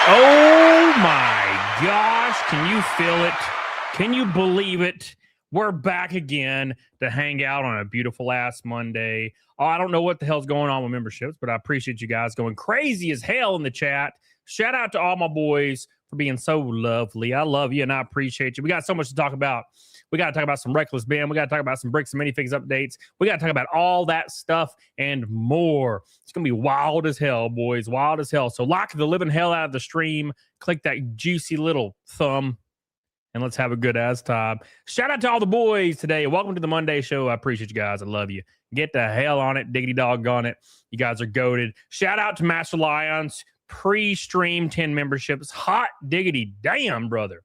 Oh my gosh, can you feel it? Can you believe it? We're back again to hang out on a beautiful ass Monday. Oh, I don't know what the hell's going on with memberships, but I appreciate you guys going crazy as hell in the chat. Shout out to all my boys for being so lovely. I love you and I appreciate you. We got so much to talk about. We got to talk about some Reckless Ben. We got to talk about some Bricks and Minifigs updates. We got to talk about all that stuff and more. It's going to be wild as hell, boys. Wild as hell. So lock the living hell out of the stream. Click that juicy little thumb. And let's have a good ass time. Shout out to all the boys today. Welcome to the Monday show. I appreciate you guys. I love you. Get the hell on it. Diggity doggone it. You guys are goated. Shout out to Master Lions. Pre-stream 10 memberships. Hot diggity damn, brother.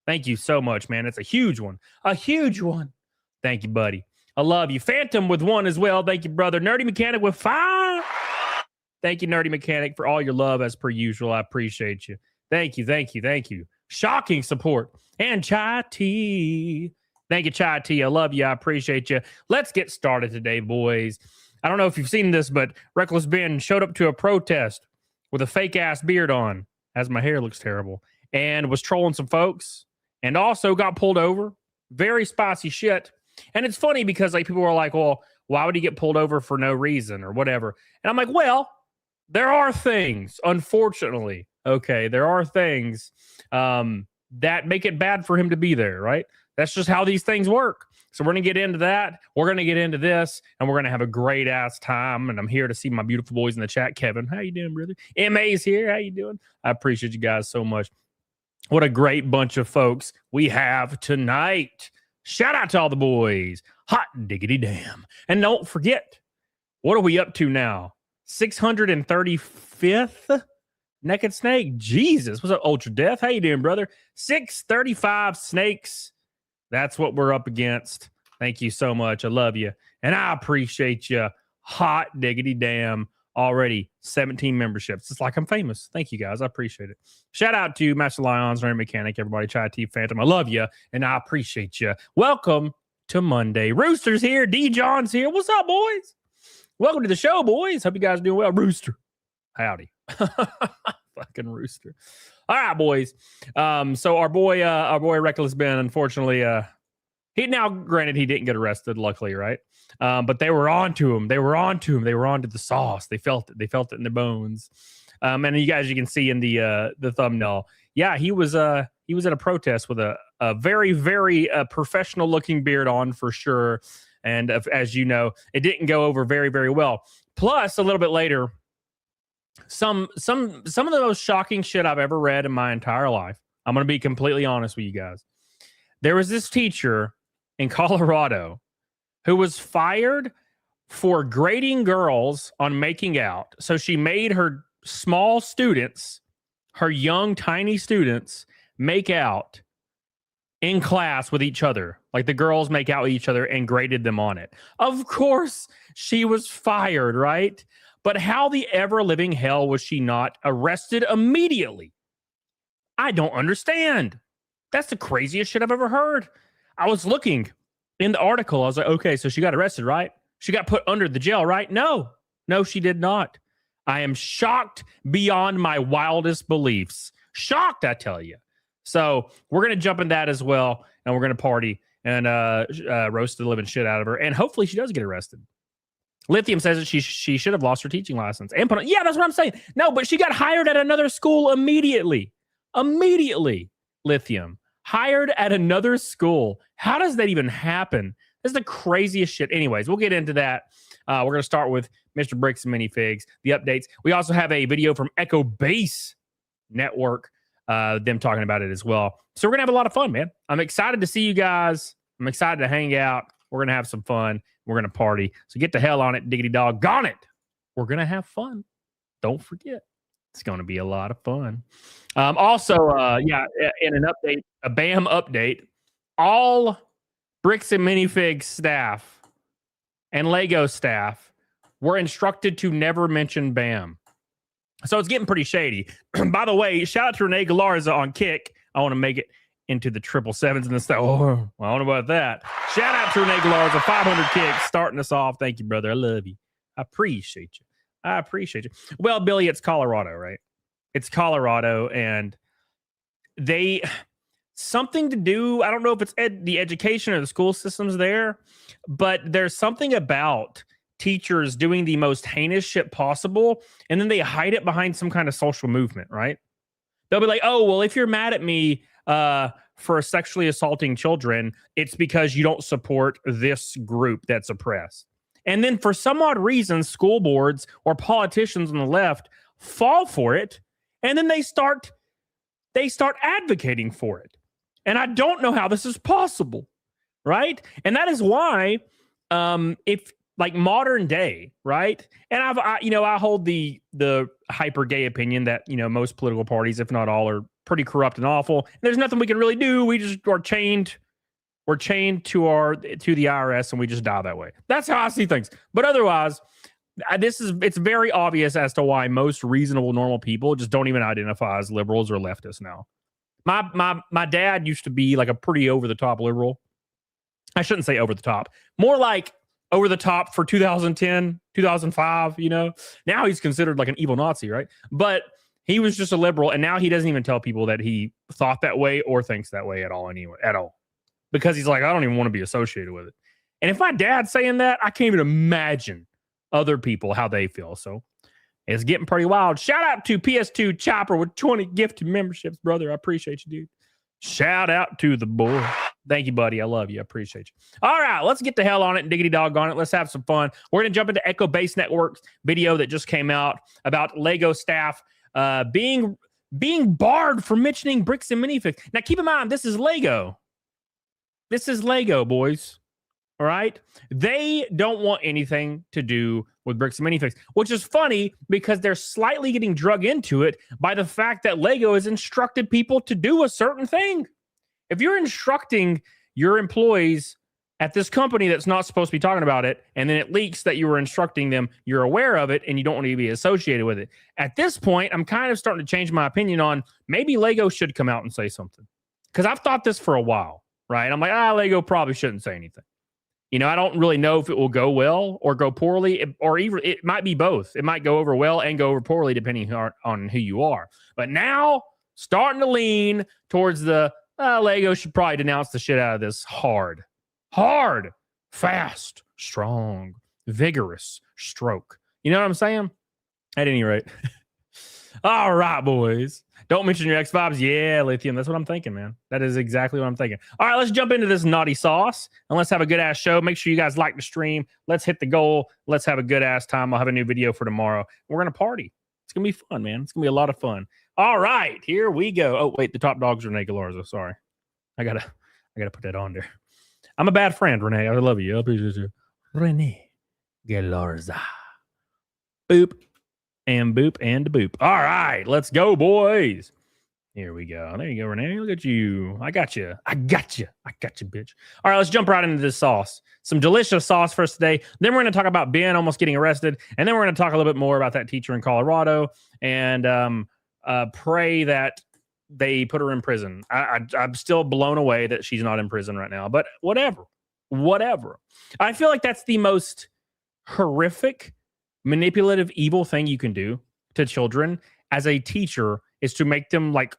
Thank you so much, man. It's a huge one. A huge one. Thank you, buddy. I love you. Phantom with 1 as well. Thank you, brother. Nerdy Mechanic with 5. Thank you, Nerdy Mechanic, for all your love as per usual. I appreciate you. Thank you, thank you, thank you. Shocking support. And Chai T. Thank you, Chai T. I love you. I appreciate you. Let's get started today, boys. I don't know if you've seen this, but Reckless Ben showed up to a protest with a fake-ass beard on, as my hair looks terrible, and was trolling some folks. And also got pulled over. Very spicy shit. And it's funny because like people were like, well, why would he get pulled over for no reason or whatever? And I'm like, well, there are things, unfortunately. Okay, there are things that make it bad for him to be there, right? That's just how these things work. So we're going to get into that. We're going to get into this, and we're going to have a great ass time. And I'm here to see my beautiful boys in the chat. Kevin, how you doing, brother? MA's here. How you doing? I appreciate you guys so much. What a great bunch of folks we have tonight. Shout out to all the boys. Hot diggity damn. And don't forget, what are we up to now? 635th Naked Snake. Jesus. What's up, Ultra Death? How you doing, brother? 635 snakes. That's what we're up against. Thank you so much. I love you. And I appreciate you. Hot diggity damn. Already 17 memberships. It's like I'm famous. Thank you, guys. I appreciate it. Shout out to Master Lions, Nerdy Mechanic, everybody, Chai T, Phantom. I love you, and I appreciate you. Welcome to Monday. Rooster's here. D. John's here. What's up, boys? Welcome to the show, boys. Hope you guys are doing well. Rooster. Howdy. Fucking Rooster. All right, boys. So our boy Reckless Ben, unfortunately, granted, he didn't get arrested, luckily, right? But they were on to him. They were on to the sauce. They felt it. They felt it in their bones. And you guys, you can see in the thumbnail. Yeah, he was at a protest with a very, very professional looking beard on for sure. And as you know, it didn't go over very, very well. Plus, a little bit later, some of the most shocking shit I've ever read in my entire life. I'm going to be completely honest with you guys. There was this teacher in Colorado who was fired for grading girls on making out. So she made her small students, her young, tiny students, make out in class with each other. Like the girls make out with each other and graded them on it. Of course, she was fired, right? But how the ever-living hell was she not arrested immediately? I don't understand. That's the craziest shit I've ever heard. I was looking in the article. I was like, okay, so she got arrested, right? She got put under the jail, right? No, she did not. I am shocked beyond my wildest beliefs. Shocked, I tell you. So we're going to jump in that as well, and we're going to party and roast the living shit out of her. And hopefully she does get arrested. Lithium says that she should have lost her teaching license. And put on, yeah, that's what I'm saying. No, but she got hired at another school immediately. Immediately, Lithium. Hired at another school. How does that even happen? This is the craziest shit. Anyways, we'll get into that. We're going to start with Mr. Bricks and Minifigs, the updates. We also have a video from Echo Base Network, them talking about it as well. So we're going to have a lot of fun, man. I'm excited to see you guys. I'm excited to hang out. We're going to have some fun. We're going to party. So get the hell on it, diggity dog. Gone it. We're going to have fun. Don't forget. It's going to be a lot of fun. Also, in an update, a BAM update, all Bricks and Minifigs staff and Lego staff were instructed to never mention BAM. So it's getting pretty shady. By the way, shout out to Renee Galarza on Kick. I want to make it into the 777s and stuff. Oh, I don't know about that. Shout out to Renee Galarza, 500 Kicks, starting us off. Thank you, brother. I love you. I appreciate you. Well, Billy, it's Colorado, right? It's Colorado, and they something to do. I don't know if it's the education or the school systems there, but there's something about teachers doing the most heinous shit possible, and then they hide it behind some kind of social movement, right? They'll be like, oh, well, if you're mad at me for sexually assaulting children, it's because you don't support this group that's oppressed. And then for some odd reason, school boards or politicians on the left fall for it, and then they start advocating for it. And I don't know how this is possible, right? And that is why if like modern day, right? And I hold the hyper gay opinion that, most political parties, if not all, are pretty corrupt and awful. And there's nothing we can really do. We just are chained. We're chained to the IRS, and we just die that way. That's how I see things. But otherwise, it's very obvious as to why most reasonable, normal people just don't even identify as liberals or leftists now. My dad used to be like a pretty over the top liberal. I shouldn't say over the top. More like over the top for 2010, 2005, Now he's considered like an evil Nazi, right? But he was just a liberal, and now he doesn't even tell people that he thought that way or thinks that way at all anyway, at all. Because he's like, I don't even want to be associated with it. And if my dad's saying that, I can't even imagine other people, how they feel. So it's getting pretty wild. Shout out to PS2 Chopper with 20 gifted memberships, brother. I appreciate you, dude. Shout out to the boy. Thank you, buddy. I love you. I appreciate you. All right, let's get the hell on it and diggity dog on it. Let's have some fun. We're going to jump into Echo Base Network's video that just came out about Lego staff being barred from mentioning bricks and minifigs. Now, keep in mind, this is Lego. This is Lego, boys. All right? They don't want anything to do with bricks and minifigs, which is funny because they're slightly getting drug into it by the fact that Lego has instructed people to do a certain thing. If you're instructing your employees at this company that's not supposed to be talking about it, and then it leaks that you were instructing them, you're aware of it, and you don't want to be associated with it. At this point, I'm kind of starting to change my opinion on maybe Lego should come out and say something. Because I've thought this for a while, right? I'm like, Lego probably shouldn't say anything. I don't really know if it will go well or go poorly, or even it might be both. It might go over well and go over poorly depending on who you are. But now, starting to lean towards the Lego should probably denounce the shit out of this hard, fast, strong, vigorous stroke. You know what I'm saying? At any rate. All right, boys. Don't mention your X5s. Yeah, Lithium. That's what I'm thinking, man. That is exactly what I'm thinking. All right, let's jump into this naughty sauce and let's have a good ass show. Make sure you guys like the stream. Let's hit the goal. Let's have a good ass time. I'll have a new video for tomorrow. We're going to party. It's going to be fun, man. It's going to be a lot of fun. All right, here we go. Oh, wait, the top dog's Renee Galarza. Sorry. I gotta put that on there. I'm a bad friend, Renee. I love you. I appreciate you. Renee Galarza. Boop. And boop and boop. All right, let's go, boys. Here we go. There you go, Renee. Look at you. I got you. I got you, bitch. All right, let's jump right into this sauce. Some delicious sauce for us today. Then we're going to talk about Ben almost getting arrested. And then we're going to talk a little bit more about that teacher in Colorado and pray that they put her in prison. I'm still blown away that she's not in prison right now. But whatever. I feel like that's the most horrific, manipulative, evil thing you can do to children as a teacher is to make them like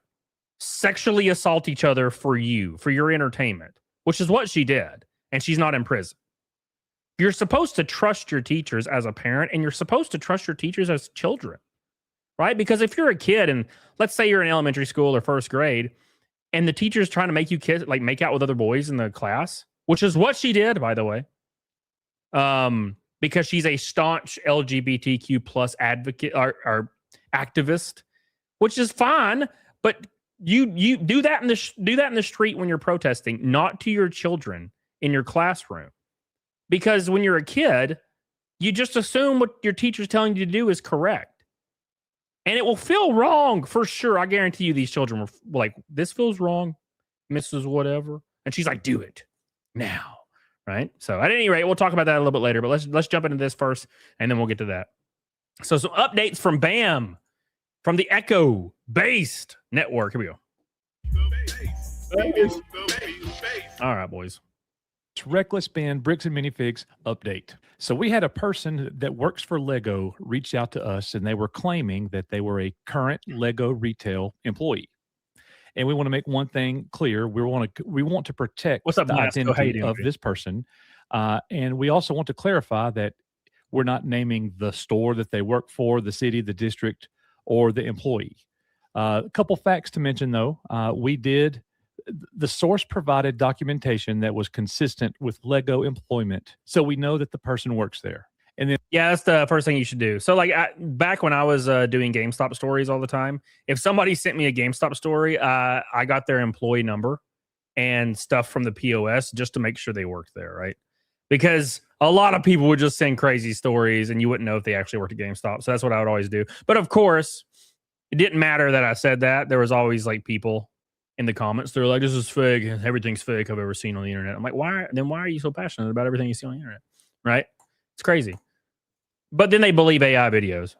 sexually assault each other for your entertainment, which is what she did. And she's not in prison. You're supposed to trust your teachers as a parent, and you're supposed to trust your teachers as children, right? Because if you're a kid and let's say you're in elementary school or first grade and the teacher's trying to make you kiss, like make out with other boys in the class, which is what she did, by the way. Because she's a staunch LGBTQ plus advocate or activist, which is fine. But you do that in the street when you're protesting, not to your children in your classroom. Because when you're a kid, you just assume what your teacher's telling you to do is correct, and it will feel wrong for sure. I guarantee you, these children were like, "This feels wrong, Mrs. Whatever," and she's like, "Do it now." Right. So at any rate, we'll talk about that a little bit later, but let's jump into this first and then we'll get to that. So some updates from BAM, from the Echo Based Network. Here we go. All right, boys. Reckless Bin Bricks and Minifigs update. So we had a person that works for Lego reach out to us, and they were claiming that they were a current Lego retail employee. And we want to make one thing clear: we want to protect What's up, the Blasco? How you identity doing, of dude? this person, and we also want to clarify that we're not naming the store that they work for, the city, the district, or the employee. A couple facts to mention, though. The source provided documentation that was consistent with Lego employment, so we know that the person works there. And then, yeah, that's the first thing you should do. So, like, back when I was doing GameStop stories all the time, if somebody sent me a GameStop story, I got their employee number and stuff from the POS just to make sure they worked there, right? Because a lot of people would just send crazy stories and you wouldn't know if they actually worked at GameStop. So that's what I would always do. But of course, it didn't matter that I said that. There was always like people in the comments. They're like, this is fake. Everything's fake I've ever seen on the internet. I'm like, why are you so passionate about everything you see on the internet? Right? It's crazy. But then they believe AI videos,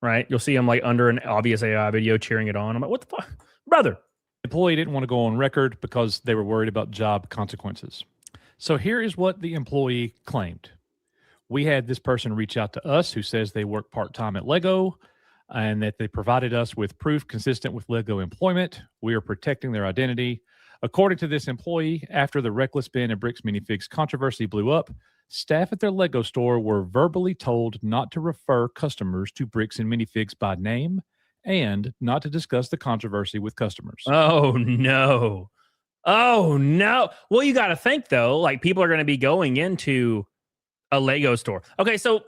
right? You'll see them like under an obvious AI video cheering it on. I'm like, what the fuck? Brother. the employee didn't want to go on record because they were worried about job consequences. So here is what the employee claimed. We had this person reach out to us who says they work part-time at Lego and that they provided us with proof consistent with Lego employment. We are protecting their identity. According to this employee, after the Reckless Bin and Bricks Minifigs controversy blew up, staff at their Lego store were verbally told not to refer customers to Bricks and Minifigs by name and not to discuss the controversy with customers. Oh, no. Oh, no. Well, you got to think, though, like people are going to be going into a Lego store. Okay, so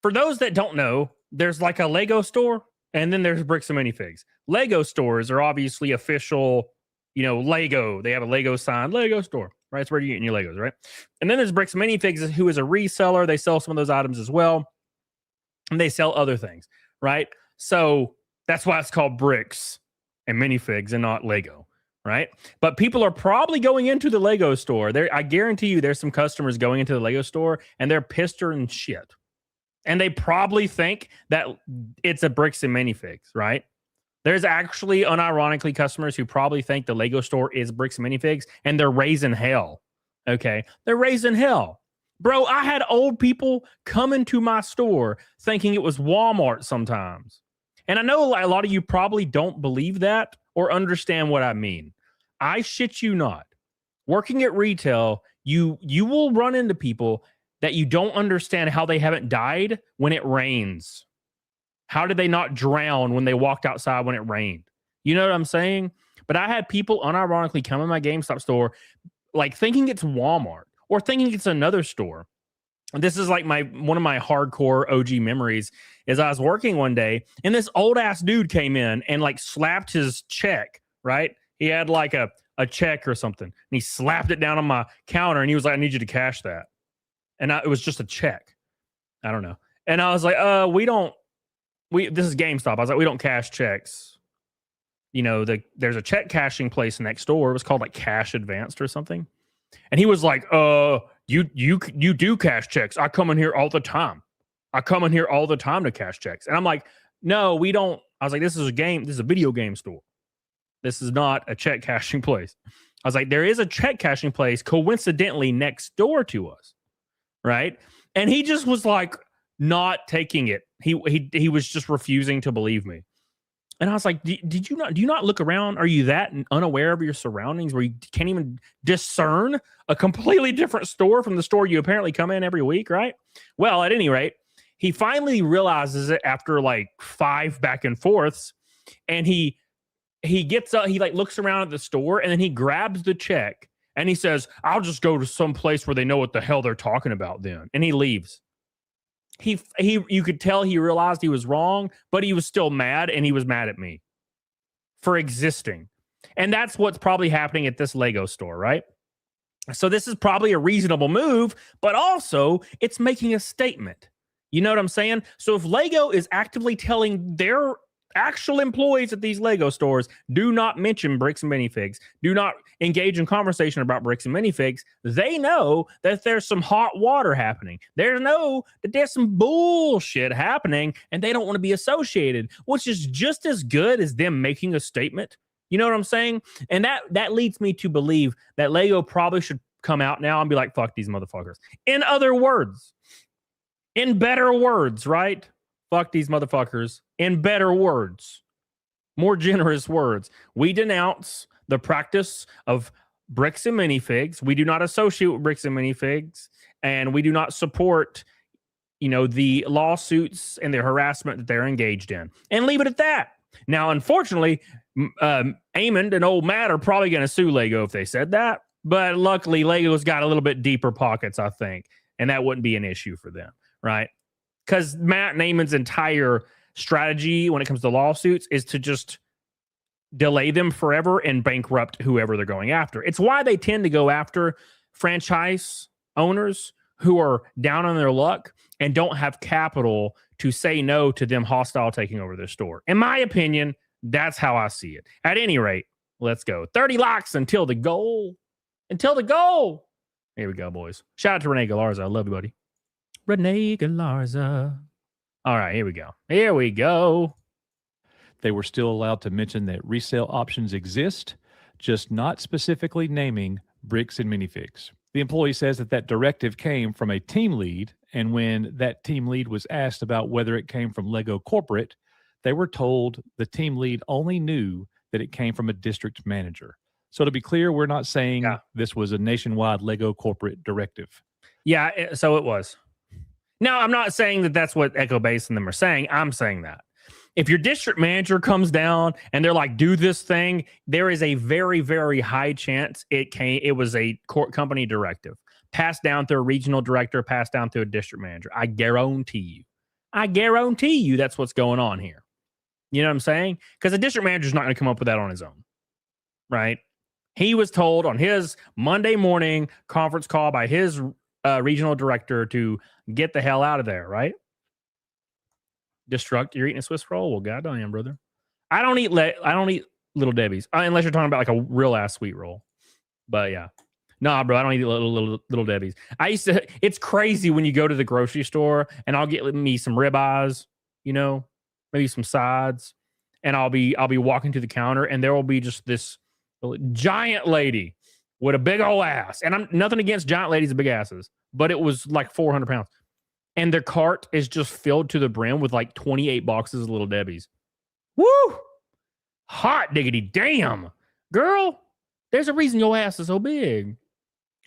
for those that don't know, there's like a Lego store and then there's Bricks and Minifigs. Lego stores are obviously official, Lego. They have a Lego sign, Lego store, right? That's where you're getting your Legos, right? And then there's Bricks and Minifigs, who is a reseller. They sell some of those items as well. And they sell other things, right? So that's why it's called Bricks and Minifigs and not Lego, right? But people are probably going into the Lego store. I guarantee you there's some customers going into the Lego store and they're pissed and shit. And they probably think that it's a Bricks and Minifigs, right? There's actually, unironically, customers who probably think the Lego store is Bricks and Minifigs, and they're raising hell. Okay? They're raising hell. Bro, I had old people come into my store thinking it was Walmart sometimes. And I know a lot of you probably don't believe that or understand what I mean. I shit you not. Working at retail, you will run into people that you don't understand how they haven't died when it rains. How did they not drown when they walked outside when it rained? You know what I'm saying? But I had people unironically come in my GameStop store like thinking it's Walmart or thinking it's another store. And this is like one of my hardcore OG memories is I was working one day and this old ass dude came in and like slapped his check, right? He had like a check or something and he slapped it down on my counter and he was like, I need you to cash that. And it was just a check. I don't know. And I was like, this is GameStop. I was like, we don't cash checks. There's a check cashing place next door. It was called like Cash Advanced or something. And he was like, you do cash checks. I come in here all the time. To cash checks. And I'm like, no, we don't. I was like, this is a video game store. This is not a check cashing place. I was like, there is a check cashing place coincidentally next door to us. Right. And he just was like not taking it. He was just refusing to believe me. And I was like, do you not look around? Are you that unaware of your surroundings where you can't even discern a completely different store from the store you apparently come in every week? Right. Well, at any rate, he finally realizes it after like 5 back and forths. And he gets up, he like looks around at the store and then he grabs the check. And he says, I'll just go to some place where they know what the hell they're talking about then. And he leaves. You could tell he realized he was wrong, but he was still mad, and he was mad at me for existing. And that's what's probably happening at this Lego store, right? So this is probably a reasonable move, but also it's making a statement. You know what I'm saying? So if Lego is actively telling their actual employees at these Lego stores, do not mention Bricks and Minifigs, do not engage in conversation about Bricks and Minifigs, they know that there's some hot water happening. They know that there's some bullshit happening and they don't want to be associated, which is just as good as them making a statement. You know what I'm saying? And that leads me to believe that Lego probably should come out now and be like, fuck these motherfuckers. In other words, in better words, right? Fuck these motherfuckers. In better words, more generous words. We denounce the practice of bricks and minifigs. We do not associate with bricks and minifigs, and we do not support, the lawsuits and the harassment that they're engaged in, and leave it at that. Now, unfortunately, Amond and old Matt are probably going to sue Lego if they said that, but luckily Lego's got a little bit deeper pockets, I think, and that wouldn't be an issue for them, right? Because Matt and Amond's entire strategy when it comes to lawsuits is to just delay them forever and bankrupt whoever they're going after. It's why they tend to go after franchise owners who are down on their luck and don't have capital to say no to them hostile taking over their store. In my opinion, that's how I see it. At any rate, let's go. 30 likes until the goal. Until the goal. Here we go, boys. Shout out to Renee Galarza. I love you, buddy. Renee Galarza. All right, here we go. Here we go. They were still allowed to mention that resale options exist, just not specifically naming bricks and minifigs. The employee says that directive came from a team lead, and when that team lead was asked about whether it came from Lego corporate, they were told the team lead only knew that it came from a district manager. So to be clear, we're not saying this was a nationwide Lego corporate directive. Yeah, so it was. Now, I'm not saying that that's what Echo Base and them are saying. I'm saying that. If your district manager comes down and they're like, do this thing, there is a very, very high chance it was a company directive. Passed down through a regional director, passed down through a district manager. I guarantee you that's what's going on here. You know what I'm saying? Because a district manager is not going to come up with that on his own. Right? He was told on his Monday morning conference call by his regional director to get the hell out of there, right? Destruct, you're eating a Swiss roll? Well, goddamn, brother. I don't eat Little Debbie's unless you're talking about like a real ass sweet roll. But yeah. Nah, bro, I don't eat little Debbie's. It's crazy when you go to the grocery store and I'll get me some ribeyes, maybe some sides, and I'll be walking to the counter and there will be just this giant lady with a big old ass. And I'm nothing against giant ladies with big asses, but it was like 400 pounds. And their cart is just filled to the brim with like 28 boxes of Little Debbie's. Woo! Hot diggity damn. Girl, there's a reason your ass is so big.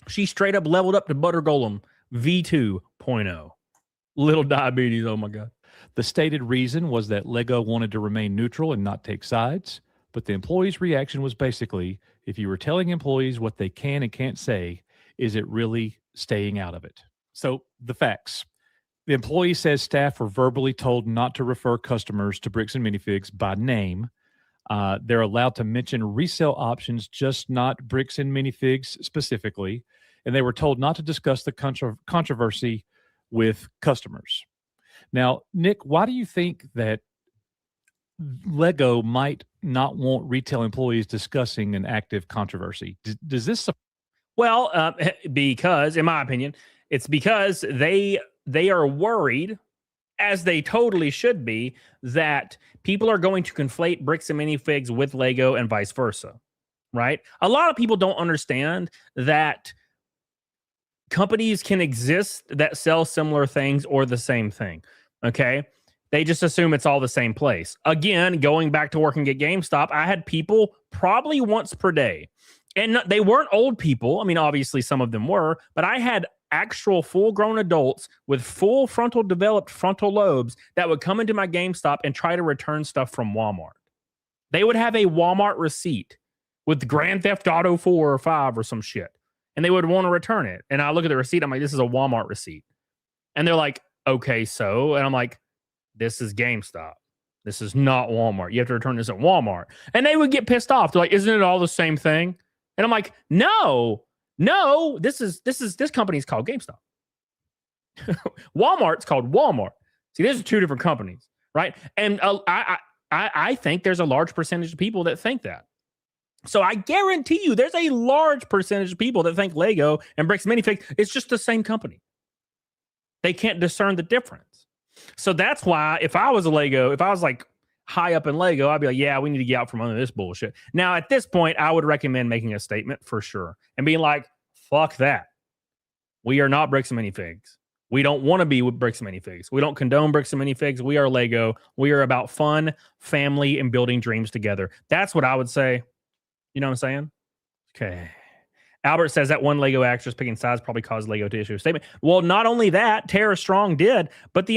She straight up leveled up to Butter Golem V2.0. Little diabetes, oh my God. The stated reason was that Lego wanted to remain neutral and not take sides, but the employee's reaction was basically, if you were telling employees what they can and can't say, is it really staying out of it? So the facts. The employee says staff were verbally told not to refer customers to bricks and minifigs by name. They're allowed to mention resale options, just not bricks and minifigs specifically. And they were told not to discuss the controversy with customers. Now, Nick, why do you think that Lego might not want retail employees discussing an active controversy? Does this? Well, because, in my opinion, it's because they are worried, as they totally should be, that people are going to conflate bricks and minifigs with Lego and vice versa, right? A lot of people don't understand that companies can exist that sell similar things or the same thing, okay? They just assume it's all the same place. Again, going back to working at GameStop, I had people probably once per day, and they weren't old people. I mean, obviously some of them were, but I had actual full-grown adults with full developed frontal lobes that would come into my GameStop and try to return stuff from Walmart. They would have a Walmart receipt with Grand Theft Auto 4 or 5 or some shit, and they would want to return it. And I look at the receipt, I'm like, this is a Walmart receipt. And they're like, okay, so? And I'm like, this is GameStop. This is not Walmart. You have to return this at Walmart. And they would get pissed off. They're like, isn't it all the same thing? And I'm like, no, this company's called GameStop. Walmart's called Walmart. See, these are two different companies, right? And I think there's a large percentage of people that think that. So I guarantee you there's a large percentage of people that think Lego and Bricks Minifigs, it's just the same company. They can't discern the difference. So that's why if I was like high up in Lego, I'd be like, yeah, we need to get out from under this bullshit. Now, at this point, I would recommend making a statement for sure and being like, fuck that. We are not bricks and minifigs. We don't want to be with bricks and minifigs. We don't condone bricks and minifigs. We are Lego. We are about fun, family, and building dreams together. That's what I would say. You know what I'm saying? Okay. Albert says that one Lego actress picking sides probably caused Lego to issue a statement. Well, not only that, Tara Strong did, but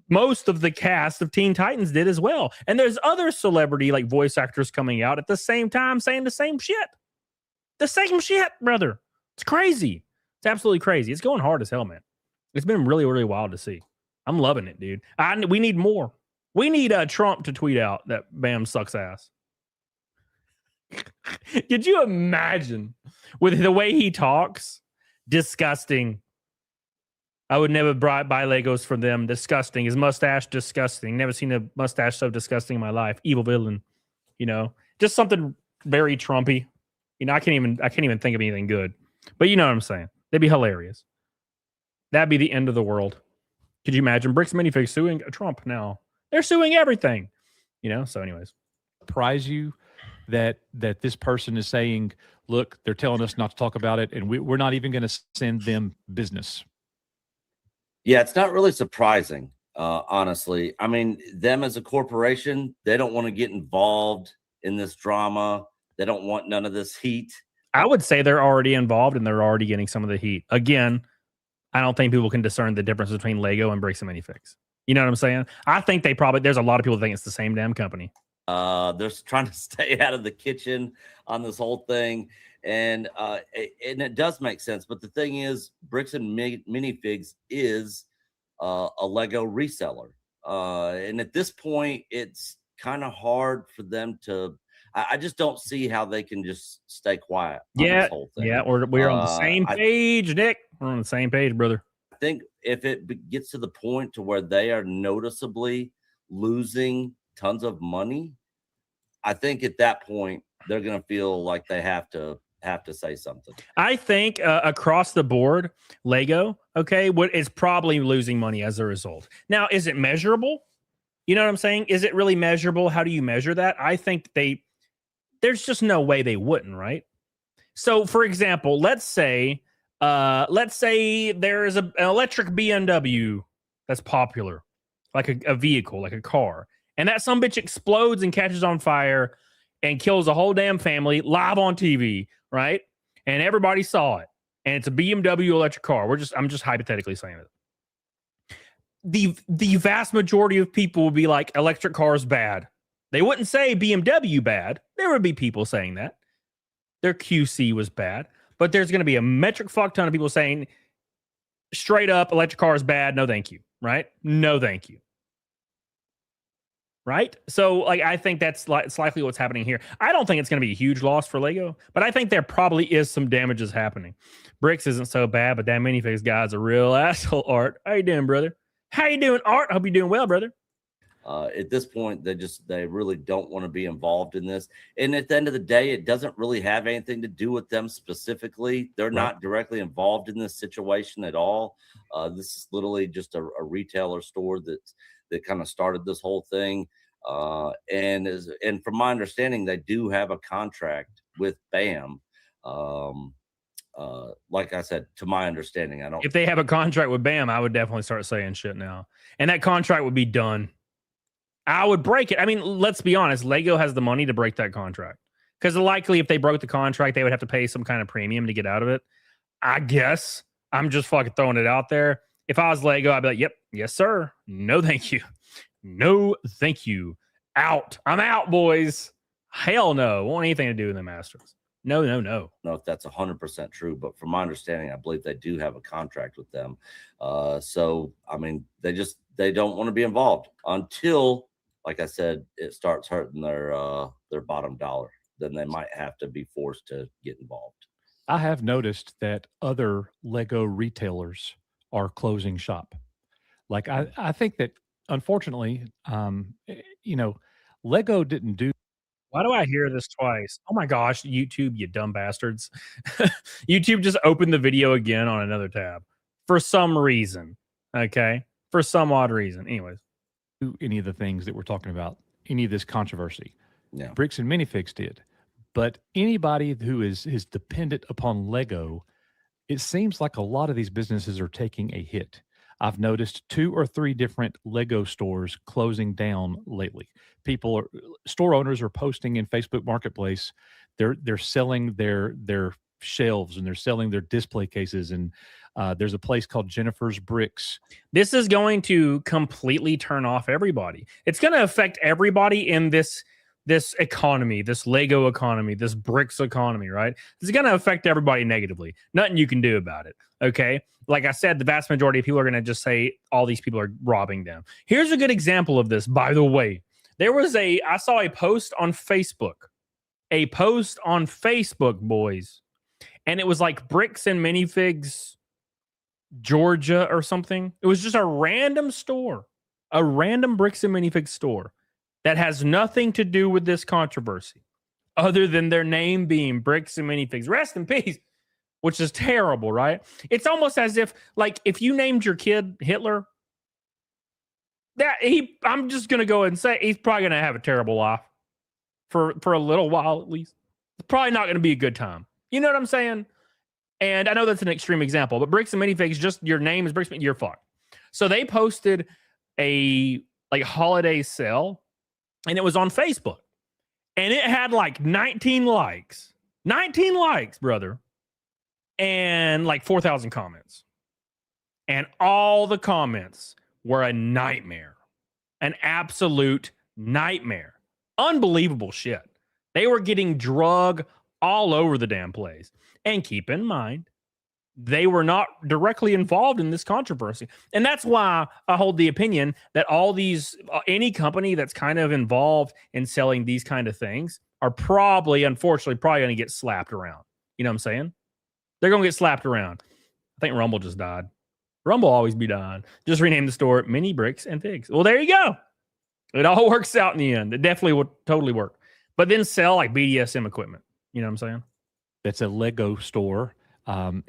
most of the cast of Teen Titans did as well. And there's other celebrity like voice actors coming out at the same time saying the same shit. The same shit, brother. It's crazy. It's absolutely crazy. It's going hard as hell, man. It's been really, really wild to see. I'm loving it, dude. We need more. We need Trump to tweet out that Bam sucks ass. Could you imagine with the way he talks? Disgusting. I would never buy Legos from them. Disgusting. His mustache, disgusting. Never seen a mustache so disgusting in my life. Evil villain. You know, just something very Trumpy. You know, I can't even think of anything good. But you know what I'm saying. They'd be hilarious. That'd be the end of the world. Could you imagine Bricks Minifigs suing Trump now? They're suing everything. You know, so anyways. Surprise you that this person is saying, look, they're telling us not to talk about it, and we're not even going to send them business. Yeah, it's not really surprising, honestly. I mean, them as a corporation, they don't want to get involved in this drama. They don't want none of this heat. I would say they're already involved and they're already getting some of the heat. Again, I don't think people can discern the difference between Lego and Bricks and Minifigs. You know what I'm saying? I think there's a lot of people that think it's the same damn company. They're trying to stay out of the kitchen on this whole thing. And it does make sense. But the thing is, Bricks and Minifigs is a Lego reseller. And at this point, it's kind of hard for them to. I just don't see how they can just stay quiet on this whole thing. Yeah, we're on the same page, Nick. We're on the same page, brother. I think if it gets to the point to where they are noticeably losing tons of money, I think at that point they're going to feel like they have to say something. I think across the board, Lego, is probably losing money as a result. Now, is it measurable? You know what I'm saying? Is it really measurable? How do you measure that? I think there's just no way they wouldn't, right? So, for example, let's say there is an electric BMW that's popular, like a vehicle, like a car, and that some bitch explodes and catches on fire and kills a whole damn family live on TV, right? And everybody saw it, and it's a BMW electric car. I'm just hypothetically saying it. The vast majority of people would be like, electric cars bad. They wouldn't say BMW bad. There would be people saying that. Their QC was bad. But there's going to be a metric fuck ton of people saying, straight up, electric cars bad. No, thank you. Right? No, thank you. Right? So, like, I think that's likely what's happening here. I don't think it's going to be a huge loss for Lego, but I think there probably is some damages happening. Bricks isn't so bad, but that Minifigs guy's a real asshole. Art, how you doing, brother? How you doing, Art? Hope you're doing well, brother. At this point, they really don't want to be involved in this. And at the end of the day, it doesn't really have anything to do with them specifically. They're not directly involved in this situation at all. This is literally just a retailer store that kind of started this whole thing. And from my understanding, they do have a contract with BAM. Like I said, to my understanding, if they have a contract with BAM, I would definitely start saying shit now. And that contract would be done. I would break it. I mean, let's be honest. Lego has the money to break that contract. Because likely if they broke the contract, they would have to pay some kind of premium to get out of it. I guess. I'm just fucking throwing it out there. If I was Lego, I'd be like, yep, yes, sir. No, thank you. No, thank you. Out. I'm out, boys. Hell no. Want anything to do with the Masters. No. No, if that's 100% true, but from my understanding, I believe they do have a contract with them. So, I mean, they don't want to be involved until, like I said, it starts hurting their bottom dollar. Then they might have to be forced to get involved. I have noticed that other Lego retailers are closing shop. Like I think that unfortunately, Lego didn't do. Why do I hear this twice? Oh my gosh, YouTube, you dumb bastards. YouTube just opened the video again on another tab for some reason. Okay. For some odd reason. Anyways. Any of the things that we're talking about, any of this controversy. Yeah. Bricks and Minifigs did. But anybody who is dependent upon Lego it seems like a lot of these businesses are taking a hit. I've noticed 2 or 3 different Lego stores closing down lately. Store owners are posting in Facebook Marketplace. They're selling their shelves, and they're selling their display cases. And there's a place called Jennifer's Bricks. This is going to completely turn off everybody. It's going to affect everybody in this economy, this Lego economy, this bricks economy, right? It's going to affect everybody negatively. Nothing you can do about it. Okay. Like I said, the vast majority of people are going to just say all these people are robbing them. Here's a good example of this, by the way. I saw a post on Facebook, boys. And it was like Bricks and Minifigs, Georgia or something. It was just a random store, a random Bricks and Minifigs store that has nothing to do with this controversy other than their name being Bricks and Minifigs. Rest in peace, which is terrible, right? It's almost as if, like, if you named your kid Hitler, I'm just going to go and say he's probably going to have a terrible life for a little while at least. It's probably not going to be a good time. You know what I'm saying? And I know that's an extreme example, but Bricks and Minifigs, just your name is Bricks, you're fucked. So they posted a holiday sale, and it was on Facebook, and it had like 19 likes, brother, and like 4,000 comments. And all the comments were a nightmare, an absolute nightmare. Unbelievable shit. They were getting drug all over the damn place. And keep in mind, they were not directly involved in this controversy. And that's why I hold the opinion that all these, any company that's kind of involved in selling these kind of things are unfortunately, going to get slapped around. You know what I'm saying? They're going to get slapped around. I think Rumble just died. Rumble always be dying. Just rename the store Mini Bricks and Figs. Well, there you go. It all works out in the end. It definitely would totally work. But then sell like BDSM equipment. You know what I'm saying? That's a Lego store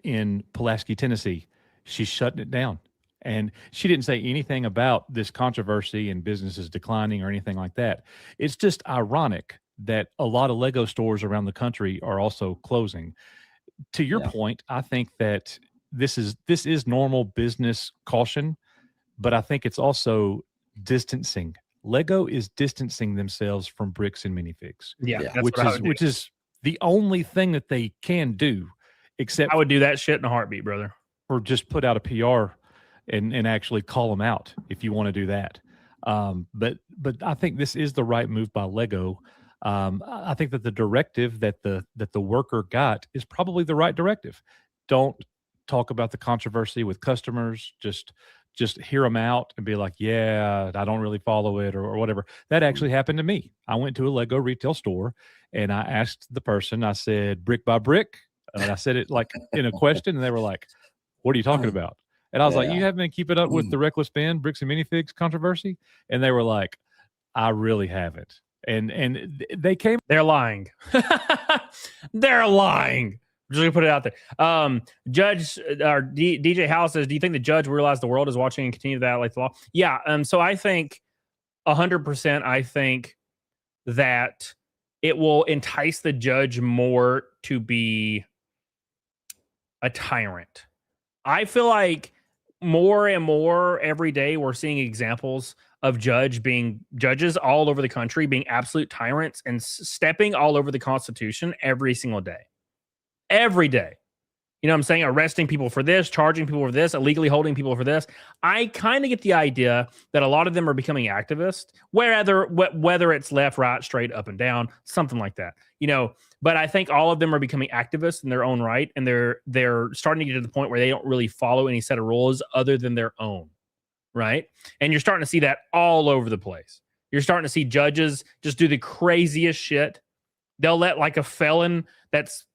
in Pulaski, Tennessee. She's shutting it down. And she didn't say anything about this controversy and businesses declining or anything like that. It's just ironic that a lot of Lego stores around the country are also closing. To your point, I think that this is normal business caution, but I think it's also distancing. Lego is distancing themselves from Bricks and Minifigs. Which is the only thing that they can do, except I would do that shit in a heartbeat, brother. Or just put out a PR and actually call them out if you want to do that. But I think this is the right move by Lego. I think that the directive that the worker got is probably the right directive. Don't talk about the controversy with customers. Just hear them out and be like, yeah, I don't really follow it or whatever. That actually happened to me. I went to a Lego retail store and I asked the person, I said, brick by brick. And I said it like in a question, and they were like, what are you talking about? And I was like, you haven't been keeping up with the Reckless Ben, Bricks and Minifigs controversy? And they were like, I really haven't. And they came. They're lying. They're lying. Just gonna put it out there. Judge or DJ House says, do you think the judge realized the world is watching and continue to violate the law? Yeah. So I think 100%. I think that it will entice the judge more to be a tyrant. I feel like more and more every day we're seeing examples of judges all over the country being absolute tyrants and stepping all over the Constitution every single day. Every day. You know what I'm saying? Arresting people for this, charging people for this, illegally holding people for this. I kind of get the idea that a lot of them are becoming activists, whether it's left, right, straight, up and down, something like that. You know, but I think all of them are becoming activists in their own right, and they're starting to get to the point where they don't really follow any set of rules other than their own, right? And you're starting to see that all over the place. You're starting to see judges just do the craziest shit. They'll let like a felon that's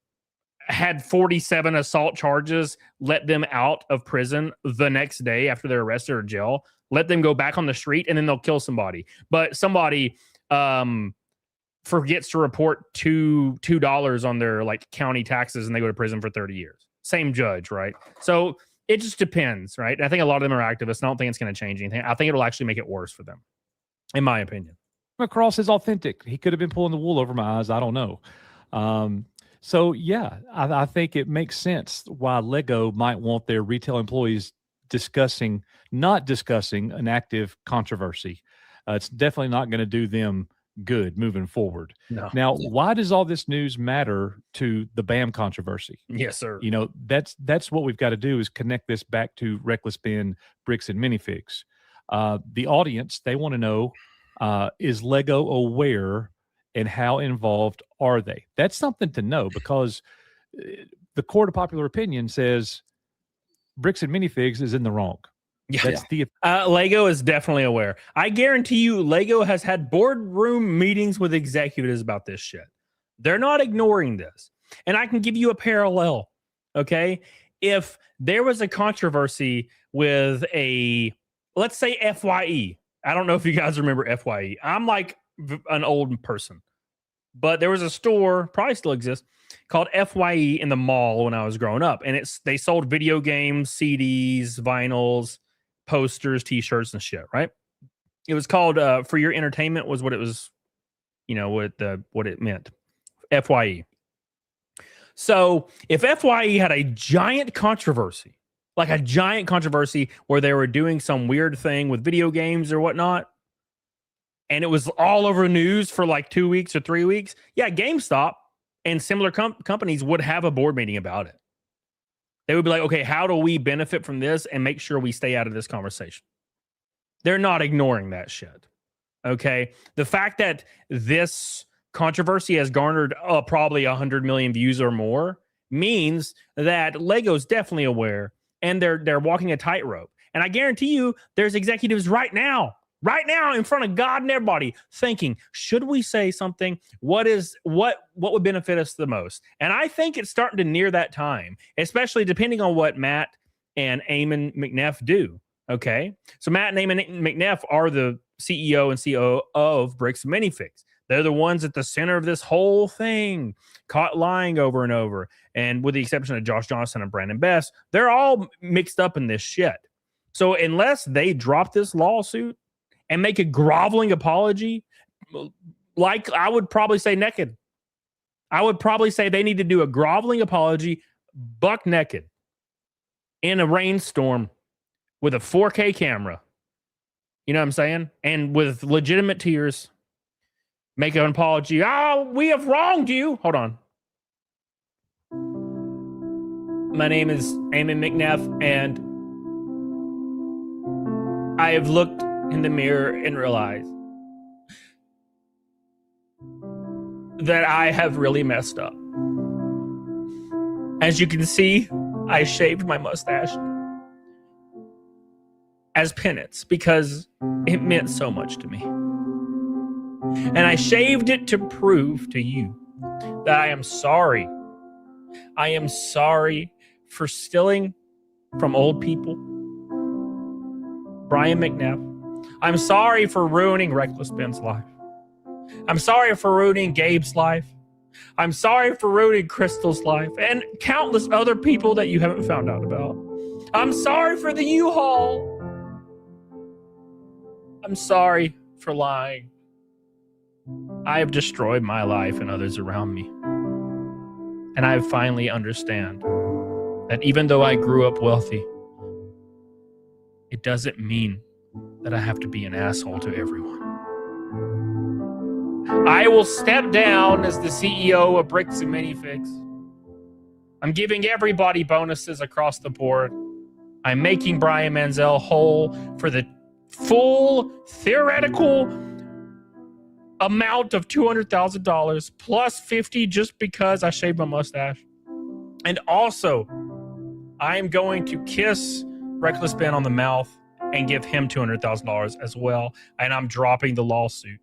had 47 assault charges, let them out of prison the next day after they're arrested or jail, let them go back on the street, and then they'll kill somebody. But somebody forgets to report $2 on their like county taxes, and they go to prison for 30 years. Same judge, right? So it just depends, right? I think a lot of them are activists. I don't think it's going to change anything. I think it'll actually make it worse for them, in my opinion. Cross is authentic. He could have been pulling the wool over my eyes. I don't know. So yeah, I think it makes sense why Lego might want their retail employees not discussing an active controversy. It's definitely not going to do them good moving forward. No. Now, Yeah. why does all this news matter to the BAM controversy? Yes, sir. You know, that's what we've got to do is connect this back to reckless bin, bricks, and minifigs. The audience, they want to know, is Lego aware and how involved are they? That's something to know because the court of popular opinion says bricks and minifigs is in the wrong. Yeah. That's the Lego is definitely aware. I guarantee you, Lego has had boardroom meetings with executives about this shit. They're not ignoring this. And I can give you a parallel. Okay. If there was a controversy with let's say FYE. I don't know if you guys remember FYE. I'm like an old person, but there was a store, probably still exists, called FYE in the mall when I was growing up. And they sold video games, CDs, vinyls, posters, t-shirts, and shit, right? It was called For Your Entertainment was what it was, what it meant. FYE. So if FYE had a giant controversy, like a giant controversy where they were doing some weird thing with video games or whatnot, and it was all over news for like 2 weeks or 3 weeks, yeah, GameStop and similar companies would have a board meeting about it. They would be like, okay, how do we benefit from this and make sure we stay out of this conversation? They're not ignoring that shit. Okay. The fact that this controversy has garnered probably 100 million views or more means that Lego's definitely aware and they're walking a tightrope. And I guarantee you there's executives right now in front of God and everybody thinking, should we say something? What would benefit us the most? And I think it's starting to near that time, especially depending on what Matt and Eamon McNeff do. Okay. So Matt and Eamon McNeff are the CEO and COO of Bricks and Minifigs. They're the ones at the center of this whole thing, caught lying over and over. And with the exception of Josh Johnson and Brandon Best, they're all mixed up in this shit. So unless they drop this lawsuit and make a groveling apology, like I would probably say naked. I would probably say they need to do a groveling apology, buck naked, in a rainstorm with a 4K camera. You know what I'm saying? And with legitimate tears, make an apology. Oh, we have wronged you. Hold on. My name is Eamon McNeff, and I have looked in the mirror and realized that I have really messed up. As you can see, I shaved my mustache as penance because it meant so much to me. And I shaved it to prove to you that I am sorry. I am sorry for stealing from old people. Bryan McNeff. I'm sorry for ruining Reckless Ben's life. I'm sorry for ruining Gabe's life. I'm sorry for ruining Crystal's life and countless other people that you haven't found out about. I'm sorry for the U-Haul. I'm sorry for lying. I have destroyed my life and others around me. And I finally understand that even though I grew up wealthy, it doesn't mean that I have to be an asshole to everyone. I will step down as the CEO of Bricks and Minifigs. I'm giving everybody bonuses across the board. I'm making Bryan Mansell whole for the full theoretical amount of $200,000 plus 50 just because I shaved my mustache. And also, I am going to kiss Reckless Ben on the mouth and give him $200,000 as well. And I'm dropping the lawsuit.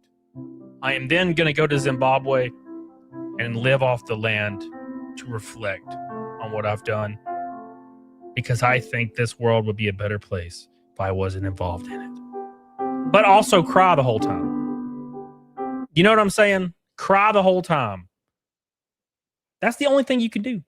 I am then going to go to Zimbabwe and live off the land to reflect on what I've done, because I think this world would be a better place if I wasn't involved in it. But also cry the whole time. You know what I'm saying? Cry the whole time. That's the only thing you can do.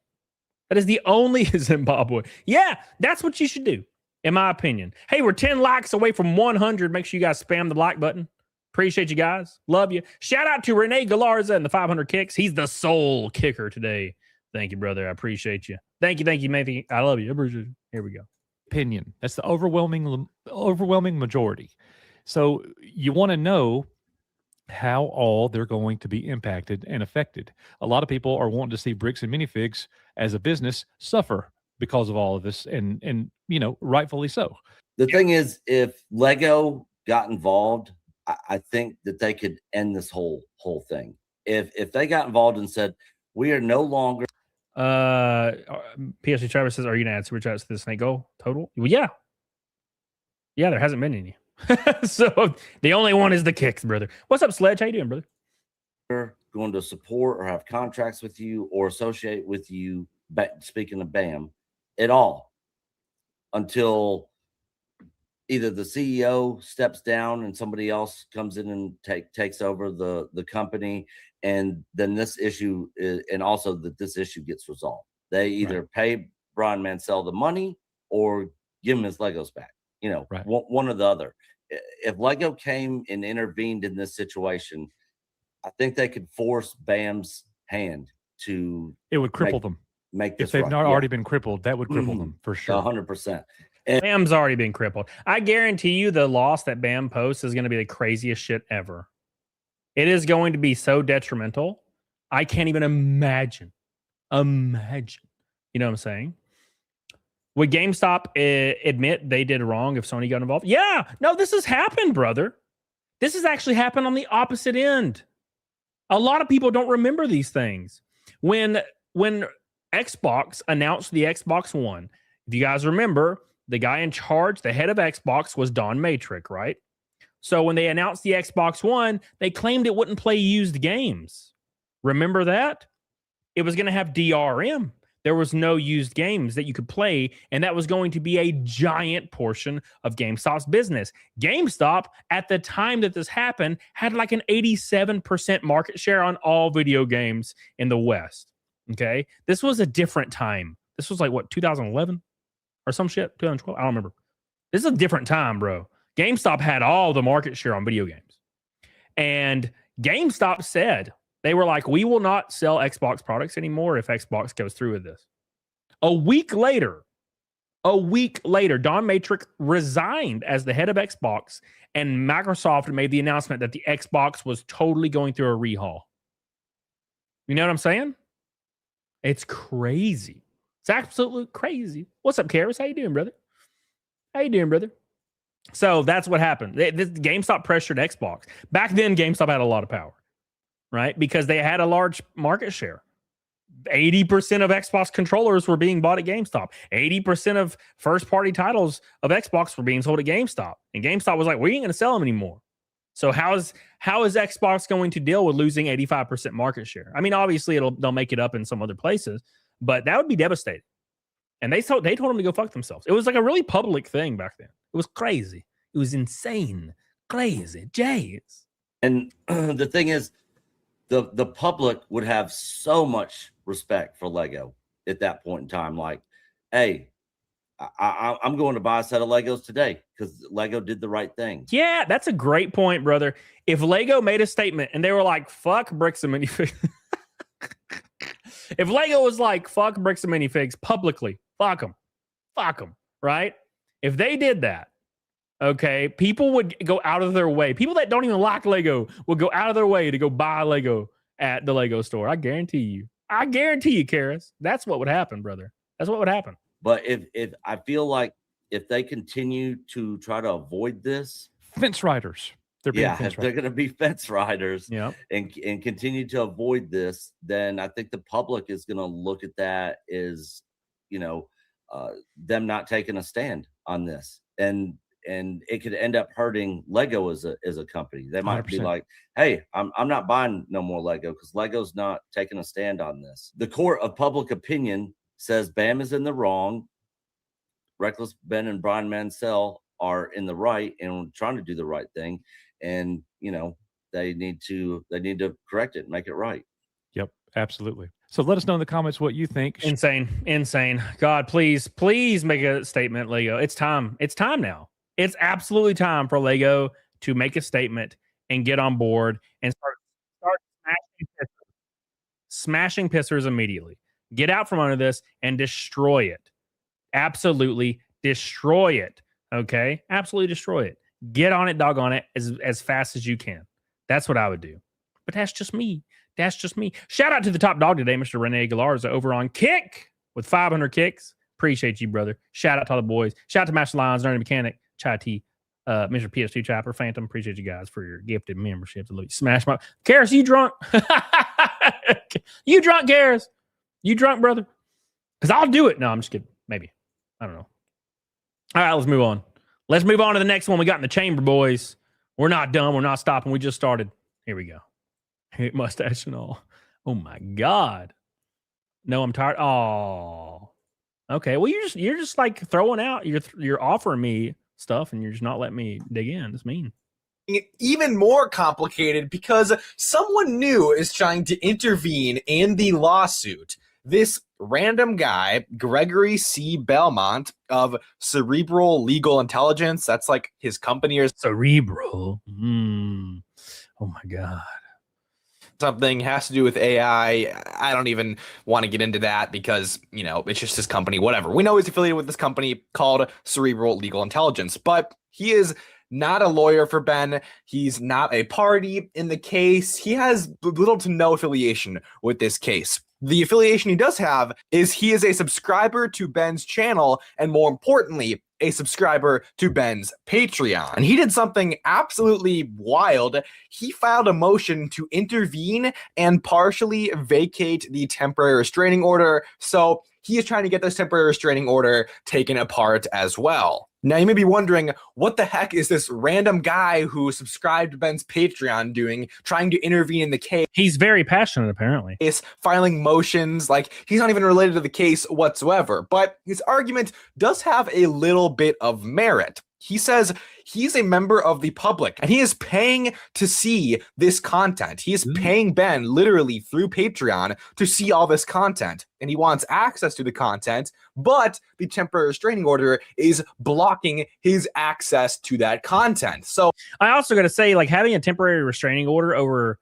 That is the only Zimbabwe. Yeah, that's what you should do, in my opinion. Hey, we're 10 likes away from 100. Make sure you guys spam the like button. Appreciate you guys. Love you. Shout out to Renee Galarza and the 500 kicks. He's the sole kicker today. Thank you, brother. I appreciate you. Thank you, Matthew. I love you. I appreciate you. Here we go. Opinion. That's the overwhelming majority. So you want to know how all they're going to be impacted and affected. A lot of people are wanting to see bricks and minifigs as a business suffer because of all of this, and rightfully so. The thing is, if Lego got involved, I think that they could end this whole thing. If they got involved and said, we are no longer. PSG Travis says, are you going to add super chats to the snake goal total? Well, yeah. Yeah, there hasn't been any. So the only one is the kicks, brother. What's up, Sledge? How you doing, brother? Going to support or have contracts with you or associate with you, speaking of BAM, at all until either the CEO steps down and somebody else comes in and takes over the company, and then this issue is, and also that this issue gets resolved. They either pay Bryan Mansell the money or give him his Legos back. One or the other. If Lego came and intervened in this situation, I think they could force BAM's hand to. It would cripple them. Make this if they've not already been crippled, that would cripple them for sure. 100%. BAM's already been crippled. I guarantee you the loss that BAM posts is going to be the craziest shit ever. It is going to be so detrimental. I can't even imagine. You know what I'm saying? Would GameStop admit they did wrong if Sony got involved? Yeah. No, this has happened, brother. This has actually happened on the opposite end. A lot of people don't remember these things. When Xbox announced the Xbox One, if you guys remember, the guy in charge, the head of Xbox, was Don Matrick, right? So when they announced the Xbox One, they claimed it wouldn't play used games. Remember that? It was going to have DRM. There was no used games that you could play, and that was going to be a giant portion of GameStop's business. GameStop, at the time that this happened, had like an 87% market share on all video games in the West. Okay? This was a different time. This was like, what, 2011? Or some shit? 2012? I don't remember. This is a different time, bro. GameStop had all the market share on video games. And GameStop said, they were like, we will not sell Xbox products anymore if Xbox goes through with this. A week later, Don Matrick resigned as the head of Xbox, and Microsoft made the announcement that the Xbox was totally going through a rehaul. You know what I'm saying? It's crazy. It's absolutely crazy. What's up, Karis? How you doing, brother? So that's what happened. This GameStop pressured Xbox. Back then, GameStop had a lot of power, right? Because they had a large market share. 80% of Xbox controllers were being bought at GameStop. 80% of first-party titles of Xbox were being sold at GameStop. And GameStop was like, we ain't going to sell them anymore. So how is Xbox going to deal with losing 85% market share? I mean, obviously, they'll make it up in some other places, but that would be devastating. And they told them to go fuck themselves. It was like a really public thing back then. It was crazy. It was insane. Crazy. Jays. And the thing is, the public would have so much respect for Lego at that point in time. Like, hey, I'm going to buy a set of Legos today because Lego did the right thing. Yeah, that's a great point, brother. If Lego made a statement and they were like, fuck bricks and minifigs. If Lego was like, fuck bricks and minifigs publicly, fuck them, right? If they did that, okay, people would go out of their way. People that don't even like Lego would go out of their way to go buy Lego at the Lego store. I guarantee you, Karis. That's what would happen, brother. That's what would happen. But if I feel like if they continue to try to avoid this, fence riders. They're going to be fence riders, and continue to avoid this, then I think the public is going to look at that as, them not taking a stand on this, and it could end up hurting Lego as a company. They might 100%. Be like, hey, I'm not buying no more Lego because Lego's not taking a stand on this. The court of public opinion says BAM is in the wrong. Reckless Ben and Bryan Mansell are in the right and trying to do the right thing. And, they need to correct it and make it right. Yep, absolutely. So let us know in the comments what you think. Insane. God, please make a statement, Lego. It's time now. It's absolutely time for Lego to make a statement and get on board and start smashing pissers immediately. Get out from under this and destroy it. Absolutely destroy it. Okay? Absolutely destroy it. Get on it, dog on it as fast as you can. That's what I would do. But that's just me. That's just me. Shout out to the top dog today, Mr. Rene Galarza over on Kick with 500 kicks. Appreciate you, brother. Shout out to all the boys. Shout out to Master Lions, Nerdy Mechanic, Chai T, Mr. PS2 Chopper, Phantom. Appreciate you guys for your gifted membership. Smash my Karis, you drunk? You drunk, Karis? You drunk, brother? Because I'll do it. No, I'm just kidding. Maybe. I don't know. All right, let's move on. Let's move on to the next one we got in the chamber, boys. We're not done. We're not stopping. We just started. Here we go. Mustache and all. Oh my God. No, I'm tired. Oh. Okay. Well, you're just like throwing out. You're offering me stuff, and you're just not letting me dig in. It's mean. Even more complicated because someone new is trying to intervene in the lawsuit. This random guy, Gregory C. Belmont of Cerebral Legal Intelligence, that's like his company or Cerebral. Oh my God. Something has to do with AI. I don't even want to get into that because, it's just his company, whatever. We know he's affiliated with this company called Cerebral Legal Intelligence, but he is not a lawyer for Ben. He's not a party in the case. He has little to no affiliation with this case. The affiliation he does have is he is a subscriber to Ben's channel, and more importantly, a subscriber to Ben's Patreon. And he did something absolutely wild. He filed a motion to intervene and partially vacate the temporary restraining order. So he is trying to get this temporary restraining order taken apart as well. Now, you may be wondering, what the heck is this random guy who subscribed to Ben's Patreon doing, trying to intervene in the case? He's very passionate, apparently. Is filing motions, like he's not even related to the case whatsoever. But his argument does have a little bit of merit. He says he's a member of the public and he is paying to see this content. He is paying Ben literally through Patreon to see all this content, and he wants access to the content, but the temporary restraining order is blocking his access to that content. So I also got to say, like, having a temporary restraining order over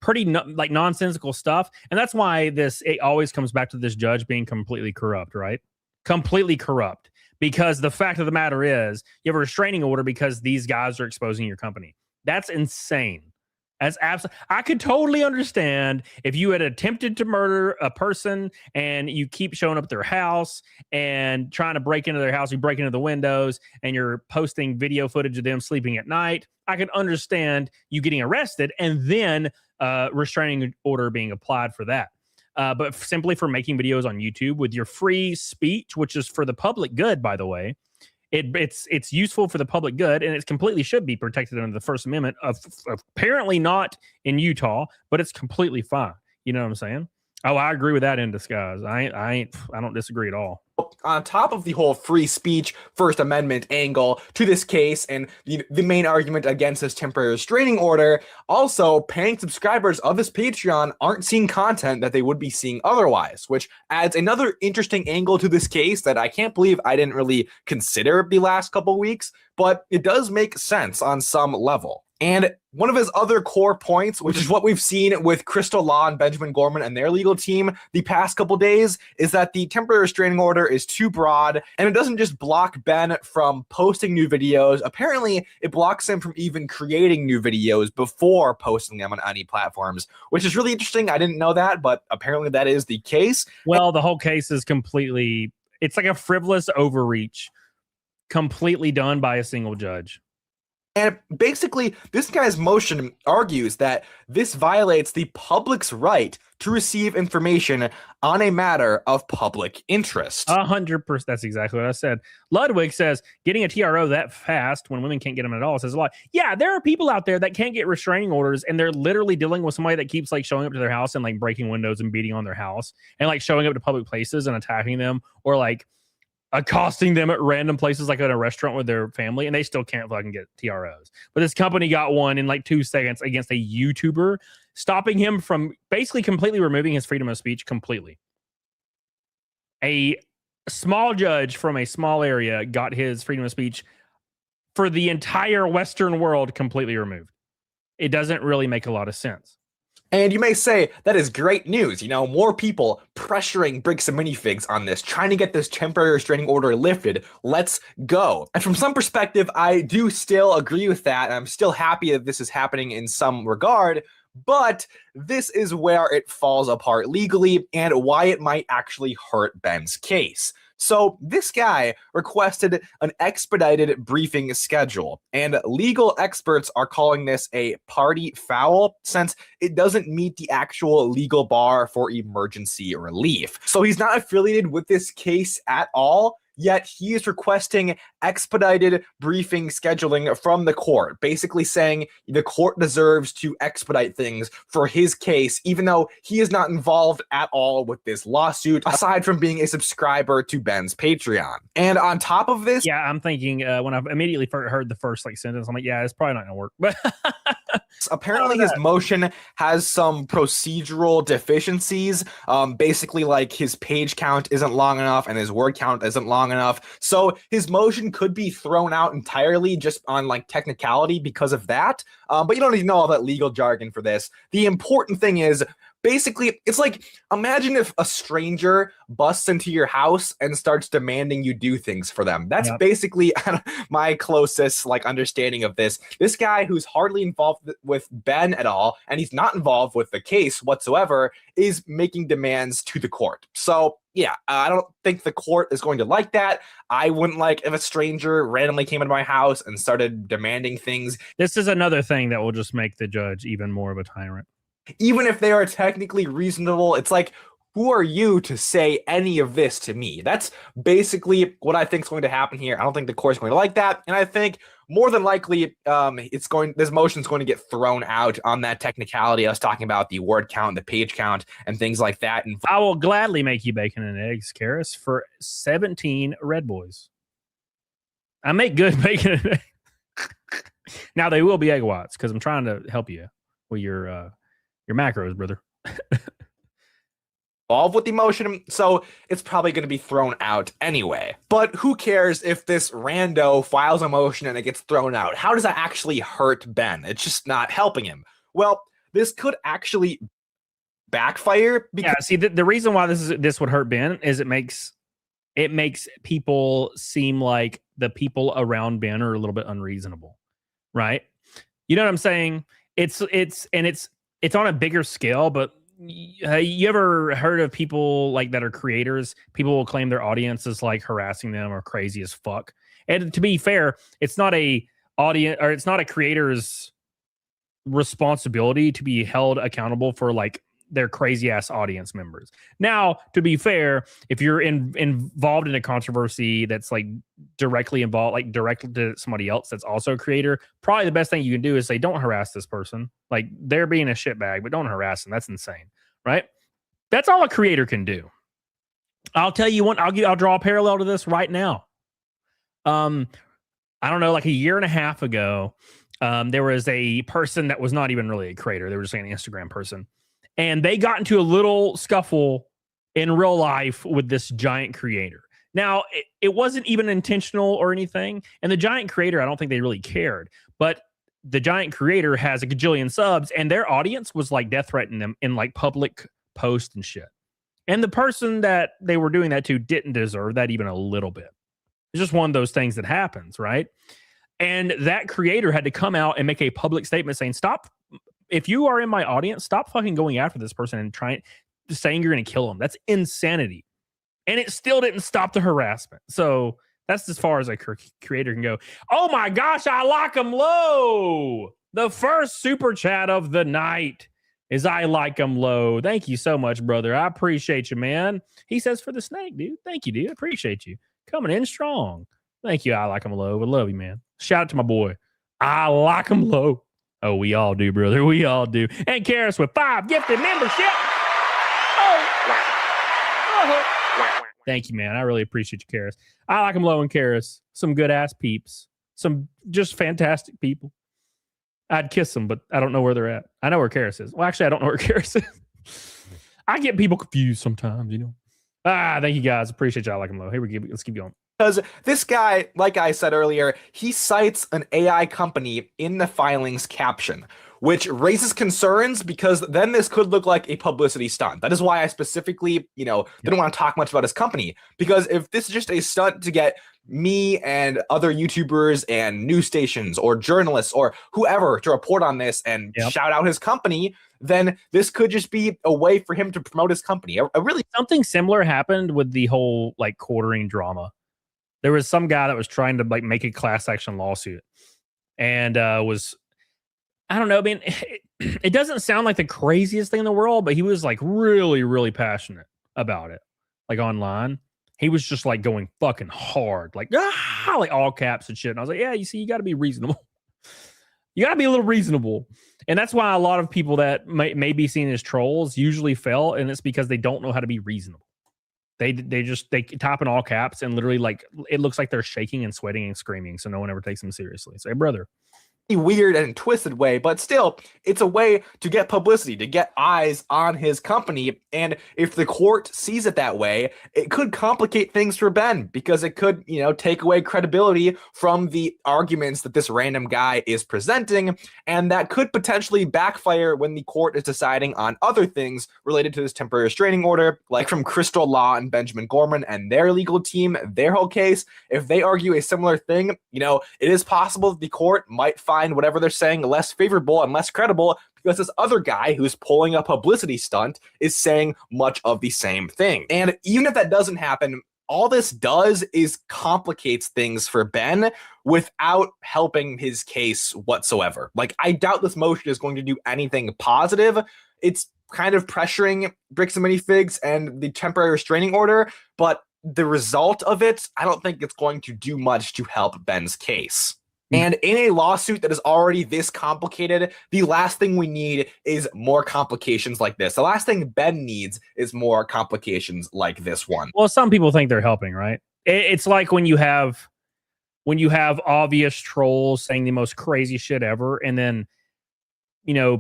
pretty nonsensical stuff, and that's why it always comes back to this judge being completely corrupt, right? Completely corrupt. Because the fact of the matter is, you have a restraining order because these guys are exposing your company. That's insane. That's absolutely. I could totally understand if you had attempted to murder a person and you keep showing up at their house and trying to break into their house. You break into the windows and you're posting video footage of them sleeping at night. I could understand you getting arrested and then restraining order being applied for that. But simply for making videos on YouTube with your free speech, which is for the public good, by the way, it's useful for the public good, and it completely should be protected under the First Amendment. Apparently not in Utah, but it's completely fine. You know what I'm saying? Oh, I agree with that in disguise. I don't disagree at all. On top of the whole free speech, First Amendment angle to this case and the main argument against this temporary restraining order, also paying subscribers of this Patreon aren't seeing content that they would be seeing otherwise, which adds another interesting angle to this case that I can't believe I didn't really consider the last couple weeks, but it does make sense on some level. And one of his other core points, which is what we've seen with Crystal Law and Benjamin Gorman and their legal team the past couple days, is that the temporary restraining order is too broad, and it doesn't just block Ben from posting new videos. Apparently, it blocks him from even creating new videos before posting them on any platforms, which is really interesting. I didn't know that, but apparently that is the case. Well, the whole case is completely, it's like a frivolous overreach, completely done by a single judge. And basically, this guy's motion argues that this violates the public's right to receive information on a matter of public interest. 100%. That's exactly what I said. Ludwig says, getting a TRO that fast when women can't get them at all says a lot. Yeah, there are people out there that can't get restraining orders, and they're literally dealing with somebody that keeps like showing up to their house and like breaking windows and beating on their house and like showing up to public places and attacking them, or like accosting them at random places like at a restaurant with their family, and they still can't fucking get TROs. But this company got one in like 2 seconds against a YouTuber, stopping him from basically completely removing his freedom of speech completely. A small judge from a small area got his freedom of speech for the entire Western world completely removed. it doesn't really make a lot of sense. And you may say, that is great news. You know, more people pressuring Bricks and Minifigs on this, trying to get this temporary restraining order lifted. Let's go. And from some perspective, I do still agree with that. And I'm still happy that this is happening in some regard. But this is where it falls apart legally and why it might actually hurt Ben's case. So this guy requested an expedited briefing schedule, and legal experts are calling this a party foul since it doesn't meet the actual legal bar for emergency relief. So he's not affiliated with this case at all, yet he is requesting expedited briefing scheduling from the court, basically saying the court deserves to expedite things for his case, even though he is not involved at all with this lawsuit, aside from being a subscriber to Ben's Patreon. And on top of this... Yeah, I'm thinking when I've immediately heard the first sentence, I'm like, yeah, it's probably not going to work. But apparently his motion has some procedural deficiencies. Basically, like his page count isn't long enough and his word count isn't long enough. So his motion could be thrown out entirely just on like technicality because of that. But you don't need to know all that legal jargon for this. The important thing is, basically, it's like, imagine if a stranger busts into your house and starts demanding you do things for them. That's basically my closest like understanding of this. This guy who's hardly involved with Ben at all, and he's not involved with the case whatsoever, is making demands to the court. So yeah, I don't think the court is going to like that. I wouldn't like if a stranger randomly came into my house and started demanding things. This is another thing that will just make the judge even more of a tyrant. Even if they are technically reasonable, it's like, who are you to say any of this to me? That's basically what I think is going to happen here. I don't think the court's going to like that. And I think more than likely, this motion is going to get thrown out on that technicality. I was talking about the word count, the page count, and things like that. And I will gladly make you bacon and eggs, Karis, for 17 Red Boys. I make good bacon and eggs. Now they will be egg whites because I'm trying to help you with your macros, brother. Involved with the motion, so it's probably going to be thrown out anyway. But who cares if this rando files a motion and it gets thrown out? How does that actually hurt Ben? It's just not helping him. Well, this could actually backfire. Yeah, see, the reason why this would hurt Ben is it makes people seem like the people around Ben are a little bit unreasonable, right? You know what I'm saying? It's on a bigger scale, but you ever heard of people like that are creators? People will claim their audience is like harassing them or crazy as fuck. And to be fair, it's not a creator's responsibility to be held accountable for like their crazy ass audience members. Now, to be fair, if you're involved in a controversy that's like directly to somebody else that's also a creator, probably the best thing you can do is say, don't harass this person. Like they're being a shitbag, but don't harass them. That's insane, right? That's all a creator can do. I'll tell you one. I'll draw a parallel to this right now. I don't know, like a year and a half ago, there was a person that was not even really a creator. They were just an Instagram person. And they got into a little scuffle in real life with this giant creator. Now, it wasn't even intentional or anything. And the giant creator, I don't think they really cared. But the giant creator has a gajillion subs, and their audience was like death threatening them in like public posts and shit. And the person that they were doing that to didn't deserve that even a little bit. It's just one of those things that happens, right? And that creator had to come out and make a public statement saying, stop. If you are in my audience, stop fucking going after this person and saying you're going to kill them. That's insanity. And it still didn't stop the harassment. So that's as far as a creator can go. Oh my gosh, I like them low. The first super chat of the night is I like them low. Thank you so much, brother. I appreciate you, man. He says for the snake, dude. Thank you, dude. I appreciate you. Coming in strong. Thank you. I like them low. I love you, man. Shout out to my boy. I like them low. Oh, we all do, brother. We all do. And Karis with 5 gifted membership. Thank you, man. I really appreciate you, Karis. I like them low and Karis. Some good ass peeps. Some just fantastic people. I'd kiss them, but I don't know where they're at. I know where Karis is. Well, actually, I don't know where Karis is. I get people confused sometimes, you know. Thank you guys. Appreciate y'all. I like them low. Here we go. Let's keep going. Because this guy, like I said earlier, he cites an AI company in the filing's caption, which raises concerns because then this could look like a publicity stunt. That is why I specifically, didn't want to talk much about his company, because if this is just a stunt to get me and other YouTubers and news stations or journalists or whoever to report on this and shout out his company, then this could just be a way for him to promote his company. Something similar happened with the whole like quartering drama. There was some guy that was trying to like make a class action lawsuit and I don't know. I mean, it doesn't sound like the craziest thing in the world, but he was like really, really passionate about it. Like online, he was just like going fucking hard, like all caps and shit. And I was like, yeah, you see, you got to be reasonable. You got to be a little reasonable. And that's why a lot of people that may be seen as trolls usually fail. And it's because they don't know how to be reasonable. They type in all caps and literally like it looks like they're shaking and sweating and screaming, so no one ever takes them seriously. Say, brother, weird and twisted way, but still, it's a way to get publicity, to get eyes on his company. And if the court sees it that way, it could complicate things for Ben, because it could, take away credibility from the arguments that this random guy is presenting. And that could potentially backfire when the court is deciding on other things related to this temporary restraining order, like from Crystal Law and Benjamin Gorman and their legal team, their whole case. If they argue a similar thing, it is possible that the court might find whatever they're saying less favorable and less credible, because this other guy who's pulling a publicity stunt is saying much of the same thing. And even if that doesn't happen, all this does is complicates things for Ben without helping his case whatsoever. Like, I doubt this motion is going to do anything positive. It's kind of pressuring Bricks and Minifigs and the temporary restraining order, but the result of it, I don't think it's going to do much to help Ben's case. And in a lawsuit that is already this complicated, the last thing we need is more complications like this. The last thing Ben needs is more complications like this one. Well, some people think they're helping, right? It's like when you have obvious trolls saying the most crazy shit ever, and then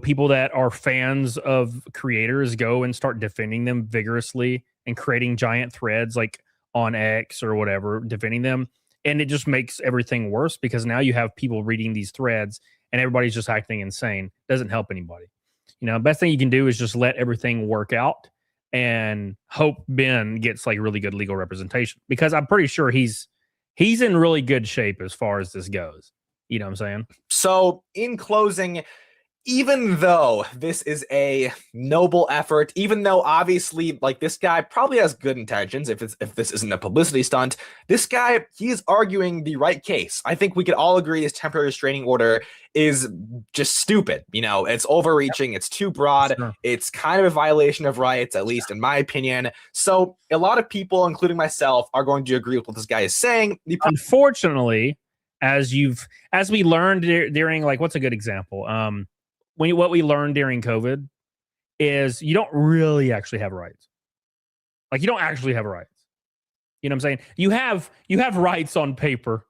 people that are fans of creators go and start defending them vigorously and creating giant threads like on X or whatever, defending them. And it just makes everything worse, because now you have people reading these threads and everybody's just acting insane. Doesn't help anybody. Best thing you can do is just let everything work out and hope Ben gets like really good legal representation, because I'm pretty sure he's in really good shape as far as this goes. You know what I'm saying? So in closing, even though this is a noble effort, even though obviously like this guy probably has good intentions, if this isn't a publicity stunt, this guy, he is arguing the right case. I think we could all agree his temporary restraining order is just stupid. It's overreaching. It's too broad. Sure. It's kind of a violation of rights, at least in my opinion. So a lot of people, including myself, are going to agree with what this guy is saying. Unfortunately, as we learned during, like, what's a good example? What we learned during COVID is you don't really actually have rights. Like, you don't actually have rights. You know what I'm saying? You have rights on paper,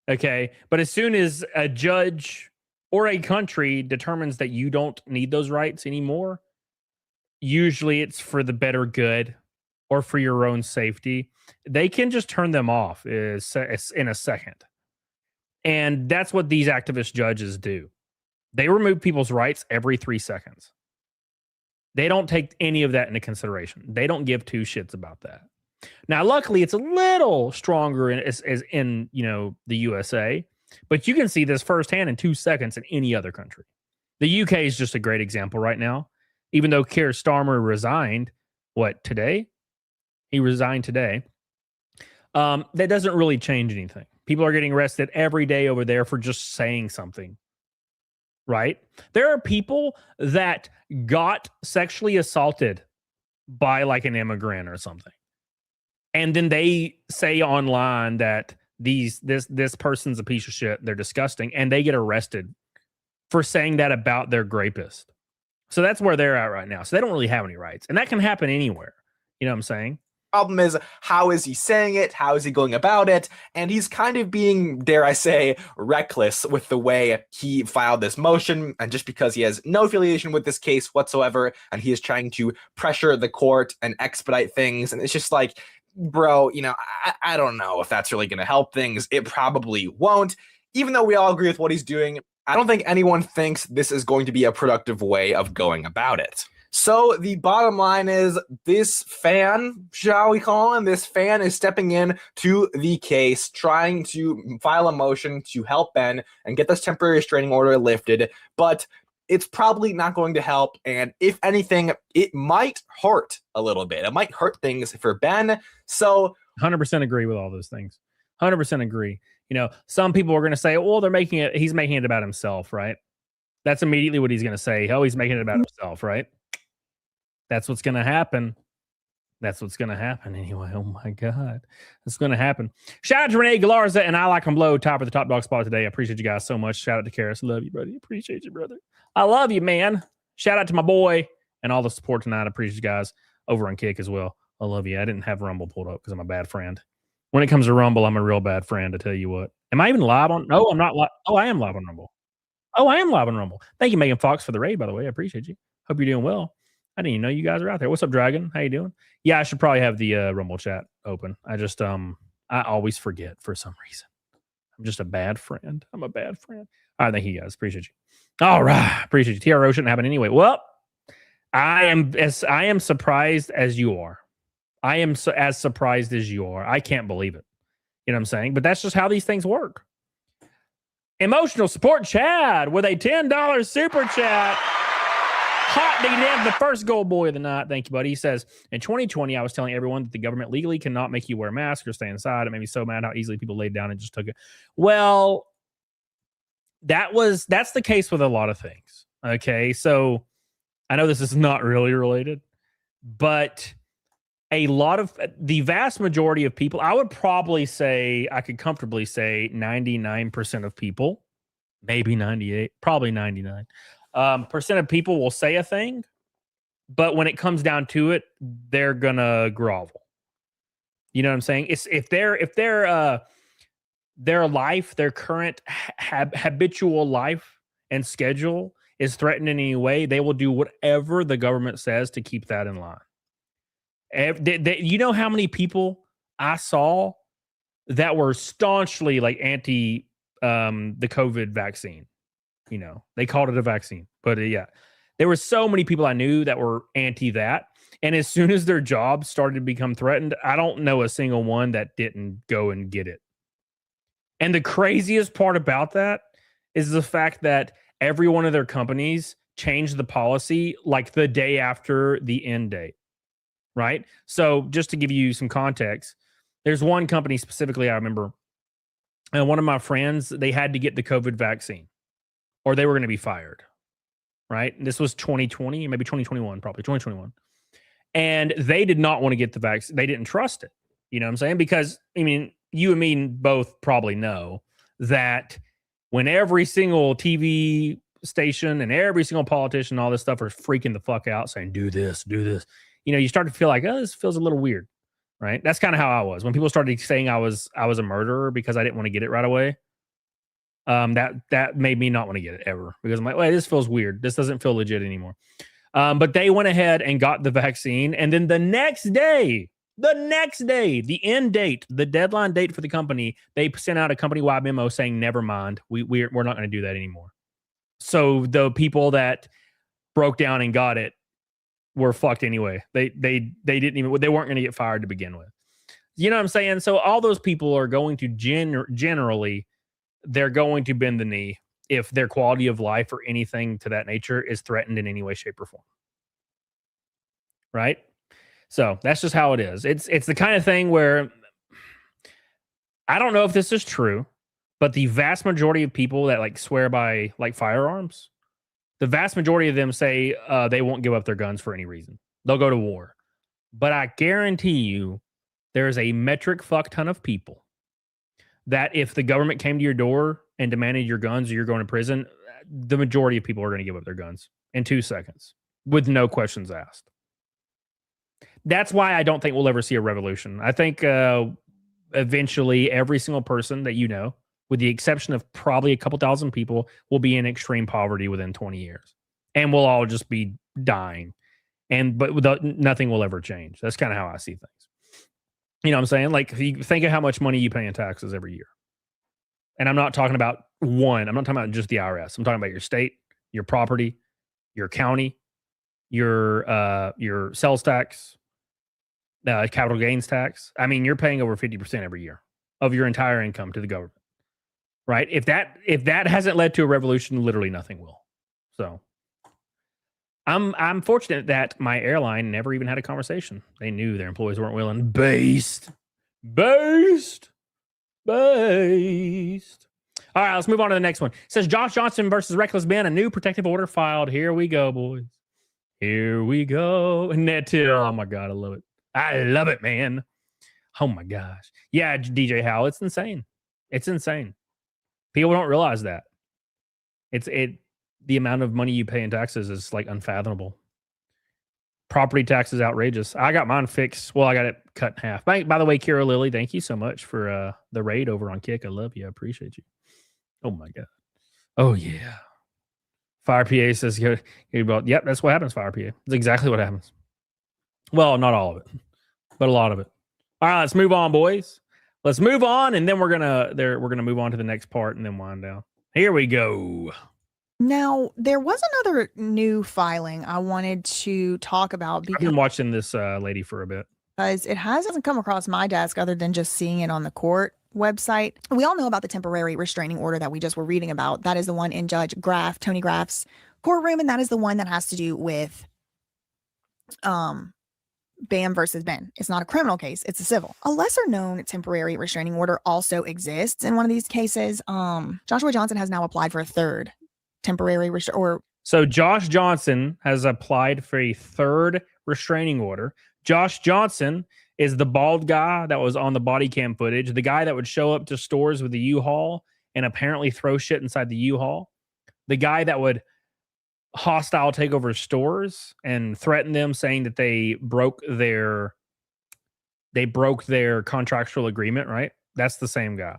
okay? But as soon as a judge or a country determines that you don't need those rights anymore, usually it's for the better good or for your own safety. They can just turn them off in a second. And that's what these activist judges do. They remove people's rights every 3 seconds. They don't take any of that into consideration. They don't give two shits about that. Now, luckily, it's a little stronger as in the USA, but you can see this firsthand in 2 seconds in any other country. The UK is just a great example right now. Even though Keir Starmer resigned, today? He resigned today. That doesn't really change anything. People are getting arrested every day over there for just saying something. Right? There are people that got sexually assaulted by like an immigrant or something. And then they say online that this person's a piece of shit, they're disgusting, and they get arrested for saying that about their rapist. So that's where they're at right now. So they don't really have any rights. And that can happen anywhere. You know what I'm saying? Problem is, how is he saying it? How is he going about it? And he's kind of being, dare I say, reckless with the way he filed this motion. And just because he has no affiliation with this case whatsoever, and he is trying to pressure the court and expedite things. And it's just like, bro, I don't know if that's really going to help things. It probably won't. Even though we all agree with what he's doing, I don't think anyone thinks this is going to be a productive way of going about it. So the bottom line is this fan, shall we call him, this fan is stepping in to the case, trying to file a motion to help Ben and get this temporary restraining order lifted. But it's probably not going to help. And if anything, it might hurt a little bit. It might hurt things for Ben. So 100% agree with all those things. 100% agree. Some people are going to say, well, he's making it about himself, right? That's immediately what he's going to say. Oh, he's making it about himself, right? That's what's going to happen. That's what's going to happen anyway. Oh my God. It's going to happen. Shout out to Renee Galarza and I Like 'em Blow, top of the top dog spot today. I appreciate you guys so much. Shout out to Karis. Love you, buddy. Appreciate you, brother. I love you, man. Shout out to my boy and all the support tonight. I appreciate you guys over on Kick as well. I love you. I didn't have Rumble pulled up because I'm a bad friend. When it comes to Rumble, I'm a real bad friend, I tell you what. Am I even live on? No, I'm not live. Oh, I am live on Rumble. Thank you, Megan Fox, for the raid, by the way. I appreciate you. Hope you're doing well. I didn't even know you guys are out there. What's up, Dragon? How you doing? Yeah, I should probably have the Rumble chat open. I just I always forget for some reason. I'm just a bad friend. I'm a bad friend. All right, thank you guys. Appreciate you. All right, appreciate you. TRO shouldn't happen anyway. Well, I am surprised as you are. I am as surprised as you are. I can't believe it. You know what I'm saying? But that's just how these things work. Emotional support Chad with a $10 super chat. Hot damn, the first gold boy of the night. Thank you, buddy. He says, in 2020, I was telling everyone that the government legally cannot make you wear a mask or stay inside. It made me so mad how easily people laid down and just took it. Well, that's the case with a lot of things. Okay, so I know this is not really related, but the vast majority of people, I would probably say, I could comfortably say 99% of people, maybe 98, probably 99%. Percent of people will say a thing, but when it comes down to it, they're gonna grovel. You know what I'm saying? It's if their life, their current habitual life and schedule is threatened in any way, they will do whatever the government says to keep that in line. You know how many people I saw that were staunchly like anti the COVID vaccine? They called it a vaccine, but yeah, there were so many people I knew that were anti that. And as soon as their jobs started to become threatened, I don't know a single one that didn't go and get it. And the craziest part about that is the fact that every one of their companies changed the policy like the day after the end date. Right. So just to give you some context, there's one company specifically I remember, and one of my friends, they had to get the COVID vaccine or they were going to be fired. Right. And this was 2020, maybe 2021, probably 2021. And they did not want to get the vaccine. They didn't trust it. You know what I'm saying? Because, I mean, you and me both probably know that when every single TV station and every single politician, all this stuff are freaking the fuck out saying, do this, you start to feel like, oh, this feels a little weird. Right. That's kind of how I was when people started saying I was a murderer because I didn't want to get it right away. That made me not want to get it ever because I'm like, wait, this feels weird. This doesn't feel legit anymore. But they went ahead and got the vaccine. And then the next day, the end date, the deadline date for the company, they sent out a company-wide memo saying, never mind, we're not going to do that anymore. So the people that broke down and got it were fucked anyway. They weren't going to get fired to begin with. You know what I'm saying? So all those people are going to generally, they're going to bend the knee if their quality of life or anything to that nature is threatened in any way, shape, or form. Right? So that's just how it is. It's the kind of thing where I don't know if this is true, but the vast majority of people that like swear by like firearms, the vast majority of them say they won't give up their guns for any reason. They'll go to war. But I guarantee you there's a metric fuck ton of people that if the government came to your door and demanded your guns or you're going to prison, the majority of people are going to give up their guns in 2 seconds with no questions asked. That's why I don't think we'll ever see a revolution. I think eventually every single person that you know, with the exception of probably a couple thousand people, will be in extreme poverty within 20 years. And we'll all just be dying. But nothing will ever change. That's kind of how I see things. You know what I'm saying? Like, you think of how much money you pay in taxes every year. And I'm not talking about one. I'm not talking about just the IRS. I'm talking about your state, your property, your county, your sales tax, capital gains tax. I mean, you're paying over 50% every year of your entire income to the government, right? If that hasn't led to a revolution, literally nothing will. So I'm fortunate that my airline never even had a conversation. They knew their employees weren't willing. Based. All right, let's move on to the next one. It says Josh Johnson versus Reckless Ben, a new protective order filed. Here we go, boys. Here we go. And that too. Oh my God, I love it. I love it, man. Oh my gosh. Yeah, DJ Howell, it's insane. It's insane. People don't realize that. The amount of money you pay in taxes is like unfathomable. Property tax is outrageous. I got mine fixed. Well, I got it cut in half. By the way, Kira Lilly, thank you so much for the raid over on Kick. I love you. I appreciate you. Oh my God. Oh yeah. Fire PA says, yep, that's what happens, Fire PA. That's exactly what happens. Well, not all of it, but a lot of it. All right, let's move on, boys. Let's move on, and then we're gonna move on to the next part and then wind down. Here we go. Now, there was another new filing I wanted to talk about I've been watching this lady for a bit. because it hasn't come across my desk other than just seeing it on the court website. We all know about the temporary restraining order that we just were reading about. That is the one in Judge Tony Graff's courtroom, and that is the one that has to do with Bam versus Ben. It's not a criminal case, it's a civil. A lesser known temporary restraining order also exists in one of these cases. Joshua Johnson has now applied for a third temporary So Josh Johnson has applied for a third restraining order. Josh Johnson is the bald guy that was on the body cam footage, the guy that would show up to stores with the U-Haul and apparently throw shit inside the U-Haul, the guy that would hostile take over stores and threaten them, saying that they broke their contractual agreement, right? That's the same guy.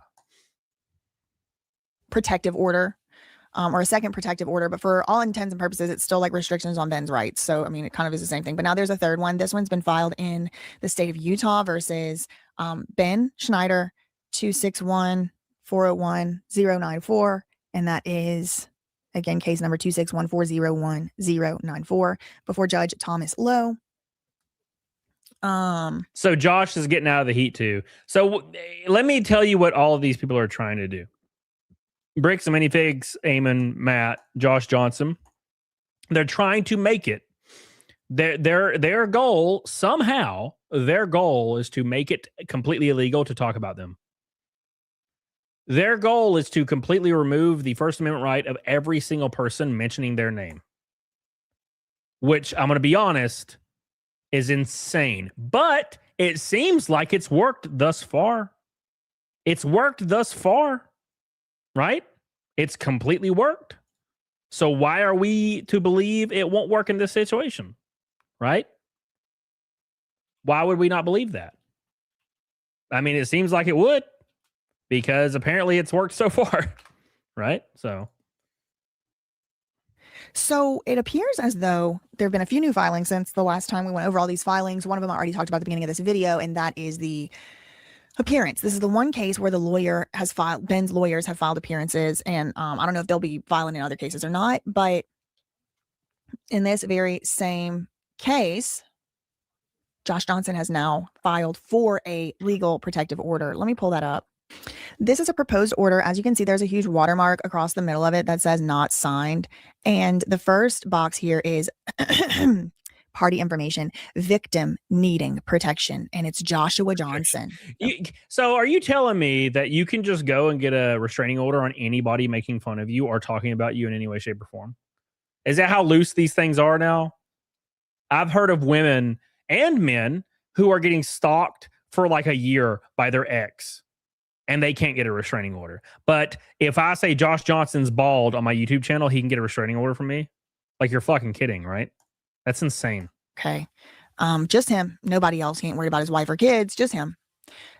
protective order. Or a second protective order, but for all intents and purposes, it's still like restrictions on Ben's rights. So, I mean, it kind of is the same thing. But now there's a third one. This one's been filed in the state of Utah versus Ben Schneider, 261-401-094. And that is, again, case number 261-401-094 before Judge Thomas Lowe. So Josh is getting out of the heat too. So let me tell you what all of these people are trying to do. Bricks and Minifigs, Eamon, Matt, Josh Johnson. They're trying to make it. Their goal, somehow, their goal is to make it completely illegal to talk about them. Their goal is to completely remove the First Amendment right of every single person mentioning their name. Which, I'm going to be honest, is insane. But it seems like it's worked thus far. It's worked thus far. Right? It's completely worked. So why are we to believe it won't work in this situation? Right? Why would we not believe that? I mean, it seems like it would, because apparently it's worked so far. Right? So it appears as though there have been a few new filings since the last time we went over all these filings. One of them I already talked about at the beginning of this video, and that is the appearance. This is the one case where Ben's lawyers have filed appearances, and I don't know if they'll be filing in other cases or not, but in this very same case, Josh Johnson has now filed for a legal protective order. Let me pull that up. This is a proposed order. As you can see, there's a huge watermark across the middle of it that says not signed. And the first box here is party information, victim needing protection, and it's Joshua Johnson. So are you telling me that you can just go and get a restraining order on anybody making fun of you or talking about you in any way, shape, or form? Is that how loose these things are now? I've heard of women and men who are getting stalked for like a year by their ex, and they can't get a restraining order. But if I say Josh Johnson's bald on my YouTube channel, he can get a restraining order from me? Like, you're fucking kidding, right? That's insane. Okay. Just him. Nobody else. He ain't worried about his wife or kids. Just him.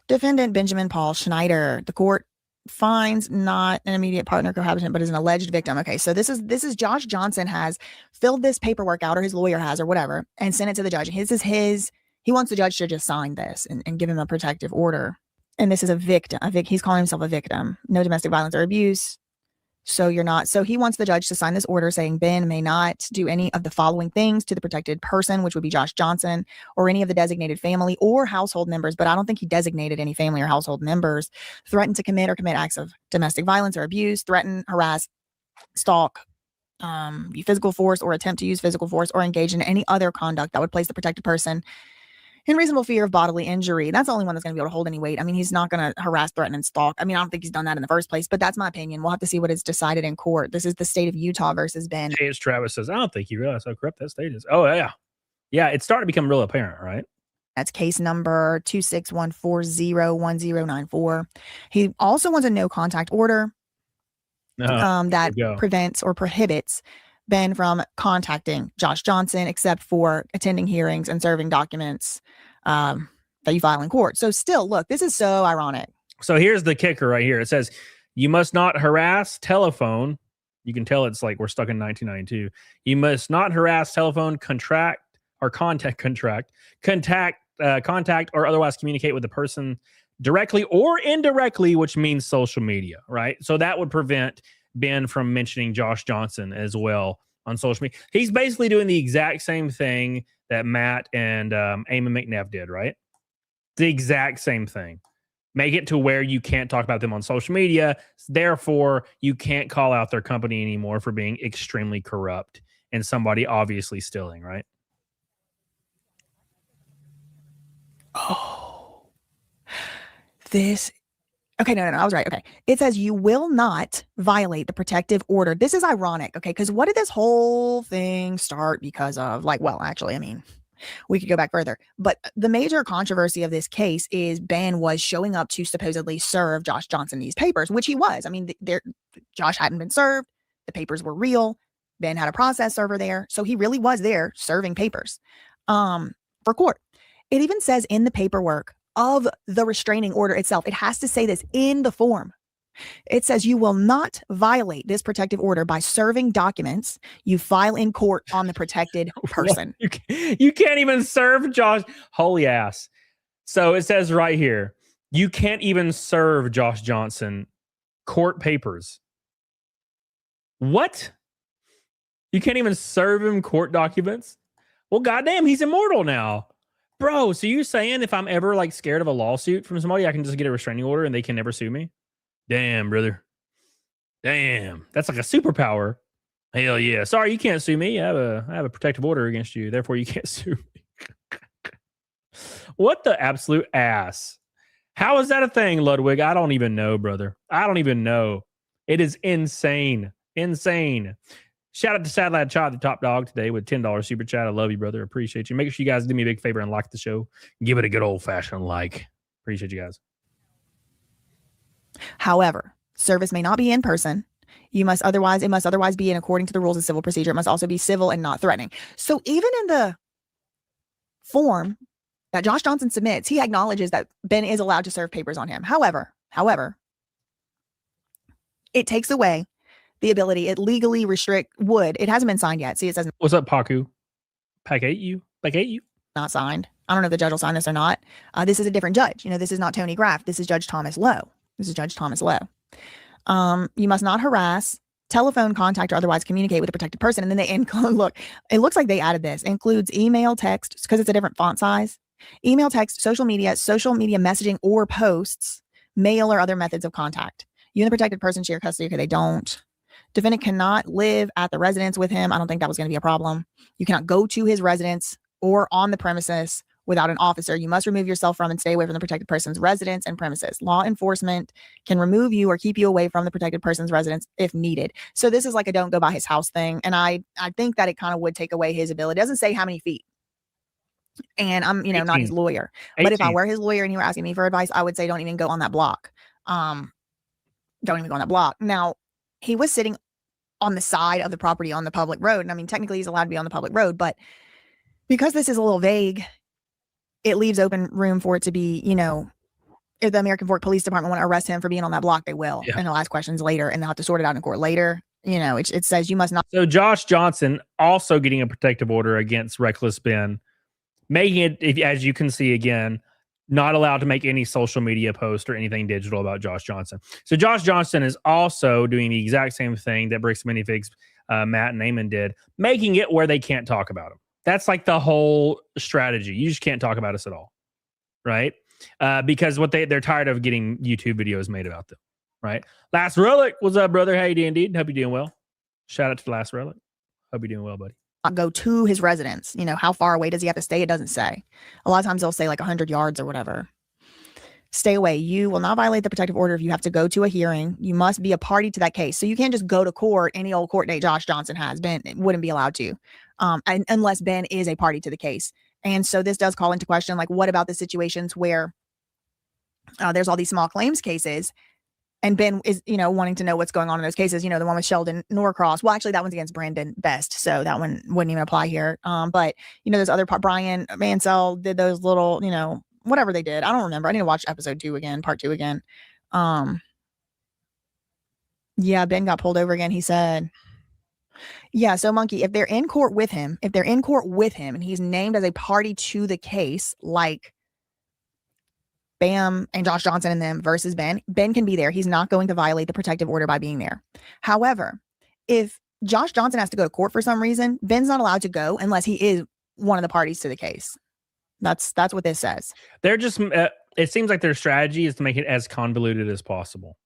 Defendant Benjamin Paul Schneider. The court finds not an immediate partner cohabitant, but is an alleged victim. Okay. So this is Josh Johnson has filled this paperwork out, or his lawyer has, or whatever, and sent it to the judge. This is his He wants the judge to just sign this and give him a protective order. And this is a victim. He's calling himself a victim. No domestic violence or abuse. So you're not. So he wants the judge to sign this order saying Ben may not do any of the following things to the protected person, which would be Josh Johnson, or any of the designated family or household members. But I don't think he designated any family or household members. Threaten to commit acts of domestic violence or abuse, threaten, harass, stalk, physical force, or attempt to use physical force, or engage in any other conduct that would place the protected person in reasonable fear of bodily injury. That's the only one that's going to be able to hold any weight. I mean, he's not going to harass, threaten, and stalk. I mean, I don't think he's done that in the first place, but that's my opinion. We'll have to see what is decided in court. This is the state of Utah versus Ben. J.H. Travis says, I don't think you realize how corrupt that state is. Oh, yeah. Yeah, it's starting to become real apparent, right? That's case number 261401094. He also wants a no contact order that prevents or prohibits Ben from contacting Josh Johnson except for attending hearings and serving documents that you file in court. So still, look, this is so ironic. So here's the kicker right here. It says, you must not harass telephone. You can tell it's like we're stuck in 1992. You must not harass telephone, contact, or otherwise communicate with the person directly or indirectly, which means social media, right? So that would prevent Ben from mentioning Josh Johnson as well on social media. He's basically doing the exact same thing that Matt and Eamon McNeff did, right? The exact same thing. Make it to where you can't talk about them on social media. Therefore, you can't call out their company anymore for being extremely corrupt and somebody obviously stealing, right? Oh, this. Okay, no, I was right. Okay. It says you will not violate the protective order. This is ironic, okay? Because what did this whole thing start because of? Like, well, actually, I mean, we could go back further. But the major controversy of this case is Ben was showing up to supposedly serve Josh Johnson these papers, which he was. I mean, Josh hadn't been served. The papers were real. Ben had a process server there. So he really was there serving papers for court. It even says in the paperwork of the restraining order itself, it has to say this in the form. It says you will not violate this protective order by serving documents you file in court on the protected person. You can't even serve Josh. Holy ass. So it says right here, you can't even serve Josh Johnson court papers. What? You can't even serve him court documents? Well, goddamn, he's immortal now. Bro, so you're saying if I'm ever like scared of a lawsuit from somebody, I can just get a restraining order and they can never sue me? Damn, brother. Damn. That's like a superpower. Hell yeah. Sorry, you can't sue me. I have a protective order against you. Therefore, you can't sue me. What the absolute ass? How is that a thing, Ludwig? I don't even know, brother. I don't even know. It is insane. Insane. Shout out to Sad Lad Chad, the top dog today with $10 super chat. I love you, brother. Appreciate you. Make sure you guys do me a big favor and like the show. Give it a good old-fashioned like. Appreciate you guys. However, service may not be in person. It must otherwise be in according to the rules of civil procedure. It must also be civil and not threatening. So even in the form that Josh Johnson submits, he acknowledges that Ben is allowed to serve papers on him. However, it takes away the ability. It legally it hasn't been signed yet. See, it says, what's up, Paku? Pack 8 you? Not signed. I don't know if the judge will sign this or not. This is a different judge. This is not Tony Graff. This is Judge Thomas Lowe. You must not harass, telephone, contact, or otherwise communicate with a protected person. And then they include, look, it looks like they added this. Includes email, text, because it's a different font size. Email, text, social media messaging or posts, mail, or other methods of contact. You and the protected person share custody. Okay, they don't. Defendant cannot live at the residence with him. I don't think that was going to be a problem. You cannot go to his residence or on the premises without an officer. You must remove yourself from and stay away from the protected person's residence and premises. Law enforcement can remove you or keep you away from the protected person's residence if needed. So this is like a don't go by his house thing. And I think that it kind of would take away his ability. It doesn't say how many feet. And I'm, 18. Not his lawyer. 18. But if I were his lawyer and he were asking me for advice, I would say don't even go on that block. Don't even go on that block. Now, he was sitting on the side of the property on the public road. And I mean, technically he's allowed to be on the public road, but because this is a little vague, it leaves open room for it to be, if the American Fork Police Department want to arrest him for being on that block, they will. Yeah. And they'll ask questions later and they'll have to sort it out in court later. It says you must not. So Josh Johnson also getting a protective order against reckless Ben making it, as you can see again, not allowed to make any social media post or anything digital about Josh Johnson. So Josh Johnson is also doing the exact same thing that Bricks Minifigs, Matt and Eamon did, making it where they can't talk about him. That's like the whole strategy. You just can't talk about us at all, right? Because they're tired of getting YouTube videos made about them, right? Last Relic, what's up, brother? How you doing, dude? Hope you're doing well. Shout out to the Last Relic. Hope you're doing well, buddy. Go to his residence. You know, how far away does he have to stay? It doesn't say. A lot of times they'll say like 100 yards or whatever. Stay away. You will not violate the protective order if you have to go to a hearing. You must be a party to that case. So you can't just go to court. Any old court date Josh Johnson has been wouldn't be allowed to, unless Ben is a party to the case. And so this does call into question, like, what about the situations where there's all these small claims cases, and Ben is, wanting to know what's going on in those cases. The one with Sheldon Norcross. Well, actually, that one's against Brandon Best, so that one wouldn't even apply here. But there's other Bryan Mansell did those little, whatever they did. I don't remember. I need to watch episode 2 again, part 2 again. Yeah, Ben got pulled over again. He said, yeah. So Monkey, if they're in court with him, and he's named as a party to the case, like Bam and Josh Johnson and them versus Ben can be there. He's not going to violate the protective order by being there. However, if Josh Johnson has to go to court for some reason, Ben's not allowed to go unless he is one of the parties to the case. That's what this says. They're just, it seems like their strategy is to make it as convoluted as possible.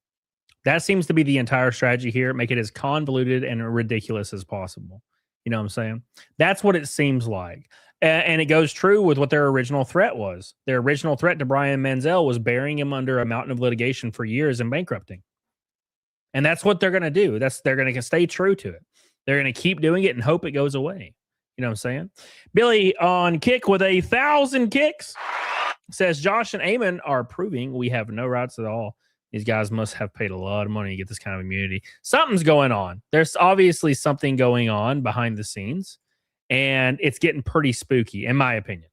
That seems to be the entire strategy here. Make it as convoluted and ridiculous as possible. You know what I'm saying? That's what it seems like. And it goes true with what their original threat was. Their original threat to Bryan Mansell was burying him under a mountain of litigation for years and bankrupting. And that's what they're going to do. They're going to stay true to it. They're going to keep doing it and hope it goes away. You know what I'm saying? Billy on Kick with 1,000 kicks says Josh and Eamon are proving we have no rights at all. These guys must have paid a lot of money to get this kind of immunity. Something's going on. There's obviously something going on behind the scenes. And it's getting pretty spooky, in my opinion.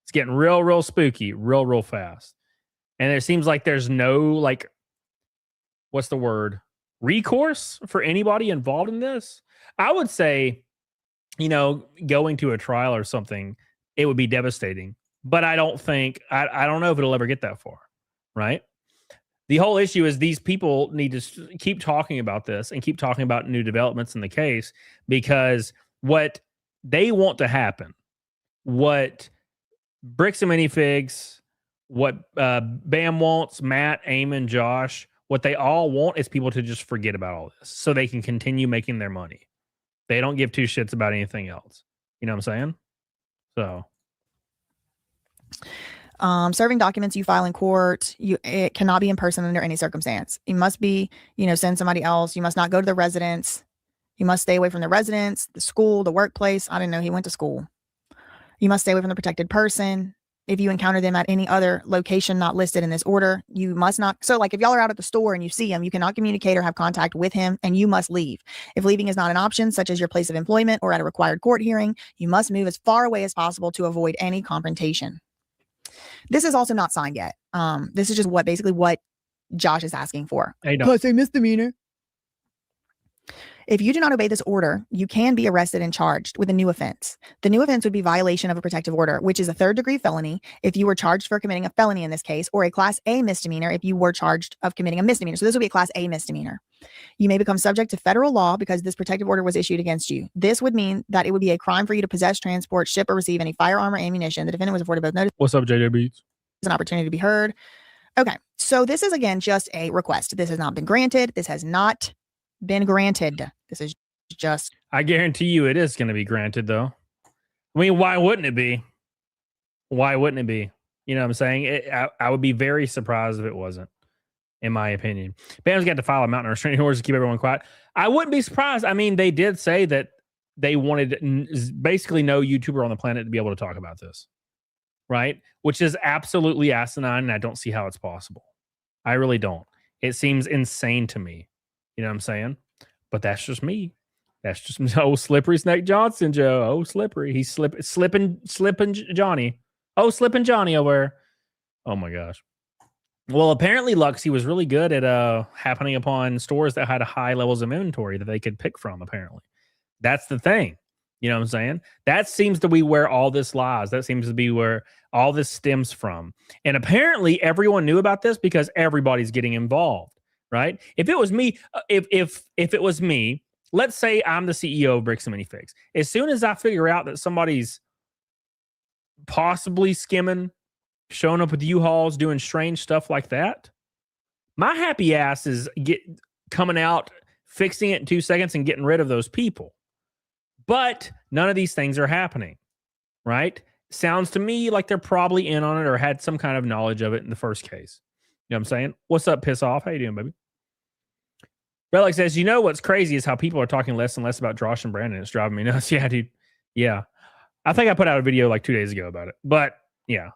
It's getting real spooky, real fast. And it seems like there's no, what's the word? Recourse for anybody involved in this. I would say, going to a trial or something, it would be devastating. But I don't know if it'll ever get that far, right? The whole issue is these people need to keep talking about this and keep talking about new developments in the case, because what they want to happen, what Bricks and Minifigs, what Bam wants, Matt, Eamon, Josh, what they all want is people to just forget about all this so they can continue making their money. They don't give two shits about anything else. You know what I'm saying? So serving documents you file in court, it cannot be in person under any circumstance. You must be, send somebody else. You must not go to the residence. You must stay away from the residence, the school, the workplace. I didn't know he went to school. You must stay away from the protected person. If you encounter them at any other location not listed in this order, you must not. So if y'all are out at the store and you see him, you cannot communicate or have contact with him, and you must leave. If leaving is not an option, such as your place of employment or at a required court hearing, you must move as far away as possible to avoid any confrontation. This is also not signed yet. This is just what Josh is asking for. Plus a misdemeanor. If you do not obey this order, you can be arrested and charged with a new offense. The new offense would be violation of a protective order, which is a 3rd-degree felony if you were charged for committing a felony in this case, or a Class A misdemeanor if you were charged of committing a misdemeanor. So this would be a Class A misdemeanor. You may become subject to federal law because this protective order was issued against you. This would mean that it would be a crime for you to possess, transport, ship, or receive any firearm or ammunition. The defendant was afforded both notice. What's up, JJ Beats? An opportunity to be heard. Okay, so this is again just a request. This has not been granted. This has not been granted. This is just. I guarantee you it is going to be granted, though. I mean, why wouldn't it be? Why wouldn't it be? You know what I'm saying? I would be very surprised if it wasn't, in my opinion. Bam's got to file a mountain of restraining orders to keep everyone quiet. I wouldn't be surprised. I mean, they did say that they wanted basically no YouTuber on the planet to be able to talk about this, right? Which is absolutely asinine, and I don't see how it's possible. I really don't. It seems insane to me. You know what I'm saying? But that's just me. That's just old Slippery Snake Johnson, Joe. Oh, Slippery. He's slipping Johnny. Oh, slipping Johnny over. Oh, my gosh. Well, apparently Luxy was really good at happening upon stores that had high levels of inventory that they could pick from, apparently. That's the thing. You know what I'm saying? That seems to be where all this lies. That seems to be where all this stems from. And apparently everyone knew about this because everybody's getting involved, right? If it was me, if it was me, let's say I'm the CEO of Bricks and Minifigs. As soon as I figure out that somebody's possibly skimming, showing up with U-Hauls, doing strange stuff like that, my happy ass is coming out, fixing it in 2 seconds and getting rid of those people. But none of these things are happening, right? Sounds to me like they're probably in on it or had some kind of knowledge of it in the first case. You know what I'm saying? What's up, Piss Off? How you doing, baby? Relic says, you know what's crazy is how people are talking less and less about Josh and Brandon. It's driving me nuts. Yeah, dude. Yeah. I think I put out a video like 2 days ago about it. But yeah,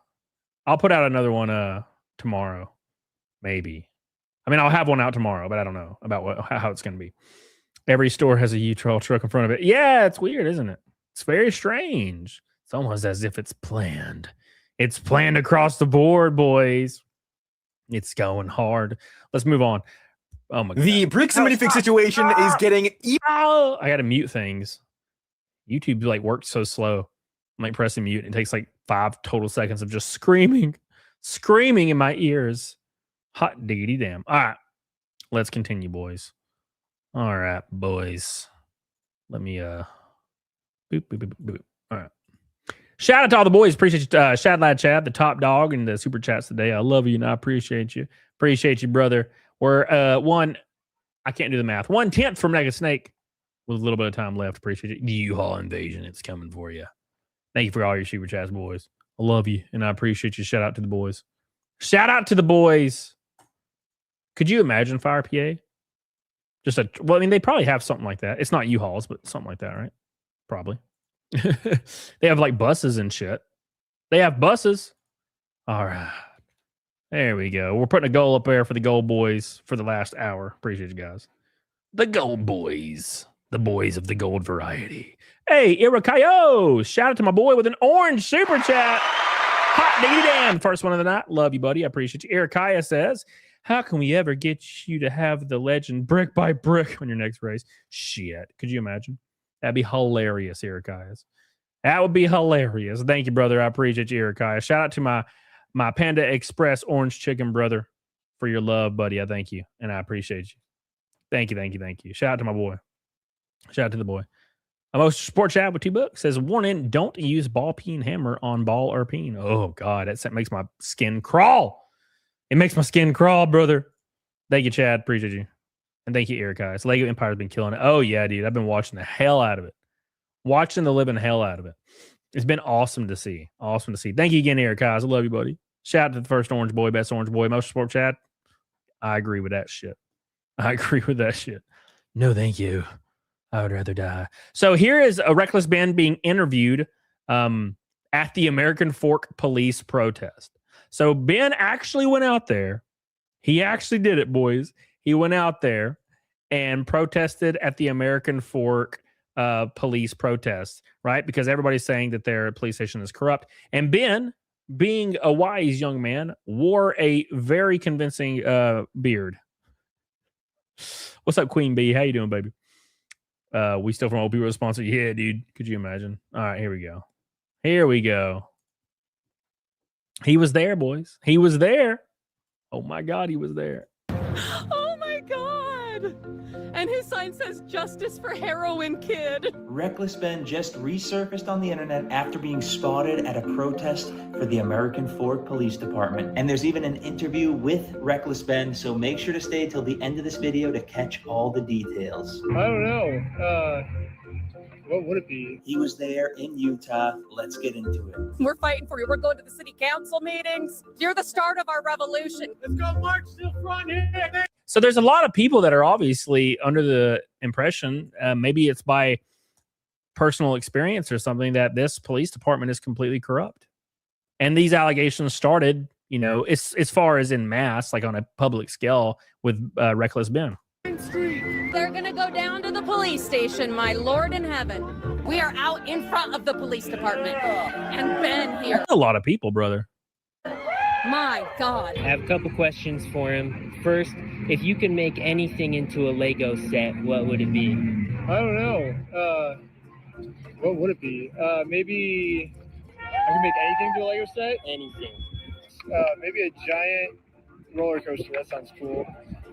I'll put out another one tomorrow, maybe. I mean, I'll have one out tomorrow, but I don't know about how it's going to be. Every store has a U-Trail truck in front of it. Yeah, it's weird, isn't it? It's very strange. It's almost as if it's planned. It's planned across the board, boys. It's going hard. Let's move on. Oh my God. The Bricks and Minifig situation is getting I got to mute things. YouTube like works so slow. I'm like pressing mute. It takes like 5 total seconds of just screaming in my ears. Hot diggity damn. All right. Let's continue, boys. All right, boys. Let me boop, boop, boop, boop. All right. Shout out to all the boys. Appreciate you, Shad Lad Chad, the top dog in the super chats today. I love you and I appreciate you. Appreciate you, brother. We're I can't do the math. 1/10 from Naked Snake with a little bit of time left. Appreciate it. The U-Haul invasion. It's coming for you. Thank you for all your super chats, boys. I love you and I appreciate you. Shout out to the boys. Shout out to the boys. Could you imagine Fire PA? Well, I mean, they probably have something like that. It's not U-Hauls, but something like that, right? Probably. They have like buses and shit. They have buses. All right. There we go. We're putting a goal up there for the Gold Boys for the last hour. Appreciate you guys. The Gold Boys. The boys of the gold variety. Hey, Irakayo. Shout out to my boy with an orange super chat. Hot diggity damn. First one of the night. Love you, buddy. I appreciate you. Irikaya says, how can we ever get you to have the legend brick by brick on your next race? Shit. Could you imagine? That'd be hilarious, Irikaya. That would be hilarious. Thank you, brother. I appreciate you, Irikaya. Shout out to my Panda Express orange chicken brother for your love, buddy. I thank you. And I appreciate you. Thank you. Shout out to my boy. Shout out to the boy. Most Sports Chat with $2 says, warning, don't use ball peen hammer on ball or peen. Oh, God. That makes my skin crawl. It makes my skin crawl, brother. Thank you, Chad. Appreciate you. And thank you, Eric Guys. Lego Empire's been killing it. Oh, yeah, dude. I've been watching the hell out of it. Watching the living hell out of it. It's been awesome to see. Awesome to see. Thank you again, Eric Guys. I love you, buddy. Shout out to the first orange boy, best orange boy, most Sports Chat. I agree with that shit. No, thank you. I would rather die. So here is a Reckless Ben being interviewed at the American Fork police protest. So Ben actually went out there. He actually did it, boys. He went out there and protested at the American Fork police protest, right? Because everybody's saying that their police station is corrupt. And Ben, being a wise young man, wore a very convincing beard. What's up, Queen Bee? How you doing, baby? We still from OP sponsor. Yeah, dude. Could you imagine? All right, here we go. He was there, boys. He was there. Oh my God, he was there. Oh my God. And his sign says justice for heroin kid. Reckless Ben just resurfaced on the internet after being spotted at a protest for the American Fork Police Department. And there's even an interview with Reckless Ben, so make sure to stay till the end of this video to catch all the details. I don't know. What would it be? He was there in Utah. Let's get into it. We're fighting for you. We're going to the city council meetings. You're the start of our revolution. Let's go march to the front here. So there's a lot of people that are obviously under the impression, maybe it's by personal experience or something, that this police department is completely corrupt. And these allegations started, you know, as far as in mass, like on a public scale with Reckless Ben. They're going to go down to the police station, my Lord in heaven. We are out in front of the police department. And Ben here. A lot of people, brother. My God. I have a couple questions for him. First, if you could make anything into a Lego set, what would it be? I don't know. What would it be? Maybe I can make anything to a Lego set. Anything. Maybe a giant roller coaster. That sounds cool.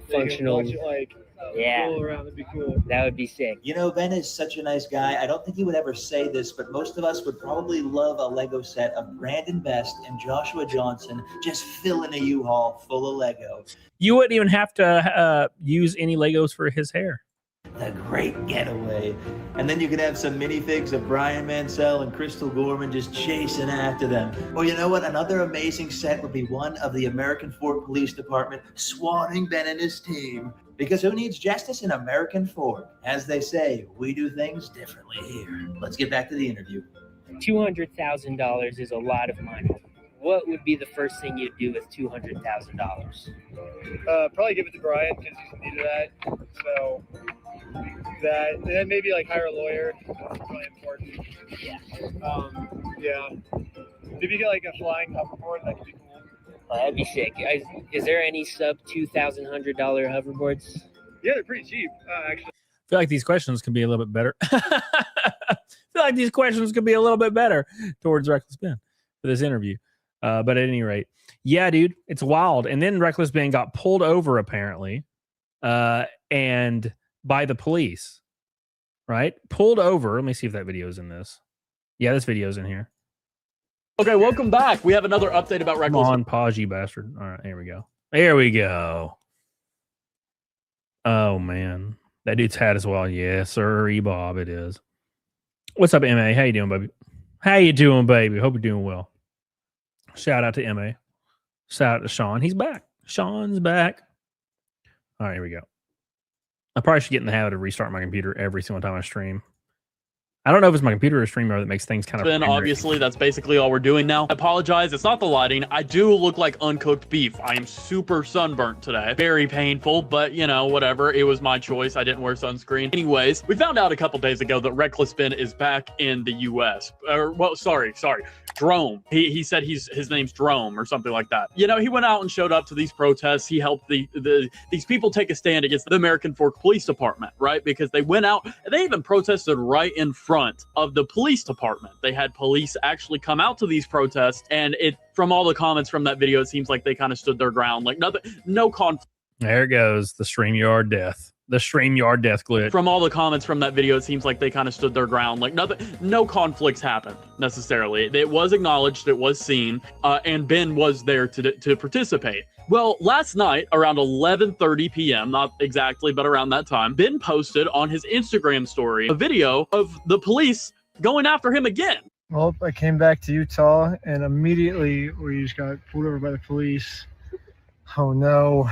Functional. Watch it like roll around. That'd be cool. That would be sick. You know, Ben is such a nice guy. I don't think he would ever say this, but most of us would probably love a Lego set of Brandon Best and Joshua Johnson just filling a U-Haul full of Lego. You wouldn't even have to use any Legos for his hair. The great getaway. And then you could have some minifigs of Bryan Mansell and Crystal Gorman just chasing after them. Or you know what? Another amazing set would be one of the American Fork Police Department swatting Ben and his team. Because who needs justice in American Fork? As they say, we do things differently here. Let's get back to the interview. $200,000 is a lot of money. What would be the first thing you'd do with $200,000? Probably give it to Brian because he's needed that. So that, and then maybe like hire a lawyer. That's really important. Yeah. Yeah. Maybe get like a flying hoverboard. That could be cool. Oh, that'd be sick. Is there any sub $2,100 hoverboards? Yeah, they're pretty cheap, actually. I feel like these questions could be a little bit better. I feel like these questions could be a little bit better towards Reckless Ben for this interview. But at any rate, yeah, dude, it's wild. And then Reckless Ben got pulled over apparently, and by the police, right? Pulled over. Let me see if that video is in this. Yeah, this video's in here. Okay, welcome back. We have another update about Come Reckless. on, pause, you bastard. All right, here we go. There we go. Oh man, that dude's hat as well. Yes, sir, Bob, it is. What's up, MA? How you doing, baby? How you doing, baby? Hope you're doing well. Shout out to MA. Shout out to Sean. He's back. Sean's back. All right, here we go. I probably should get in the habit of restarting my computer every single time I stream. I don't know if it's my computer or streamer that makes things kind of... Then obviously that's basically all we're doing now. I apologize, it's not the lighting. I do look like uncooked beef. I am super sunburnt today. Very painful, but you know, whatever. It was my choice. I didn't wear sunscreen. Anyways, we found out a couple days ago that Reckless Ben is back in the US. Well, sorry. Drome. He said his name's Drome or something like that. You know, he went out and showed up to these protests. He helped these people take a stand against the American Fork Police Department, right? Because they went out and they even protested right in front of the police department. They had police actually come out to these protests, and from all the comments from that video, it seems like they kind of stood their ground, like no conflict. There goes the StreamYard death. The StreamYard death glitch. From all the comments from that video, it seems like they kind of stood their ground, like no conflicts happened necessarily. It was acknowledged, it was seen, and Ben was there to participate. Well, last night around 11:30 p.m., not exactly, but around that time, Ben posted on his Instagram story a video of the police going after him again. Well, I came back to Utah and immediately we just got pulled over by the police. Oh no.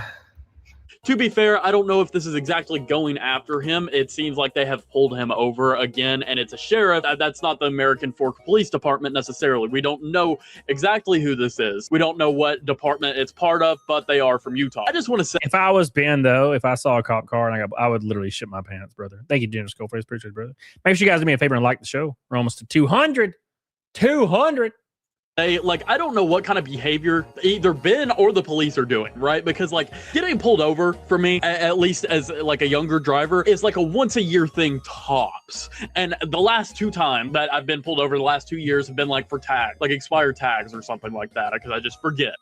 To be fair, I don't know if this is exactly going after him. It seems like they have pulled him over again, and it's a sheriff. That's not the American Fork Police Department necessarily. We don't know exactly who this is. We don't know what department it's part of, but they are from Utah. I just want to say, if I was Ben, though, if I saw a cop car, and I would literally shit my pants, brother. Thank you, Jennifer Schofield. Appreciate it, brother. Make sure you guys do me a favor and like the show. We're almost to 200. 200. I don't know what kind of behavior either Ben or the police are doing, right? Because like getting pulled over for me, at least as like a younger driver, is like a once a year thing tops. And the last two times that I've been pulled over the last 2 years have been like for tags, like expired tags or something like that, because I just forget.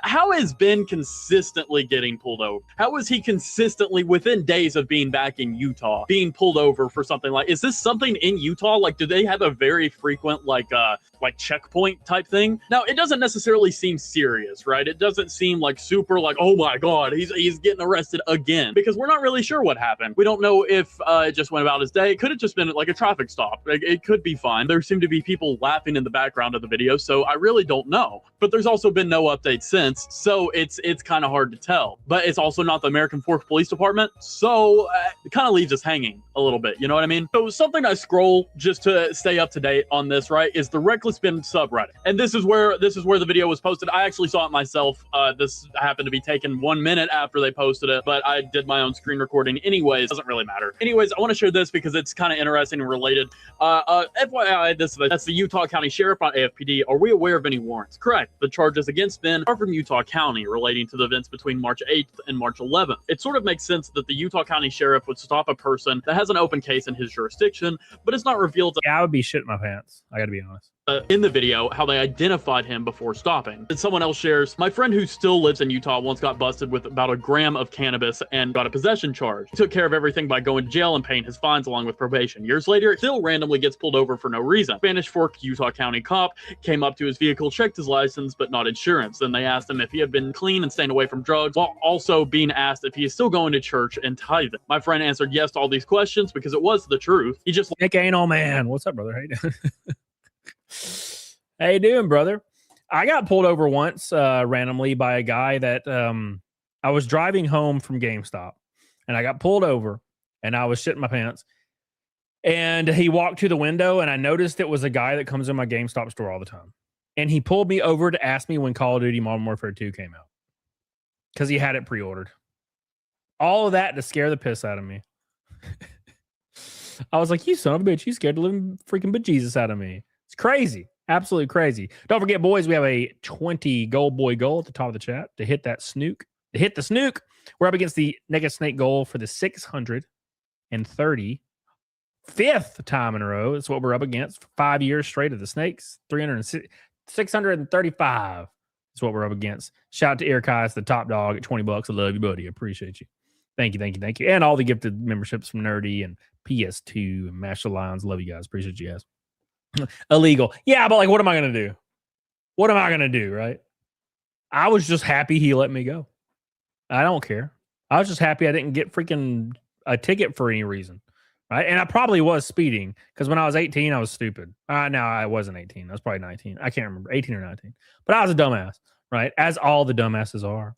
How has Ben consistently getting pulled over? How is he consistently within days of being back in Utah being pulled over for something like, is this something in Utah? Like, do they have a very frequent like checkpoint type thing? Now, it doesn't necessarily seem serious, right? It doesn't seem like super like, oh my God, he's getting arrested again, because we're not really sure what happened. We don't know if it just went about his day. It could have just been like a traffic stop. It could be fine. There seem to be people laughing in the background of the video, so I really don't know. But there's also been no update since, so it's kind of hard to tell. But it's also not the American Fork Police Department, so it kind of leaves us hanging a little bit, you know what I mean? So something I scroll just to stay up to date on this, right, is the Reckless Ben subreddit. And this this is where the video was posted. I actually saw it myself. This happened to be taken 1 minute after they posted it, but I did my own screen recording anyways. Doesn't really matter. Anyways, I want to share this because it's kind of interesting and related. FYI, that's the Utah County Sheriff on AFPD. Are we aware of any warrants? Correct. The charges against Ben are from Utah County relating to the events between March 8th and March 11th. It sort of makes sense that the Utah County Sheriff would stop a person that has an open case in his jurisdiction, but it's not revealed. Yeah, I would be shitting my pants. I got to be honest. In the video, how they identified him before stopping. And someone else shares, my friend who still lives in Utah once got busted with about a gram of cannabis and got a possession charge. He took care of everything by going to jail and paying his fines along with probation. Years later, still randomly gets pulled over for no reason. Spanish Fork Utah County cop came up to his vehicle, checked his license, but not insurance. Then they asked him if he had been clean and staying away from drugs, while also being asked if he is still going to church and tithing. My friend answered yes to all these questions because it was the truth. He just Nick Anal Man. What's up, brother? How you doing? How you doing, brother? I got pulled over once randomly by a guy that I was driving home from GameStop, and I got pulled over, and I was shitting my pants. And he walked to the window, and I noticed it was a guy that comes in my GameStop store all the time. And he pulled me over to ask me when Call of Duty Modern Warfare 2 came out, because he had it pre-ordered. All of that to scare the piss out of me. I was like, you son of a bitch, you scared the living freaking bejesus out of me. It's crazy. Absolutely crazy. Don't forget, boys, we have a 20 gold boy goal at the top of the chat to hit that snook. To hit the snook, we're up against the Naked Snake goal for the 635th time in a row. That's what we're up against. 5 years straight of the Snakes. 635 is what we're up against. Shout out to Irkais, the top dog at $20. I love you, buddy. Appreciate you. Thank you, thank you, thank you. And all the gifted memberships from Nerdy and PS2 and Master Lions. Love you guys. Appreciate you guys. Illegal. Yeah, but like, what am I going to do? What am I going to do, right? I was just happy he let me go. I don't care. I was just happy I didn't get freaking a ticket for any reason, right? And I probably was speeding because when I was 18, I was stupid. No, I wasn't 18. I was probably 19. I can't remember, 18 or 19. But I was a dumbass, right? As all the dumbasses are.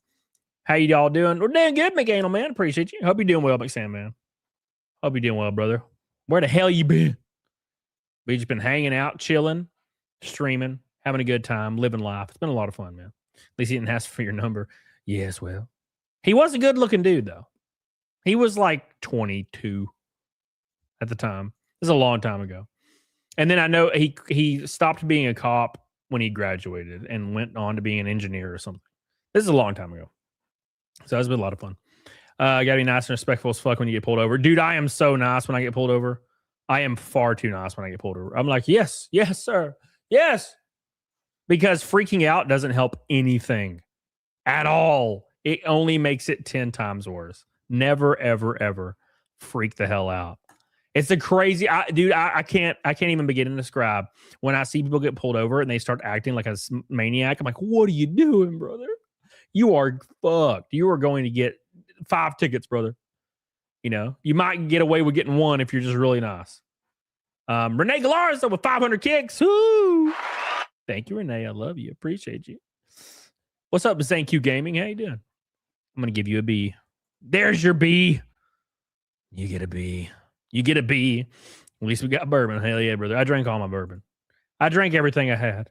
How you all doing? We're doing good, McAnal, man. Appreciate you. Hope you're doing well, McSam, man. Hope you're doing well, brother. Where the hell you been? We've just been hanging out, chilling, streaming, having a good time, living life. It's been a lot of fun, man. At least he didn't ask for your number. Yes, well. He was a good-looking dude, though. He was like 22 at the time. This is a long time ago. And then I know he stopped being a cop when he graduated and went on to being an engineer or something. This is a long time ago. So it's been a lot of fun. Gotta be nice and respectful as fuck when you get pulled over. Dude, I am so nice when I get pulled over. I am far too nice when I get pulled over. I'm like, yes, sir. Yes. Because freaking out doesn't help anything at all. It only makes it 10 times worse. Never, ever, ever freak the hell out. It's a crazy, dude, I can't even begin to describe when I see people get pulled over and they start acting like a maniac. I'm like, what are you doing, brother? You are fucked. You are going to get 5 tickets, brother. You know, you might get away with getting 1 if you're just really nice. Renee Galaris with 500 kicks. Woo! Thank you, Renee. I love you. Appreciate you. What's up, Thank You Gaming? How you doing? I'm going to give you a B. There's your B. You get a B. You get a B. At least we got bourbon. Hell yeah, brother. I drank all my bourbon. I drank everything I had.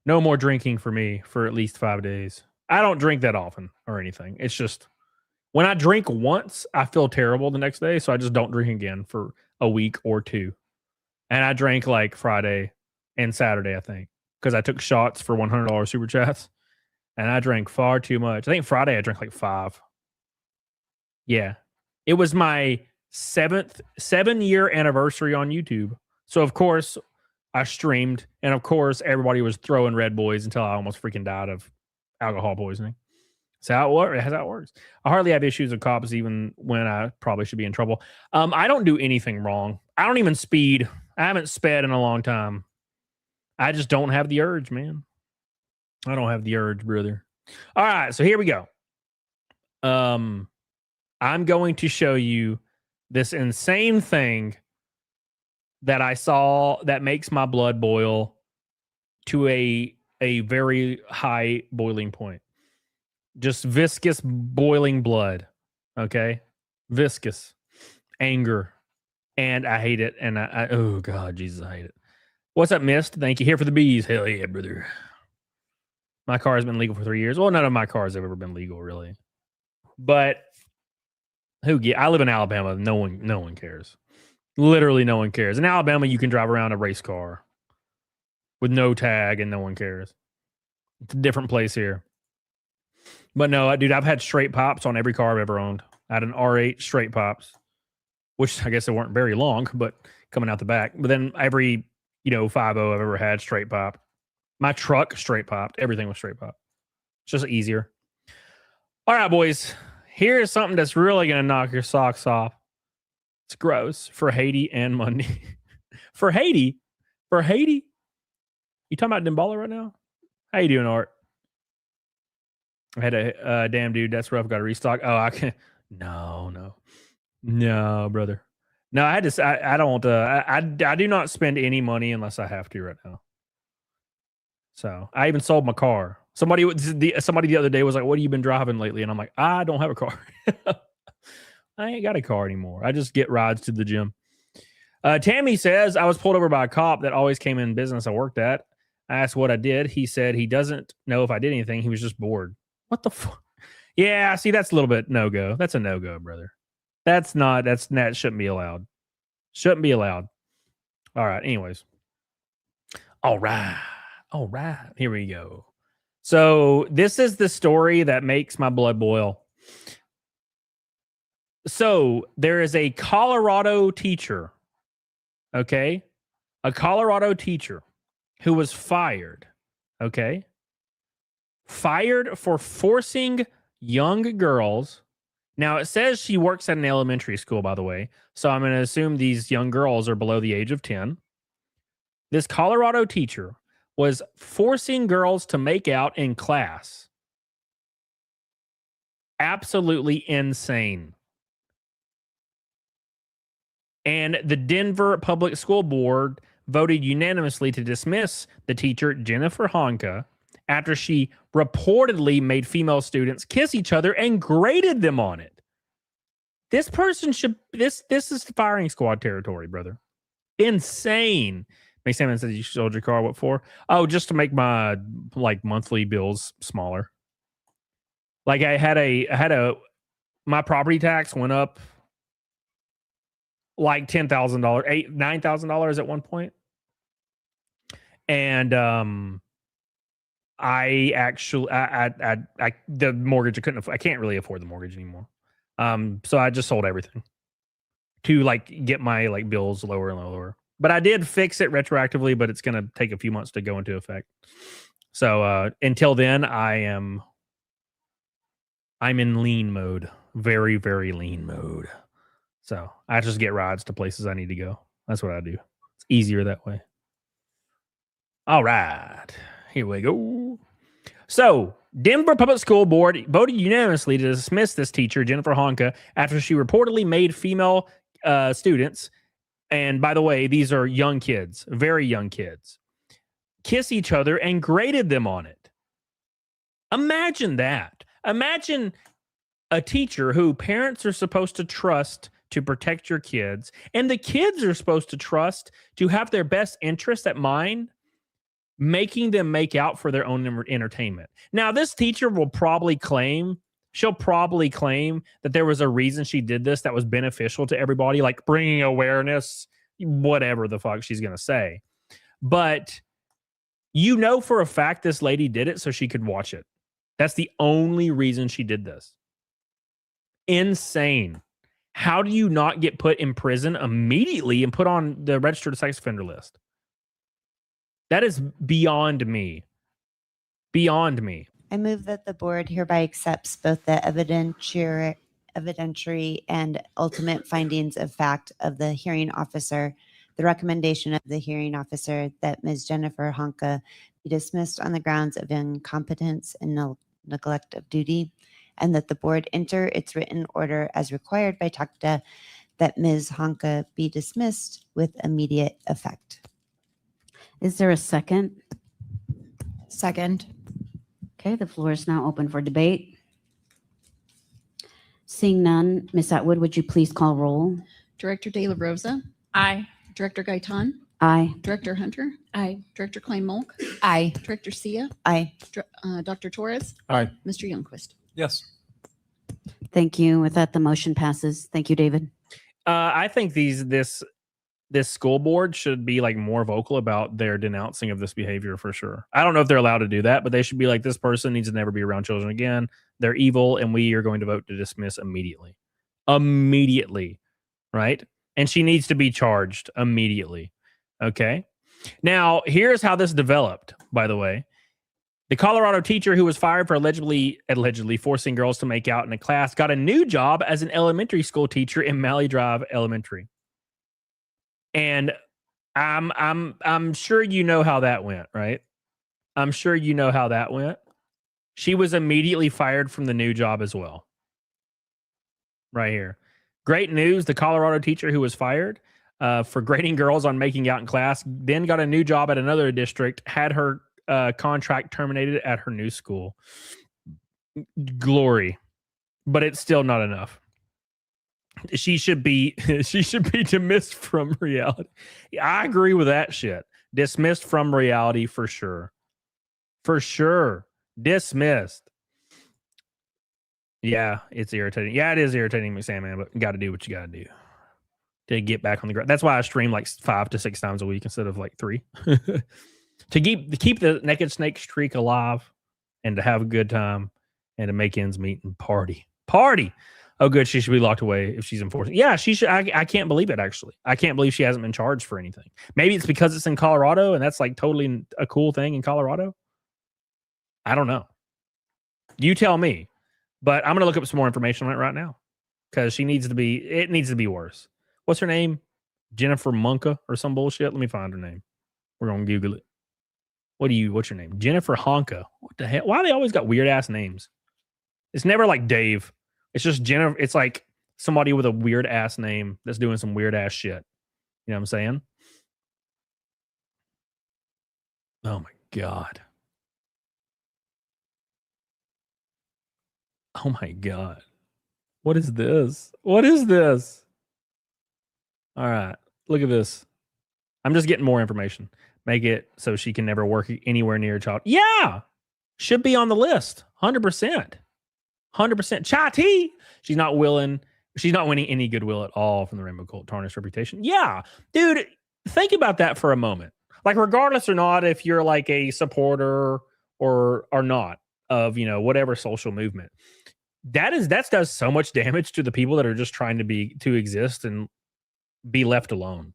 No more drinking for me for at least 5 days. I don't drink that often or anything. It's just when I drink once, I feel terrible the next day. So I just don't drink again for a week or 2. And I drank like Friday and Saturday, I think, because I took shots for $100 super chats. And I drank far too much. I think Friday I drank like 5. Yeah. It was my 7-year anniversary on YouTube. So, of course, I streamed. And, of course, everybody was throwing Red Boys until I almost freaking died of alcohol poisoning. That's how it works. I hardly have issues with cops even when I probably should be in trouble. I don't do anything wrong. I don't even speed. I haven't sped in a long time. I just don't have the urge, man. I don't have the urge, brother. All right, so here we go. I'm going to show you this insane thing that I saw that makes my blood boil to a very high boiling point. Just viscous boiling blood. Okay? Viscous. Anger. And I hate it. And I oh God, Jesus, I hate it. What's up, Mist? Thank you. Here for the bees. Hell yeah, brother. My car has been legal for 3 years. Well, none of my cars have ever been legal, really. But I live in Alabama. No one cares. Literally no one cares. In Alabama, you can drive around a race car with no tag and no one cares. It's a different place here. But no, dude, I've had straight pops on every car I've ever owned. I had an R8 straight pops, which I guess they weren't very long, but coming out the back. But then every, 5.0 I've ever had straight pop. My truck straight popped. Everything was straight pop. It's just easier. All right, boys. Here's something that's really going to knock your socks off. It's gross for Haiti and Monday. For Haiti? You talking about Dembala right now? How you doing, Art? I had a damn dude. That's rough. Got to restock. Oh, I can't. No, brother. No, I don't. I do not spend any money unless I have to right now. So I even sold my car. Somebody the other day was like, "What have you been driving lately?" And I'm like, "I don't have a car. I ain't got a car anymore. I just get rides to the gym." Tammy says, "I was pulled over by a cop that always came in business I worked at. I asked what I did. He said he doesn't know if I did anything. He was just bored." What the fuck? Yeah, see, that's a little bit no-go. That's a no-go, brother. That shouldn't be allowed. Shouldn't be allowed. All right, anyways. All right. Here we go. So this is the story that makes my blood boil. So there is a Colorado teacher, okay? A Colorado teacher who was fired, okay? Fired for forcing young girls. Now, it says she works at an elementary school, by the way. So I'm going to assume these young girls are below the age of 10. This Colorado teacher was forcing girls to make out in class. Absolutely insane. And the Denver Public School Board voted unanimously to dismiss the teacher, Jennifer Honka, after she reportedly made female students kiss each other and graded them on it. This person this is firing squad territory, brother. Insane. Salmon says you sold your car. What for? Oh, just to make my monthly bills smaller. Like my property tax went up like $10,000, $9,000 at one point. And the mortgage I can't really afford the mortgage anymore. So I just sold everything to get my bills lower and lower. But I did fix it retroactively, but it's going to take a few months to go into effect. So until then, I'm in lean mode, very, very lean mode. So I just get rides to places I need to go. That's what I do. It's easier that way. All right, here we go. So Denver Public School Board voted unanimously to dismiss this teacher, Jennifer Honka, after she reportedly made female students, and by the way, these are young kids, very young kids, kiss each other and graded them on it. Imagine that. Imagine a teacher who parents are supposed to trust to protect your kids, and the kids are supposed to trust to have their best interests at mind, making them make out for their own entertainment. Now, this teacher will probably claim that there was a reason she did this that was beneficial to everybody, like bringing awareness, whatever the fuck she's going to say. But for a fact this lady did it so she could watch it. That's the only reason she did this. Insane. How do you not get put in prison immediately and put on the registered sex offender list? That is beyond me. Beyond me. I move that the board hereby accepts both the evidentiary and ultimate findings of fact of the hearing officer, the recommendation of the hearing officer that Ms. Jennifer Honka be dismissed on the grounds of incompetence and neglect of duty, and that the board enter its written order as required by TACTA that Ms. Honka be dismissed with immediate effect. Is there a second? Second. Okay, the floor is now open for debate. Seeing none, Ms. Atwood, would you please call roll? Director De La Rosa? Aye. Director Gaitan? Aye. Director Hunter. Aye. Director Klein Mulk. Aye. Director Sia. Aye. Dr. Torres. Aye. Mr. Youngquist. Yes. Thank you. With that, the motion passes. Thank you, David. I think this school board should be like more vocal about their denouncing of this behavior for sure. I don't know if they're allowed to do that, but they should be like, this person needs to never be around children again. They're evil, and we are going to vote to dismiss immediately. Immediately, right? And she needs to be charged immediately. Okay. Now, here's how this developed, by the way. The Colorado teacher who was fired for allegedly forcing girls to make out in a class got a new job as an elementary school teacher in Malley Drive Elementary. And I'm sure you know how that went, right? I'm sure you know how that went. She was immediately fired from the new job as well. Right here. Great news. The Colorado teacher who was fired for grading girls on making out in class then got a new job at another district, had her contract terminated at her new school. Glory. But it's still not enough. She should be dismissed from reality. I agree with that shit. Dismissed from reality for sure. For sure. Dismissed. Yeah, it's irritating. Yeah, it is irritating, McSandman, but got to do what you got to do to get back on the ground. That's why I stream like 5 to 6 times a week instead of like 3. to keep the Naked Snake streak alive and to have a good time and to make ends meet and party. Oh, good. She should be locked away if she's enforcing. Yeah, she should. I can't believe it, actually. I can't believe she hasn't been charged for anything. Maybe it's because it's in Colorado and that's like totally a cool thing in Colorado. I don't know. You tell me. But I'm going to look up some more information on it right now because it needs to be worse. What's her name? Jennifer Munka or some bullshit? Let me find her name. We're going to Google it. What's your name? Jennifer Honka. What the hell? Why do they always got weird ass names? It's never like Dave. It's just Jennifer. It's like somebody with a weird ass name that's doing some weird ass shit. You know what I'm saying? Oh my God. Oh my God. What is this? What is this? All right. Look at this. I'm just getting more information. Make it so she can never work anywhere near a child. Yeah. Should be on the list. 100%. 100%. Chai Tea. She's not winning any goodwill at all from the Rainbow Cult tarnished reputation. Yeah. Dude, think about that for a moment. Like, regardless or not, if you're like a supporter or not of, whatever social movement, that does so much damage to the people that are just trying to exist and be left alone.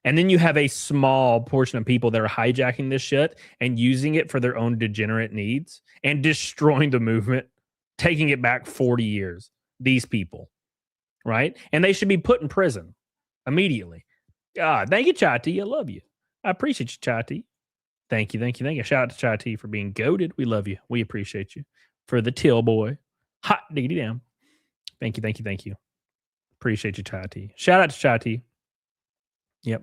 And then you have a small portion of people that are hijacking this shit and using it for their own degenerate needs and destroying the movement, taking it back 40 years. These people, right? And they should be put in prison immediately. Thank you, Chai Tea. I love you. I appreciate you, Chai Tea. Thank you. Shout out to Chai Tea for being goated. We love you. We appreciate you. For the Till Boy. Hot diggity damn. Thank you. Appreciate you, Chai Tea. Shout out to Chai Tea. Yep.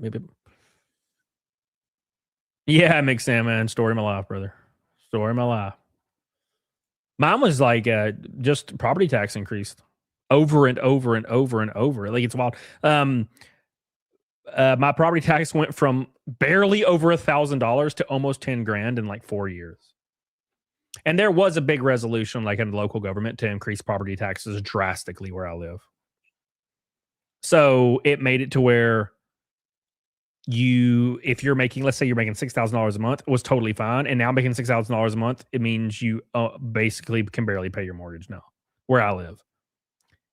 Yeah, McSalmon. Story of my life, brother. Story of my life. Mine was like just property tax increased over and over and over and over. Like, it's wild. My property tax went from barely over $1,000 to almost 10 grand in like 4 years. And there was a big resolution, like in the local government, to increase property taxes drastically where I live. So it made it to where if you're making, let's say you're making $6,000 a month, it was totally fine. And now making $6,000 a month, it means you basically can barely pay your mortgage now where I live.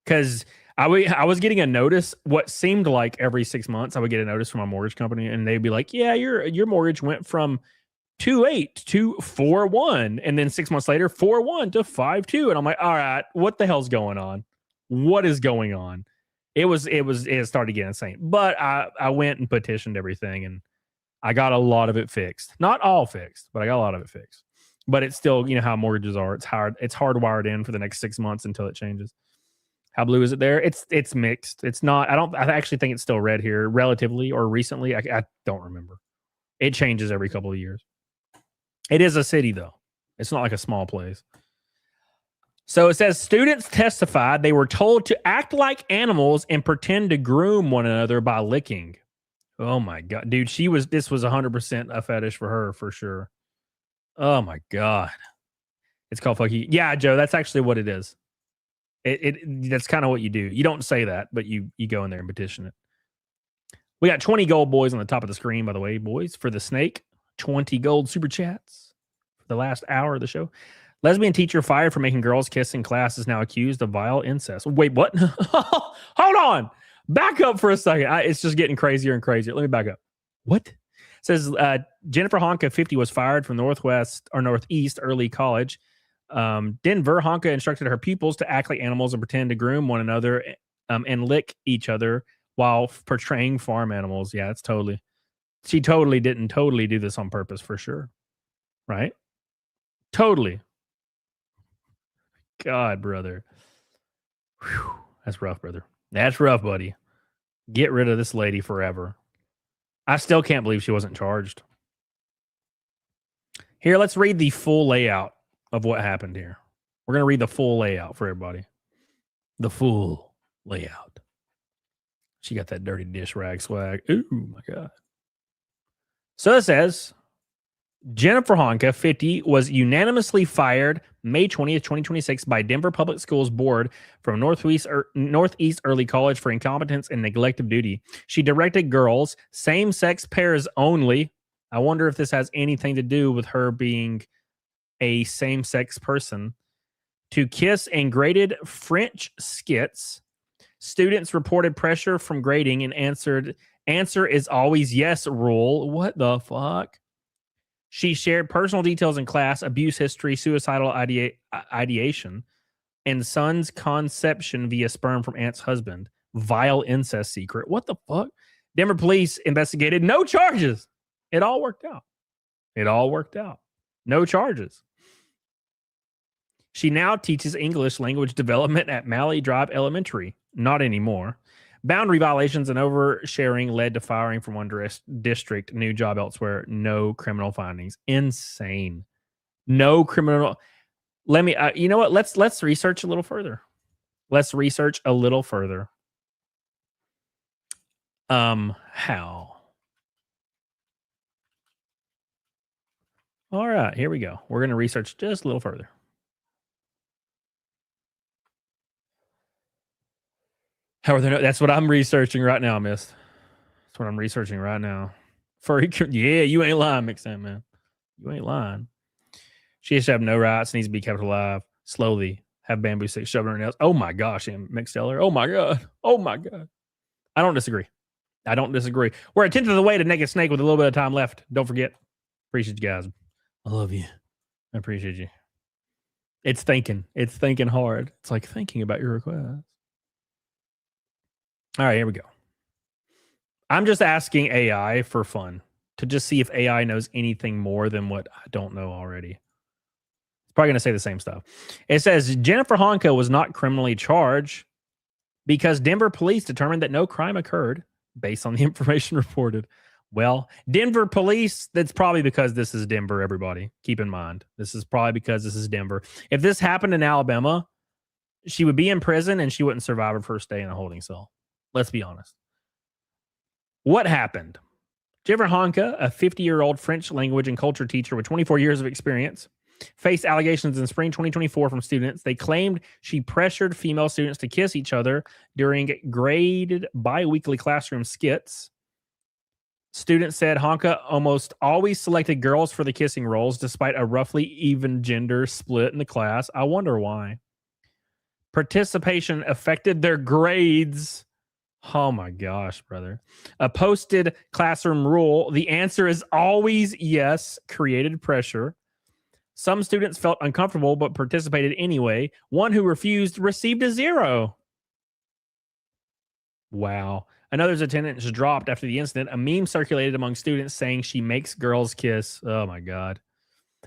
Because I was getting a notice, what seemed like every 6 months, I would get a notice from my mortgage company and they'd be like, yeah, your mortgage went from 2.8 to 4.1. And then 6 months later, 4.1 to 5.2. And I'm like, all right, what the hell's going on? What is going on? It started getting insane. But I went and petitioned everything and I got a lot of it fixed. Not all fixed, but I got a lot of it fixed. But it's still, how mortgages are. It's hardwired in for the next 6 months until it changes. How blue is it there? It's mixed. It's not, I actually think it's still red here relatively or recently. I don't remember. It changes every couple of years. It is a city though. It's not like a small place. So it says students testified they were told to act like animals and pretend to groom one another by licking. Oh my God, dude. This was 100% a fetish for her for sure. Oh my God. It's called fuck you. Yeah, Joe, that's actually what it is. That's kind of what you do. You don't say that, but you go in there and petition it. We got 20 gold boys on the top of the screen, by the way, boys, for the snake. 20 gold super chats for the last hour of the show. Lesbian teacher fired for making girls kiss in class is now accused of vile incest. Wait, what? Hold on. Back up for a second. It's just getting crazier and crazier. Let me back up. What? It says Jennifer Honka, 50, was fired from Northeast Early College. Denver, Honka instructed her pupils to act like animals and pretend to groom one another and lick each other while portraying farm animals. Yeah, she totally didn't do this on purpose for sure. Right? Totally. God, brother. Whew, that's rough, brother. That's rough, buddy. Get rid of this lady forever. I still can't believe she wasn't charged. Here, let's read the full layout of what happened here. We're going to read the full layout for everybody. The full layout. She got that dirty dish rag swag. Ooh, my God. So it says, Jennifer Honka, 50, was unanimously fired May 20th, 2026 by Denver Public Schools Board from Northeast Early College for incompetence and neglect of duty. She directed girls, same-sex pairs only. I wonder if this has anything to do with her being a same-sex person, to kiss and graded French skits. Students reported pressure from grading and answer is always yes rule. What the fuck? She shared personal details in class, abuse history, suicidal ideation, and son's conception via sperm from aunt's husband. Vile incest secret. What the fuck? Denver police investigated. No charges. It all worked out. No charges. She now teaches English language development at Malley Drive Elementary. Not anymore. Boundary violations and oversharing led to firing from one district. New job elsewhere. No criminal findings. Insane. No criminal. Let me. You know what? Let's research a little further. How? All right. Here we go. We're going to research just a little further. How are there? That's what I'm researching right now, miss. That's what I'm researching right now. Yeah, you ain't lying, Mixan, man. You ain't lying. She has to have no rights, needs to be kept alive. Slowly have bamboo sticks shoved in her nails. Oh my gosh, McSteller. Oh my God. I don't disagree. We're a tenth of the way to Naked Snake with a little bit of time left. Don't forget. Appreciate you guys. I love you. I appreciate you. It's thinking hard. It's like thinking about your request. All right, here we go. I'm just asking AI for fun to just see if AI knows anything more than what I don't know already. It's probably going to say the same stuff. It says Jennifer Honka was not criminally charged because Denver police determined that no crime occurred based on the information reported. Well, Denver police, that's probably because this is Denver, everybody. Keep in mind. This is probably because this is Denver. If this happened in Alabama, she would be in prison and she wouldn't survive her first day in a holding cell. Let's be honest. What happened? Jennifer Honka, a 50-year-old French language and culture teacher with 24 years of experience, faced allegations in spring 2024 from students. They claimed she pressured female students to kiss each other during graded bi-weekly classroom skits. Students said Honka almost always selected girls for the kissing roles despite a roughly even gender split in the class. I wonder why. Participation affected their grades. Oh my gosh, brother. A posted classroom rule. The answer is always yes. Created pressure. Some students felt uncomfortable but participated anyway. One who refused received a 0. Wow. Another's attendance dropped after the incident. A meme circulated among students saying she makes girls kiss. Oh my God.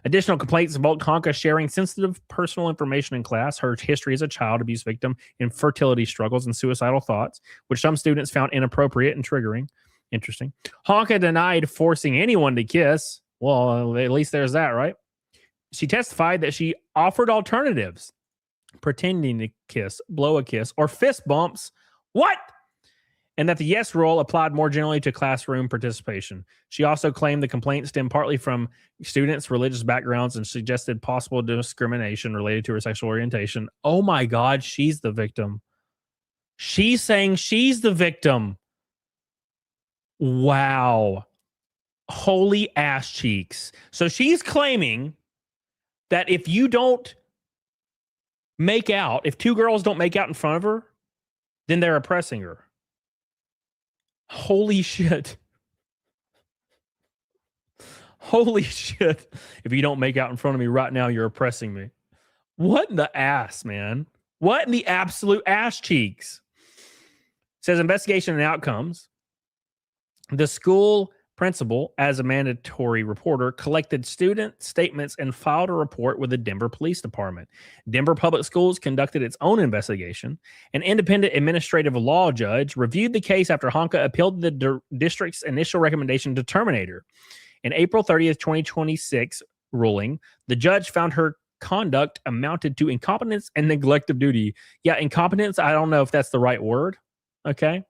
Additional complaints involved Honka sharing sensitive personal information in class, her history as a child abuse victim, infertility struggles, and suicidal thoughts, which some students found inappropriate and triggering. Interesting. Honka denied forcing anyone to kiss. Well, at least there's that, right? She testified that she offered alternatives, pretending to kiss, blow a kiss, or fist bumps. What? and that the yes rule applied more generally to classroom participation. She also claimed the complaint stemmed partly from students' religious backgrounds and suggested possible discrimination related to her sexual orientation. Oh my God, she's the victim. She's saying she's the victim. Wow. Holy ass cheeks. So she's claiming that if you don't make out, if two girls don't make out in front of her, then they're oppressing her. Holy shit. Holy shit. If you don't make out in front of me right now, you're oppressing me. What in the ass, man? What in the absolute ass cheeks? Says investigation and outcomes. The school principal, as a mandatory reporter, collected student statements and filed a report with the Denver Police Department. Denver Public Schools conducted its own investigation. An independent administrative law judge reviewed the case after Honka appealed the district's initial recommendation to terminate her. In April 30th, 2026 ruling, the judge found her conduct amounted to incompetence and neglect of duty. Yeah, incompetence, I don't know if that's the right word. Okay.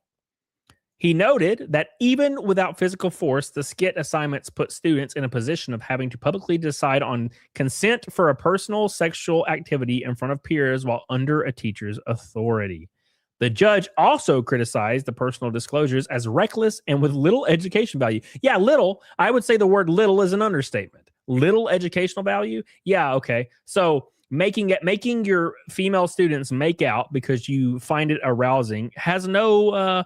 He noted that even without physical force, the skit assignments put students in a position of having to publicly decide on consent for a personal sexual activity in front of peers while under a teacher's authority. The judge also criticized the personal disclosures as reckless and with little education value. Yeah, little. I would say the word little is an understatement. Little educational value? Yeah, okay. So making your female students make out because you find it arousing has no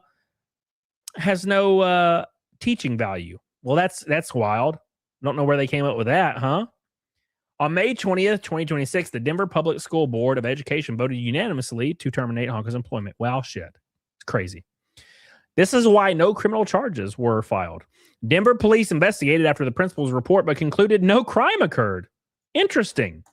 teaching value. Well, that's wild. Don't know where they came up with that, huh? On May 20th, 2026, the Denver Public School Board of Education voted unanimously to terminate Honka's employment. Wow, shit. It's crazy. This is why no criminal charges were filed. Denver police investigated after the principal's report, but concluded no crime occurred. Interesting.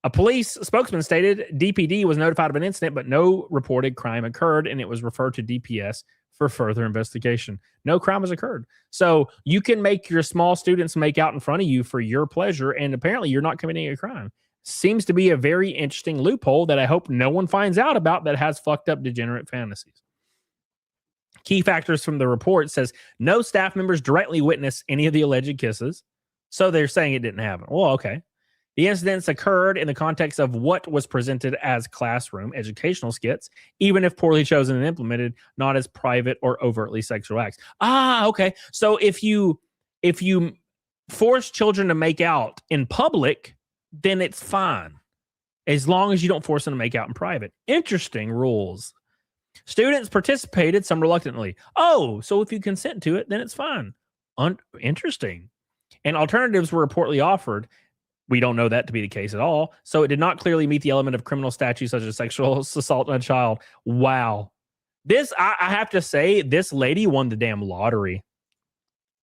A police spokesman stated DPD was notified of an incident, but no reported crime occurred, and it was referred to DPS for further investigation. No crime has occurred. So you can make your small students make out in front of you for your pleasure, and apparently you're not committing a crime. Seems to be a very interesting loophole that I hope no one finds out about that has fucked up degenerate fantasies. Key factors from the report says no staff members directly witnessed any of the alleged kisses. So they're saying it didn't happen. Well, okay. The incidents occurred in the context of what was presented as classroom educational skits, even if poorly chosen and implemented, not as private or overtly sexual acts. Ah, okay. So if you force children to make out in public, then it's fine, as long as you don't force them to make out in private. Interesting rules. Students participated, some reluctantly. Oh, so if you consent to it, then it's fine. Interesting. And alternatives were reportedly offered. We don't know that to be the case at all. So it did not clearly meet the element of criminal statutes such as sexual assault on a child. Wow. This, I have to say, this lady won the damn lottery.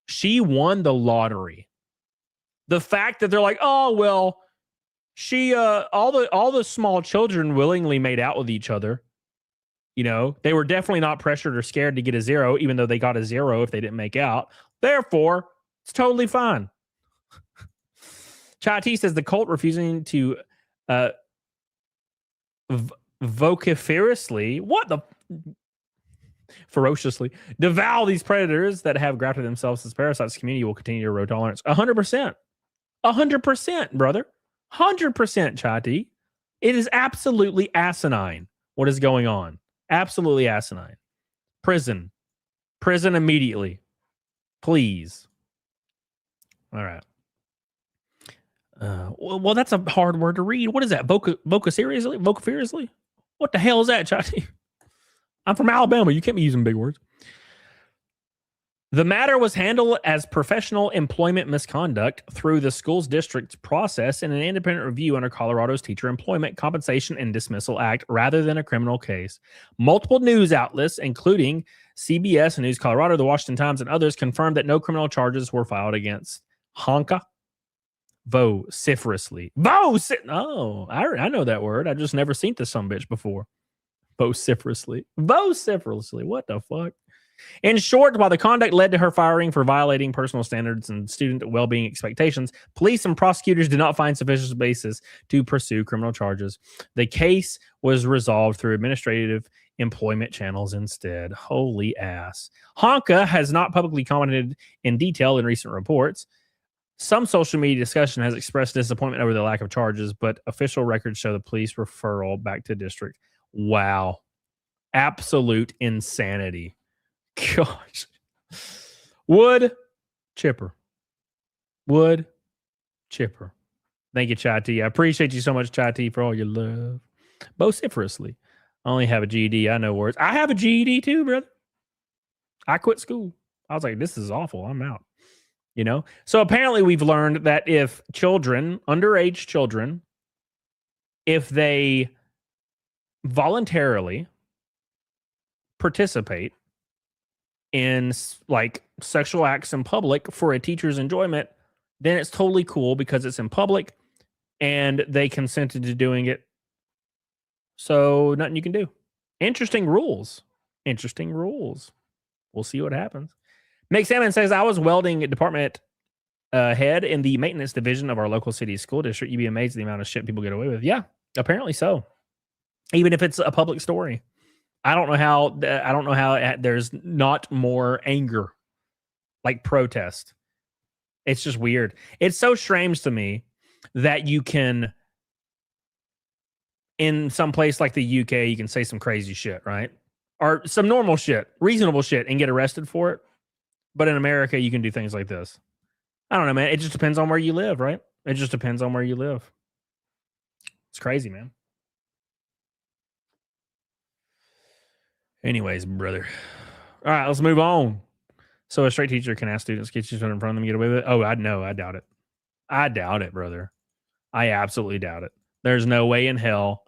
She won the lottery. The fact that they're like, oh, well, she, all the small children willingly made out with each other. You know, they were definitely not pressured or scared to get a 0, even though they got a 0 if they didn't make out. Therefore, it's totally fine. Chai T says the cult refusing to vociferously, ferociously devour these predators that have grafted themselves as parasites. Community will continue to erode tolerance. 100%. 100%, brother. 100%, Chai T. It is absolutely asinine what is going on. Absolutely asinine. Prison. Prison immediately. Please. All right. Well, that's a hard word to read. What is that? Vociferously? Vociferously? What the hell is that, Chatty? I'm from Alabama. You can't be using big words. The matter was handled as professional employment misconduct through the school's district's process in an independent review under Colorado's Teacher Employment Compensation and Dismissal Act rather than a criminal case. Multiple news outlets, including CBS, News Colorado, the Washington Times, and others, confirmed that no criminal charges were filed against Honka. Vociferously. Oh, I know that word. I just never seen this sumbitch before. Vociferously. Vociferously. What the fuck? In short, while the conduct led to her firing for violating personal standards and student well-being expectations, police and prosecutors did not find sufficient basis to pursue criminal charges. The case was resolved through administrative employment channels instead. Holy ass. Honka has not publicly commented in detail in recent reports. Some social media discussion has expressed disappointment over the lack of charges, but official records show the police referral back to district. Wow. Absolute insanity. Gosh. Wood chipper. Wood chipper. Thank you, Chai T. I appreciate you so much, Chai T, for all your love. Vociferously. I only have a GED. I know words. I have a GED too, brother. I quit school. I was like, this is awful. I'm out. You know? So apparently we've learned that if children, underage children, if they voluntarily participate in like sexual acts in public for a teacher's enjoyment, then it's totally cool because it's in public and they consented to doing it. So nothing you can do. Interesting rules. Interesting rules. We'll see what happens. Mick Salmon says, I was welding department head in the maintenance division of our local city school district. You'd be amazed at the amount of shit people get away with. Yeah, apparently so. Even if it's a public story. I don't know how there's not more anger, like protest. It's just weird. It's so strange to me that you can, in some place like the UK, you can say some crazy shit, right? Or some normal shit, reasonable shit, and get arrested for it. But in America, you can do things like this. I don't know, man. It just depends on where you live, right? It just depends on where you live. It's crazy, man. Anyways, brother. All right, let's move on. So a straight teacher can ask students, get you in front of them and get away with it? Oh, I know. I doubt it. I doubt it, brother. I absolutely doubt it. There's no way in hell.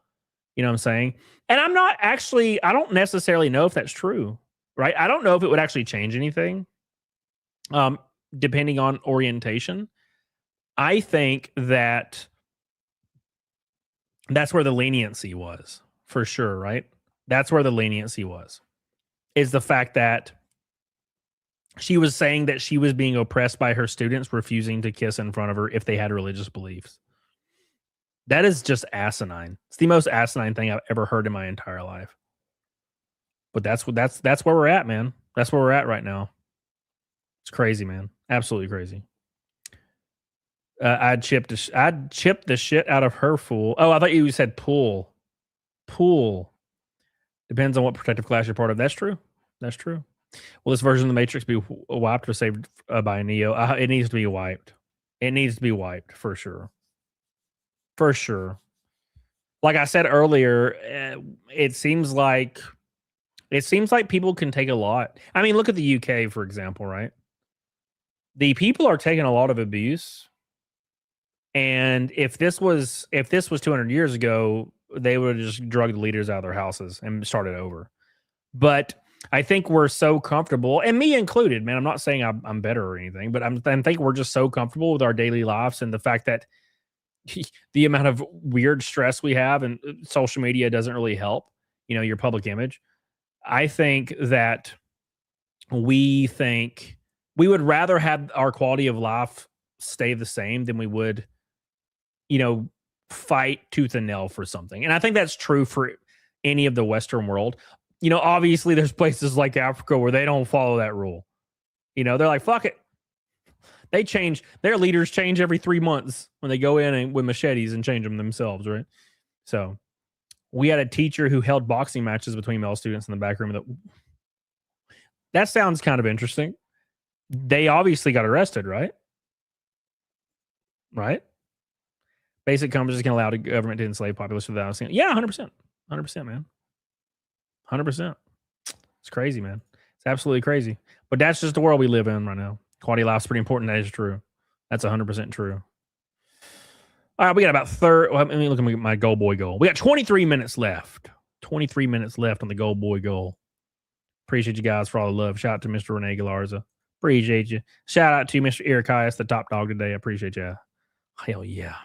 You know what I'm saying? And I'm not actually, I don't necessarily know if that's true, right? I don't know if it would actually change anything, depending on orientation. I think that that's where the leniency was, for sure, right? That's where the leniency was, is the fact that she was saying that she was being oppressed by her students refusing to kiss in front of her if they had religious beliefs. That is just asinine. It's the most asinine thing I've ever heard in my entire life. But that's where we're at, man. That's where we're at right now. It's crazy, man. Absolutely crazy. I'd chip the shit out of her fool. Oh, I thought you said pool. Pool. Depends on what protective class you're part of. That's true. That's true. Will this version of the Matrix be wiped or saved by Neo? It needs to be wiped. It needs to be wiped for sure. For sure. Like I said earlier, it seems like people can take a lot. I mean, look at the UK, for example, right? The people are taking a lot of abuse. And if this was 200 years ago, they would have just drugged the leaders out of their houses and started over. But I think we're so comfortable, and me included, man. I'm not saying I'm better or anything, but I think we're just so comfortable with our daily lives and the fact that the amount of weird stress we have, and social media doesn't really help, you know, your public image. I think that we would rather have our quality of life stay the same than we would, you know, fight tooth and nail for something. And I think that's true for any of the Western world. You know, obviously there's places like Africa where they don't follow that rule. You know, they're like, fuck it. Their leaders change every 3 months when they go in and with machetes and change them themselves, right? So we had a teacher who held boxing matches between male students in the back room. That sounds kind of interesting. They obviously got arrested, right? Right? Basic companies can allow the government to enslave population without saying, yeah, 100%. 100%, man. 100%. It's crazy, man. It's absolutely crazy. But that's just the world we live in right now. Quality of life is pretty important. That is true. That's 100% true. All right, we got about let me look at my goal boy goal. We got 23 minutes left. 23 minutes left on the goal boy goal. Appreciate you guys for all the love. Shout out to Mr. Rene Galarza. Appreciate you. Shout out to Mr. Irikias, the top dog today. I appreciate you. Hell yeah.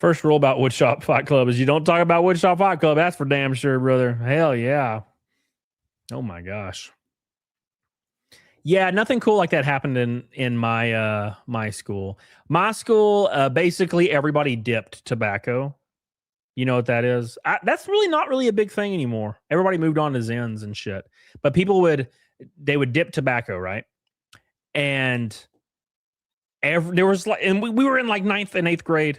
First rule about Woodshop Fight Club is you don't talk about Woodshop Fight Club. That's for damn sure, brother. Hell yeah. Oh my gosh. Yeah, nothing cool like that happened in my my school. My school, basically everybody dipped tobacco. You know what that is? That's really not really a big thing anymore. Everybody moved on to Zens and shit. But people would dip tobacco, right? And there was like, and we were in like 9th and 8th grade,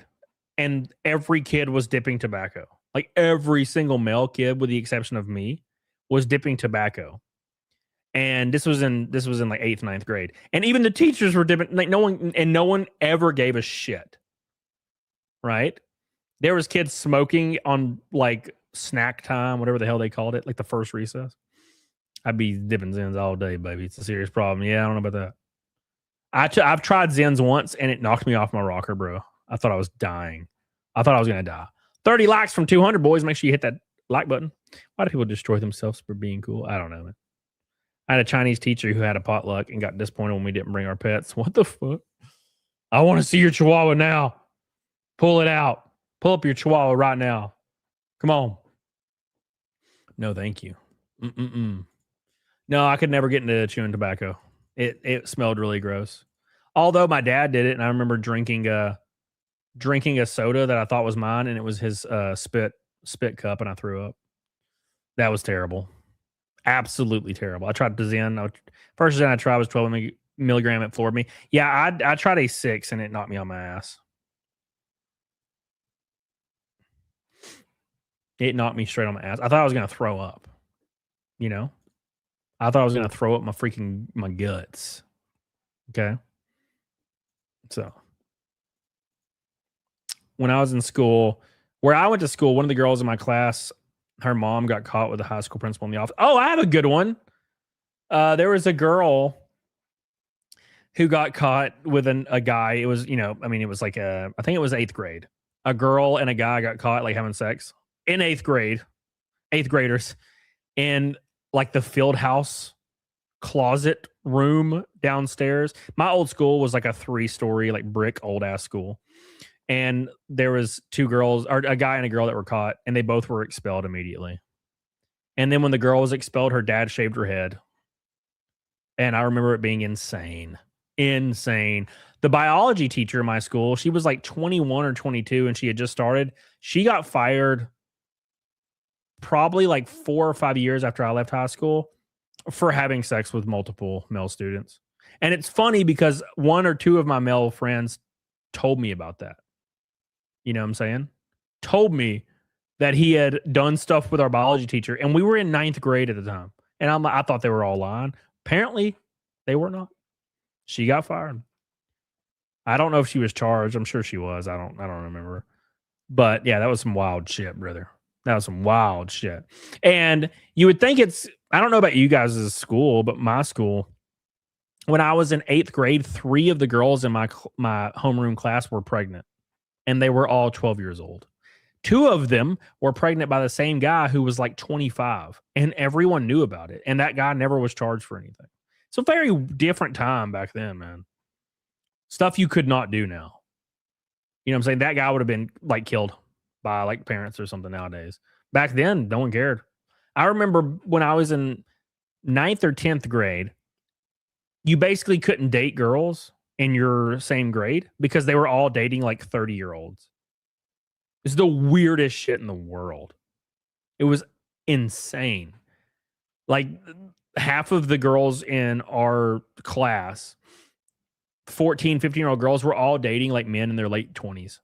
and every kid was dipping tobacco. Like every single male kid, with the exception of me, was dipping tobacco. And this was in like 8th, 9th grade. And even the teachers were dipping. Like no one ever gave a shit. Right? There was kids smoking on like snack time, whatever the hell they called it, like the first recess. I'd be dipping Zens all day, baby. It's a serious problem. Yeah, I don't know about that. I've tried Zens once and it knocked me off my rocker, bro. I thought I was dying. I thought I was going to die. 30 likes from 200, boys. Make sure you hit that like button. Why do people destroy themselves for being cool? I don't know, man. I had a Chinese teacher who had a potluck and got disappointed when we didn't bring our pets. What the fuck? I want to see your chihuahua now. Pull it out. Pull up your chihuahua right now. Come on. No, thank you. No, I could never get into chewing tobacco. It smelled really gross. Although my dad did it, and I remember drinking a soda that I thought was mine, and it was his spit cup, and I threw up. That was terrible. Absolutely terrible. I tried the Zen. First Zen I tried was 12 milligram. It floored me. Yeah, I tried a 6, and it knocked me on my ass. It knocked me straight on my ass. I thought I was going to throw up. You know? I thought I was going to throw up my guts. Okay? So, when I was in school, where I went to school, one of the girls in my class, her mom got caught with the high school principal in the office. Oh, I have a good one. There was a girl who got caught with a guy. It was, it was like I think it was 8th grade. A girl and a guy got caught like having sex in 8th grade, 8th graders, in like the field house closet room downstairs. My old school was like a 3-story, like brick old ass school. And there was 2 girls, or a guy and a girl, that were caught, and they both were expelled immediately. And then when the girl was expelled, her dad shaved her head. And I remember it being insane. Insane. The biology teacher in my school, she was like 21 or 22, and she had just started. She got fired probably like 4 or 5 years after I left high school for having sex with multiple male students. And it's funny because 1 or 2 of my male friends told me about that. You know what I'm saying? Told me that he had done stuff with our biology teacher, and we were in 9th grade at the time. And I thought they were all lying. Apparently, they were not. She got fired. I don't know if she was charged. I'm sure she was. I don't remember. But yeah, that was some wild shit, brother. That was some wild shit. And you would think I don't know about you guys' school, but my school, when I was in 8th grade, 3 of the girls in my homeroom class were pregnant, and they were all 12 years old. 2 of them were pregnant by the same guy who was like 25, and everyone knew about it. And that guy never was charged for anything. It's a very different time back then, man. Stuff you could not do now. You know what I'm saying? That guy would have been like killed by like parents or something nowadays. Back then, no one cared. I remember when I was in 9th or 10th grade, you basically couldn't date girls in your same grade because they were all dating like 30-year-olds. It's the weirdest shit in the world. It was insane. Like half of the girls in our class, 14, 15-year-old girls, were all dating like men in their late 20s.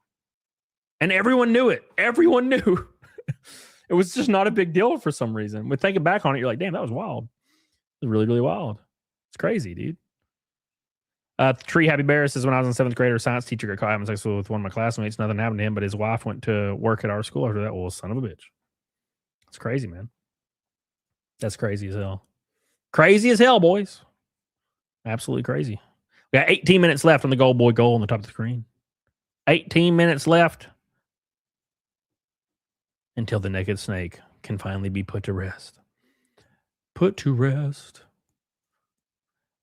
And everyone knew it. Everyone knew. It was just not a big deal for some reason. But thinking back on it, you're like, damn, that was wild. It was really, really wild. It's crazy, dude. Tree Happy Bear says, when I was in 7th grade, our science teacher got caught having sex with one of my classmates. Nothing happened to him, but his wife went to work at our school after that. Well, son of a bitch. It's crazy, man. That's crazy as hell. Crazy as hell, boys. Absolutely crazy. We got 18 minutes left on the Gold Boy goal on the top of the screen. 18 minutes left until the naked snake can finally be put to rest. Put to rest.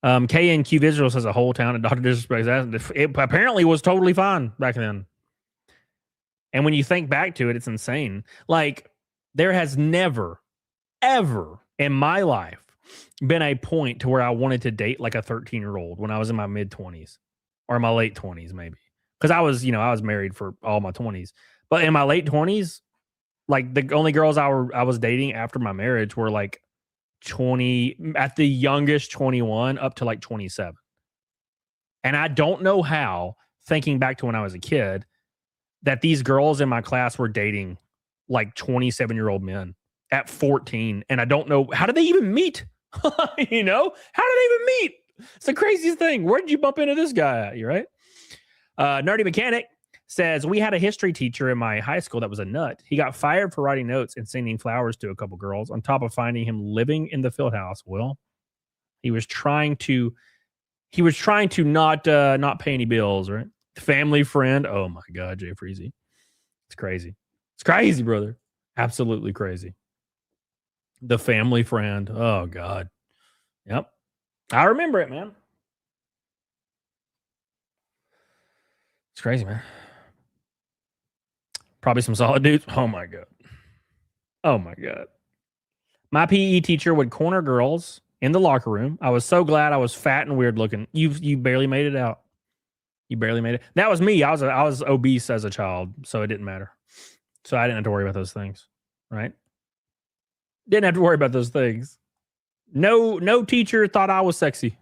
KNQ Visual says a whole town of Dr. Disrespect. It apparently was totally fine back then. And when you think back to it, it's insane. Like, there has never, ever in my life been a point to where I wanted to date like a 13-year-old when I was in my mid-20s or my late 20s, maybe. Because I was married for all my 20s. But in my late 20s, Like the only girls I was dating after my marriage were like 20, at the youngest 21 up to like 27. And I don't know how, thinking back to when I was a kid, that these girls in my class were dating like 27-year-old men at 14. And I don't know, how did they even meet? You know, how did they even meet? It's the craziest thing. Where did you bump into this guy at? You right? Nerdy Mechanic says, we had a history teacher in my high school that was a nut. He got fired for writing notes and sending flowers to a couple girls, on top of finding him living in the field house. Well, he was trying to not pay any bills, right? Family friend. Oh my God, Jay Freezy. It's crazy. It's crazy, brother. Absolutely crazy. The family friend. Oh God. Yep. I remember it, man. It's crazy, man. Probably some solid dudes. Oh my God. Oh my God. My PE teacher would corner girls in the locker room. I was so glad I was fat and weird looking. You barely made it out. You barely made it. That was me. I was obese as a child, so it didn't matter. So I didn't have to worry about those things, right? Didn't have to worry about those things. No teacher thought I was sexy.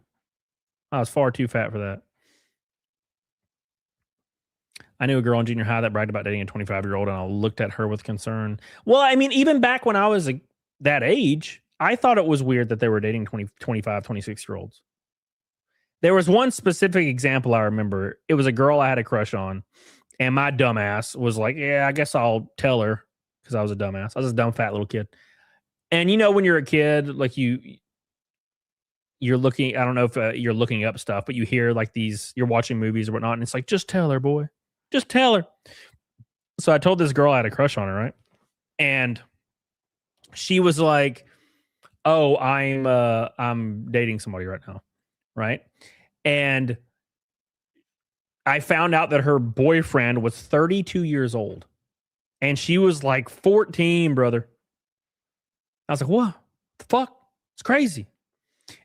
I was far too fat for that. I knew a girl in junior high that bragged about dating a 25-year-old, and I looked at her with concern. Well, I mean, even back when I was that age, I thought it was weird that they were dating 20, 25, 26-year-olds. There was one specific example I remember. It was a girl I had a crush on, and my dumbass was like, yeah, I guess I'll tell her, because I was a dumbass. I was a dumb, fat little kid. And you know, when you're a kid, like you're looking, I don't know if you're looking up stuff, but you hear like you're watching movies or whatnot, and it's like, just tell her, boy. Just tell her. So I told this girl I had a crush on her, right? And she was like, oh, I'm dating somebody right now, right? And I found out that her boyfriend was 32 years old, and she was like 14, brother. I was like, what the fuck? It's crazy.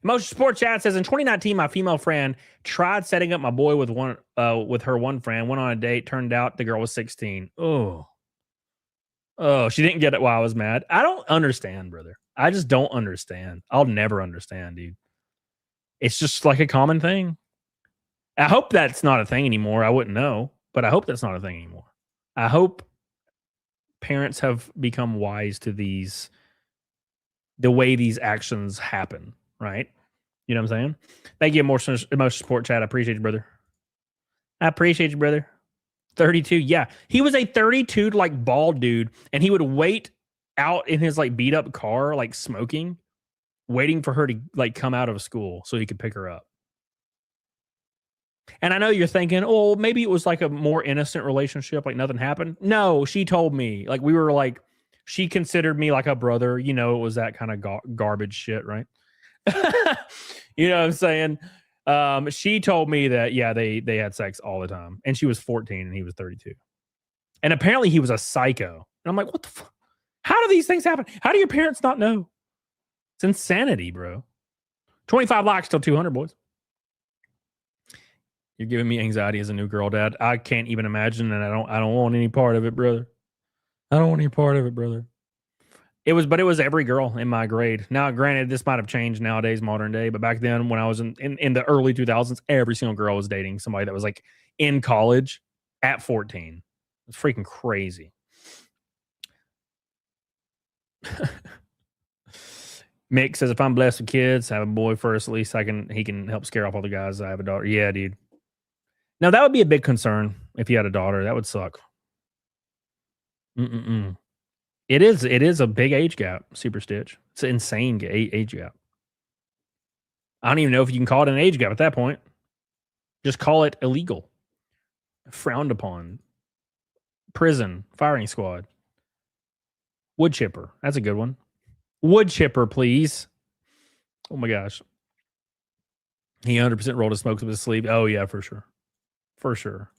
Emotion Sports Chat says, in 2019, my female friend tried setting up my boy with her one friend, went on a date, turned out the girl was 16. Oh, she didn't get it while I was mad. I don't understand, brother. I just don't understand. I'll never understand, dude. It's just like a common thing. I hope that's not a thing anymore. I wouldn't know, but I hope that's not a thing anymore. I hope parents have become wise to the way these actions happen, right? You know what I'm saying? Thank you, Emotion Support Chat. I appreciate you, brother. I appreciate you, brother. 32. Yeah. He was a 32 like bald dude, and he would wait out in his like beat up car, like smoking, waiting for her to like come out of school so he could pick her up. And I know you're thinking, oh, maybe it was like a more innocent relationship, like nothing happened. No, she told me, like we were like, she considered me like a brother. You know, it was that kind of garbage shit, right? You know what I'm saying? She told me that, yeah, they had sex all the time. And she was 14 and he was 32. And apparently he was a psycho. And I'm like, what the fuck? How do these things happen? How do your parents not know? It's insanity, bro. 25 likes till 200, boys. You're giving me anxiety as a new girl dad. I can't even imagine, and I don't want any part of it, brother. I don't want any part of it, brother. It was every girl in my grade. Now, granted, this might have changed nowadays, modern day, but back then when I was in the early 2000s, every single girl was dating somebody that was like in college at 14. It's freaking crazy. Mick says, if I'm blessed with kids, have a boy first, at least he can help scare off all the guys. I have a daughter. Yeah, dude. Now, that would be a big concern if you had a daughter. That would suck. It is a big age gap, Super Stitch. It's an insane age gap. I don't even know if you can call it an age gap at that point. Just call it illegal. Frowned upon. Prison. Firing squad. Wood chipper. That's a good one. Wood chipper, please. Oh my gosh. He 100% rolled his smokes with his sleeve. Oh yeah, for sure. For sure.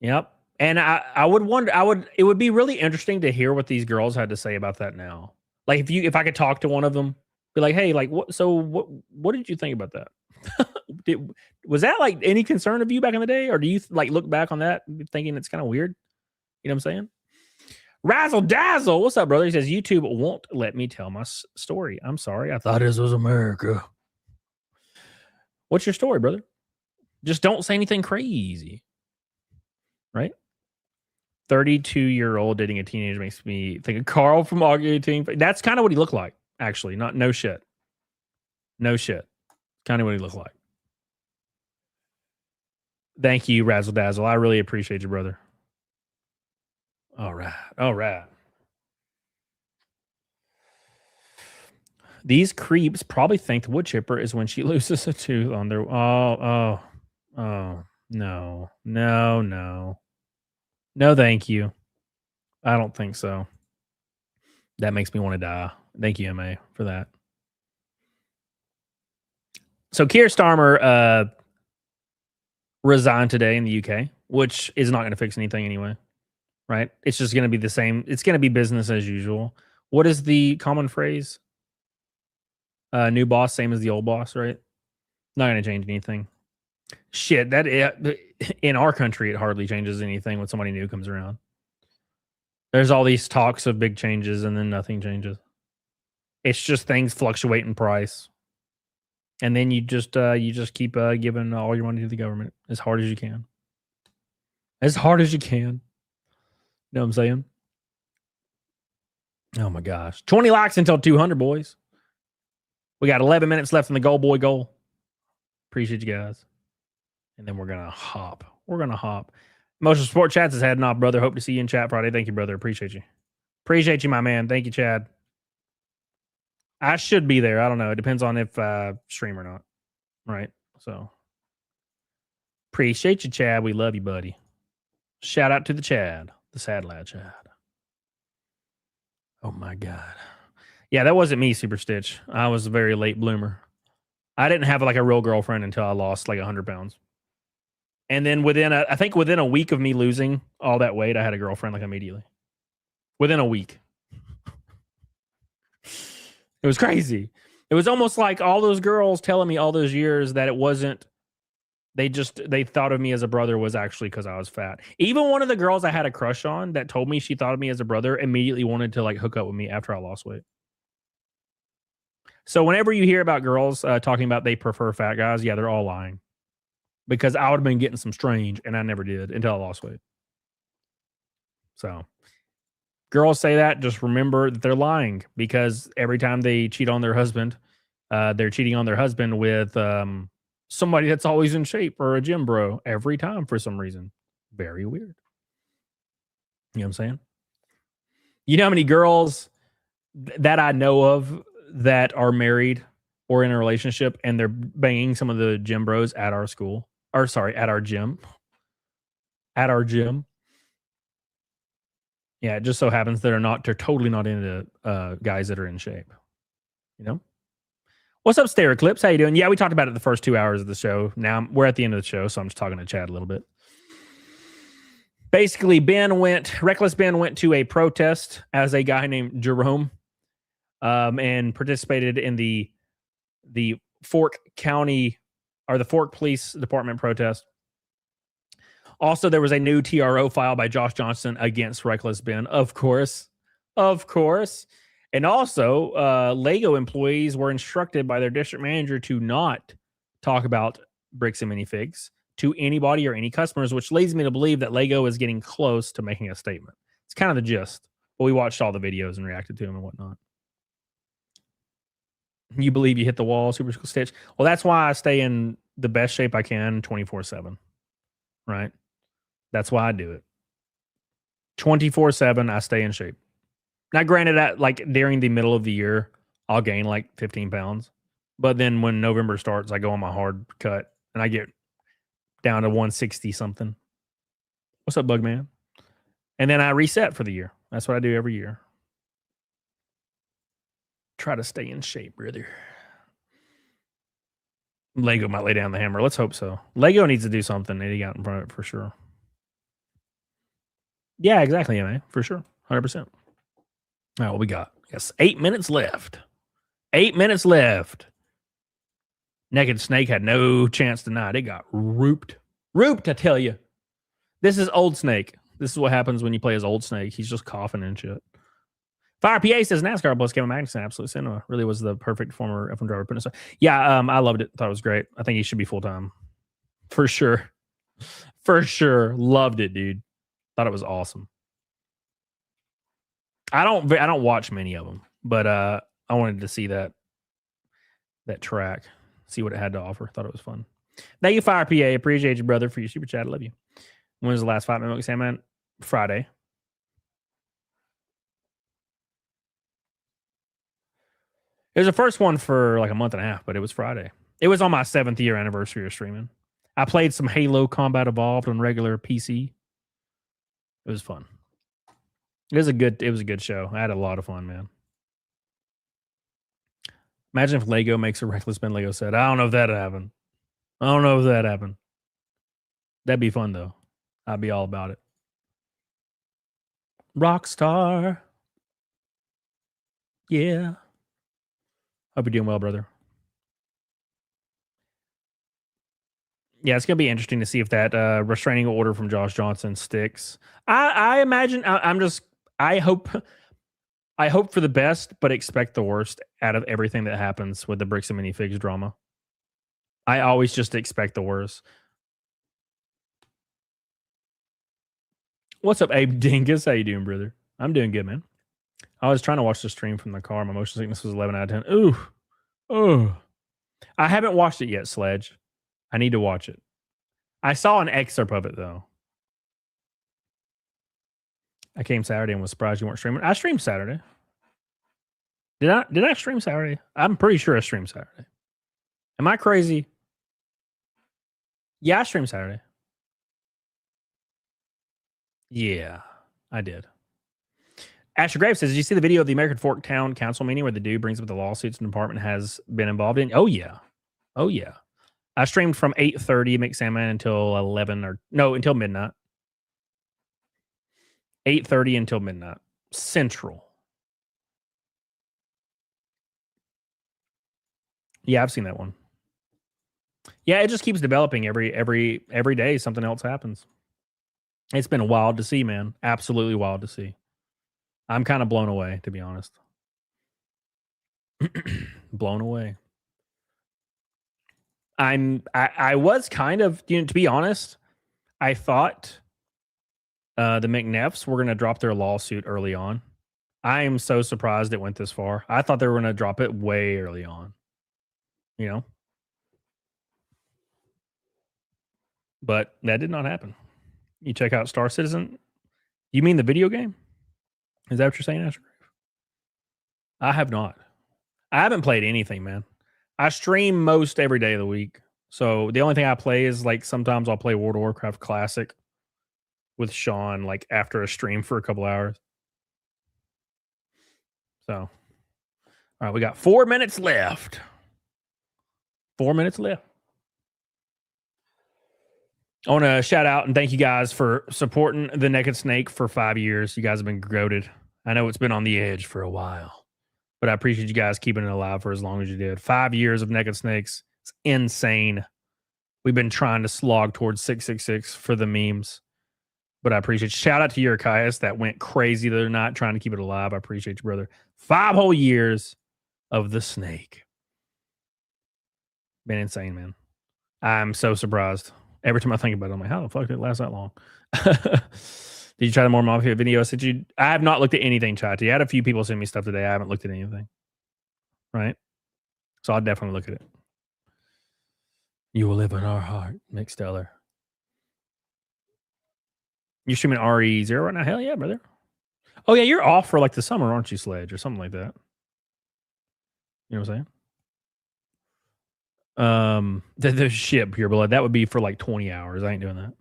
Yep. And I would wonder, it would be really interesting to hear what these girls had to say about that now. Like if I could talk to one of them, be like, hey, like what did you think about that? Was that like any concern of you back in the day? Or do you like look back on that thinking it's kind of weird? You know what I'm saying? Razzle Dazzle. What's up, brother? He says, YouTube won't let me tell my story. I'm sorry. I thought this was America. What's your story, brother? Just don't say anything crazy. Right? 32-year-old dating a teenager makes me think of Carl from August 18. That's kind of what he looked like, actually. No shit. No shit. Kind of what he looked like. Thank you, Razzle Dazzle. I really appreciate you, brother. All right. These creeps probably think the wood chipper is when she loses a tooth on their. Oh, no, thank you. I don't think so. That makes me want to die. Thank you, MA, for that. So Keir Starmer resigned today in the UK, which is not going to fix anything anyway, right? It's just going to be the same. It's going to be business as usual. What is the common phrase? New boss, same as the old boss, right? Not going to change anything. Shit, in our country, it hardly changes anything when somebody new comes around. There's all these talks of big changes and then nothing changes. It's just things fluctuate in price. And then you just keep giving all your money to the government as hard as you can. As hard as you can. You know what I'm saying? Oh my gosh. 20 likes until 200, boys. We got 11 minutes left in the goal boy goal. Appreciate you guys. And then we're going to hop. Emotional Sport Chats is heading off, brother. Hope to see you in chat Friday. Thank you, brother. Appreciate you. Appreciate you, my man. Thank you, Chad. I should be there. I don't know. It depends on if stream or not. Right? So appreciate you, Chad. We love you, buddy. Shout out to the Chad. The sad lad Chad. Oh my God. Yeah, that wasn't me, Super Stitch. I was a very late bloomer. I didn't have like a real girlfriend until I lost like 100 pounds. And then within a week of me losing all that weight, I had a girlfriend like immediately. Within a week. It was crazy. It was almost like all those girls telling me all those years that it wasn't, they thought of me as a brother was actually because I was fat. Even one of the girls I had a crush on that told me she thought of me as a brother immediately wanted to like hook up with me after I lost weight. So whenever you hear about girls talking about they prefer fat guys, yeah, they're all lying. Because I would have been getting some strange, and I never did until I lost weight. So girls say that, just remember that they're lying because every time they cheat on their husband, they're cheating on their husband with somebody that's always in shape or a gym bro every time for some reason. Very weird. You know what I'm saying? You know how many girls that I know of that are married or in a relationship and they're banging some of the gym bros at our school? Or sorry, at our gym. At our gym. Yeah, it just so happens that they're totally not into guys that are in shape. You know? What's up, Steroclips? How you doing? Yeah, we talked about it the first 2 hours of the show. Now we're at the end of the show, so I'm just talking to Chad a little bit. Basically, Reckless Ben went to a protest as a guy named Jerome and participated in the Fork County or the Fork Police Department protest. Also, there was a new TRO filed by Josh Johnson against Reckless Ben, of course. And also, Lego employees were instructed by their district manager to not talk about bricks and minifigs to anybody or any customers, which leads me to believe that Lego is getting close to making a statement. It's kind of the gist. But we watched all the videos and reacted to them and whatnot. You believe you hit the wall, Super School Stitch? Well, that's why I stay in the best shape I can 24/7, right? That's why I do it. 24/7, I stay in shape. Now, granted, like during the middle of the year, I'll gain like 15 pounds. But then when November starts, I go on my hard cut and I get down to 160 something. What's up, Bugman? And then I reset for the year. That's what I do every year. Try to stay in shape, brother. Lego might lay down the hammer. Let's hope so. Lego needs to do something. They got in front of it for sure. Yeah, exactly, man. For sure. 100%. All right, what we got? Yes, 8 minutes left. 8 minutes left. Naked Snake had no chance tonight. It got rooped. Rooped, I tell you. This is Old Snake. This is what happens when you play as Old Snake. He's just coughing and shit. Fire PA says NASCAR plus Kevin Magnuson, absolute cinema. Really was the perfect former F1 driver. Yeah, I loved it. Thought it was great. I think he should be full time. For sure. For sure. Loved it, dude. Thought it was awesome. I don't watch many of them, but I wanted to see that track, see what it had to offer. Thought it was fun. Thank you, Fire PA. Appreciate you, brother, for your super chat. I love you. When was the last 5 minute exam? Friday. It was the first one for like a month and a half, but it was Friday. It was on my 7th year anniversary of streaming. I played some Halo Combat Evolved on regular PC. It was fun. It was a good show. I had a lot of fun, man. Imagine if Lego makes a Reckless Ben Lego set. I don't know if that'd happen. That'd be fun though. I'd be all about it. Rockstar. Yeah. Hope you're doing well, brother. Yeah, it's gonna be interesting to see if that restraining order from Josh Johnson sticks. I imagine. I hope for the best, but expect the worst out of everything that happens with the Bricks and Minifigs drama. I always just expect the worst. What's up, Abe Dingus? How you doing, brother? I'm doing good, man. I was trying to watch the stream from the car. My motion sickness was 11 out of 10. Ooh. Oh. I haven't watched it yet, Sledge. I need to watch it. I saw an excerpt of it, though. I came Saturday and was surprised you weren't streaming. I streamed Saturday. Did I stream Saturday? I'm pretty sure I streamed Saturday. Am I crazy? Yeah, I streamed Saturday. Yeah, I did. Asher Graves says, did you see the video of the American Fork Town Council meeting where the dude brings up the lawsuits the department has been involved in? Oh, yeah. Oh, yeah. I streamed from 8:30 McSalmon until midnight. 8:30 until midnight. Central. Yeah, I've seen that one. Yeah, it just keeps developing every day. Something else happens. It's been wild to see, man. Absolutely wild to see. I'm kind of blown away, to be honest. Blown away. I was kind of, to be honest, I thought the McNeffs were going to drop their lawsuit early on. I am so surprised it went this far. I thought they were going to drop it way early on. You know? But that did not happen. You check out Star Citizen. You mean the video game? Is that what you're saying, Asher? I have not. I haven't played anything, man. I stream most every day of the week. So the only thing I play is like sometimes I'll play World of Warcraft Classic with Sean like after a stream for a couple hours. So, all right, we got 4 minutes left. 4 minutes left. I want to shout out and thank you guys for supporting the Naked Snake for 5 years. You guys have been goated. I know it's been on the edge for a while, but I appreciate you guys keeping it alive for as long as you did. 5 years of Naked Snakes. It's insane. We've been trying to slog towards 666 for the memes, but I appreciate you. Shout out to Urikias that went crazy. They're not trying to keep it alive. I appreciate you, brother. 5 whole years of the snake. Been insane, man. I'm so surprised. Every time I think about it, I'm like, how the fuck did it last that long? Did you try the more Mafia video? I have not looked at anything, chat. You had a few people send me stuff today. I haven't looked at anything. Right? So I'll definitely look at it. You will live in our heart, Mick Stellar. You're streaming RE0 right now? Hell yeah, brother. Oh, yeah, you're off for like the summer, aren't you, Sledge? Or something like that. You know what I'm saying? The ship, Pure Blood, that would be for like 20 hours. I ain't doing that.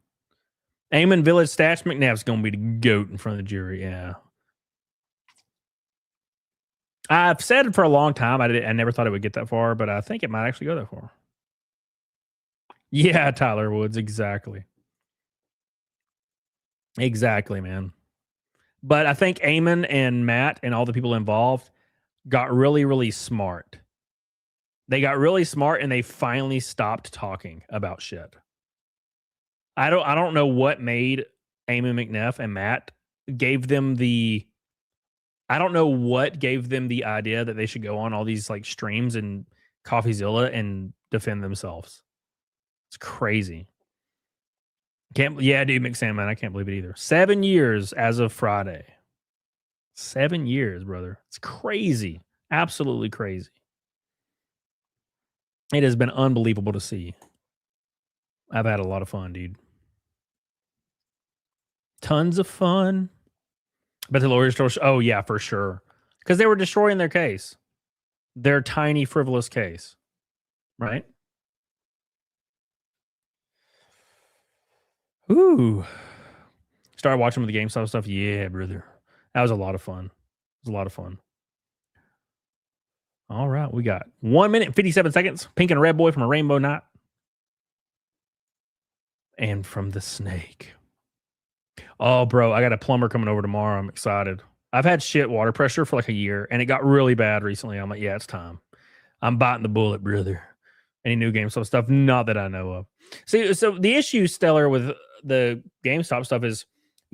Eamon Village Stash McNabb's gonna be the goat in front of the jury. Yeah, I've said it for a long time. I never thought it would get that far, but I think it might actually go that far. Yeah, Tyler Woods, exactly, man. But I think Eamon and Matt and all the people involved got really, really smart. They got really smart and they finally stopped talking about shit. I don't know what made Amy McNeff and Matt gave them the, I don't know what gave them the idea that they should go on all these like streams and CoffeeZilla and defend themselves. It's crazy. Yeah, dude, McSalmon, I can't believe it either. 7 years as of Friday. 7 years, brother. It's crazy. Absolutely crazy. It has been unbelievable to see. I've had a lot of fun, dude. Tons of fun. But the lawyers, oh yeah, for sure. Because they were destroying their case. Their tiny, frivolous case. Right? Ooh. Started watching with the GameStop stuff. Yeah, brother. That was a lot of fun. It was a lot of fun. All right. We got 1 minute and 57 seconds. Pink and red boy from a rainbow night. And from the snake. Oh, bro. I got a plumber coming over tomorrow. I'm excited. I've had shit water pressure for like a year, and it got really bad recently. I'm like, yeah, it's time. I'm biting the bullet, brother. Any new GameStop stuff? Not that I know of. See, so the issue, Stellar, with the GameStop stuff is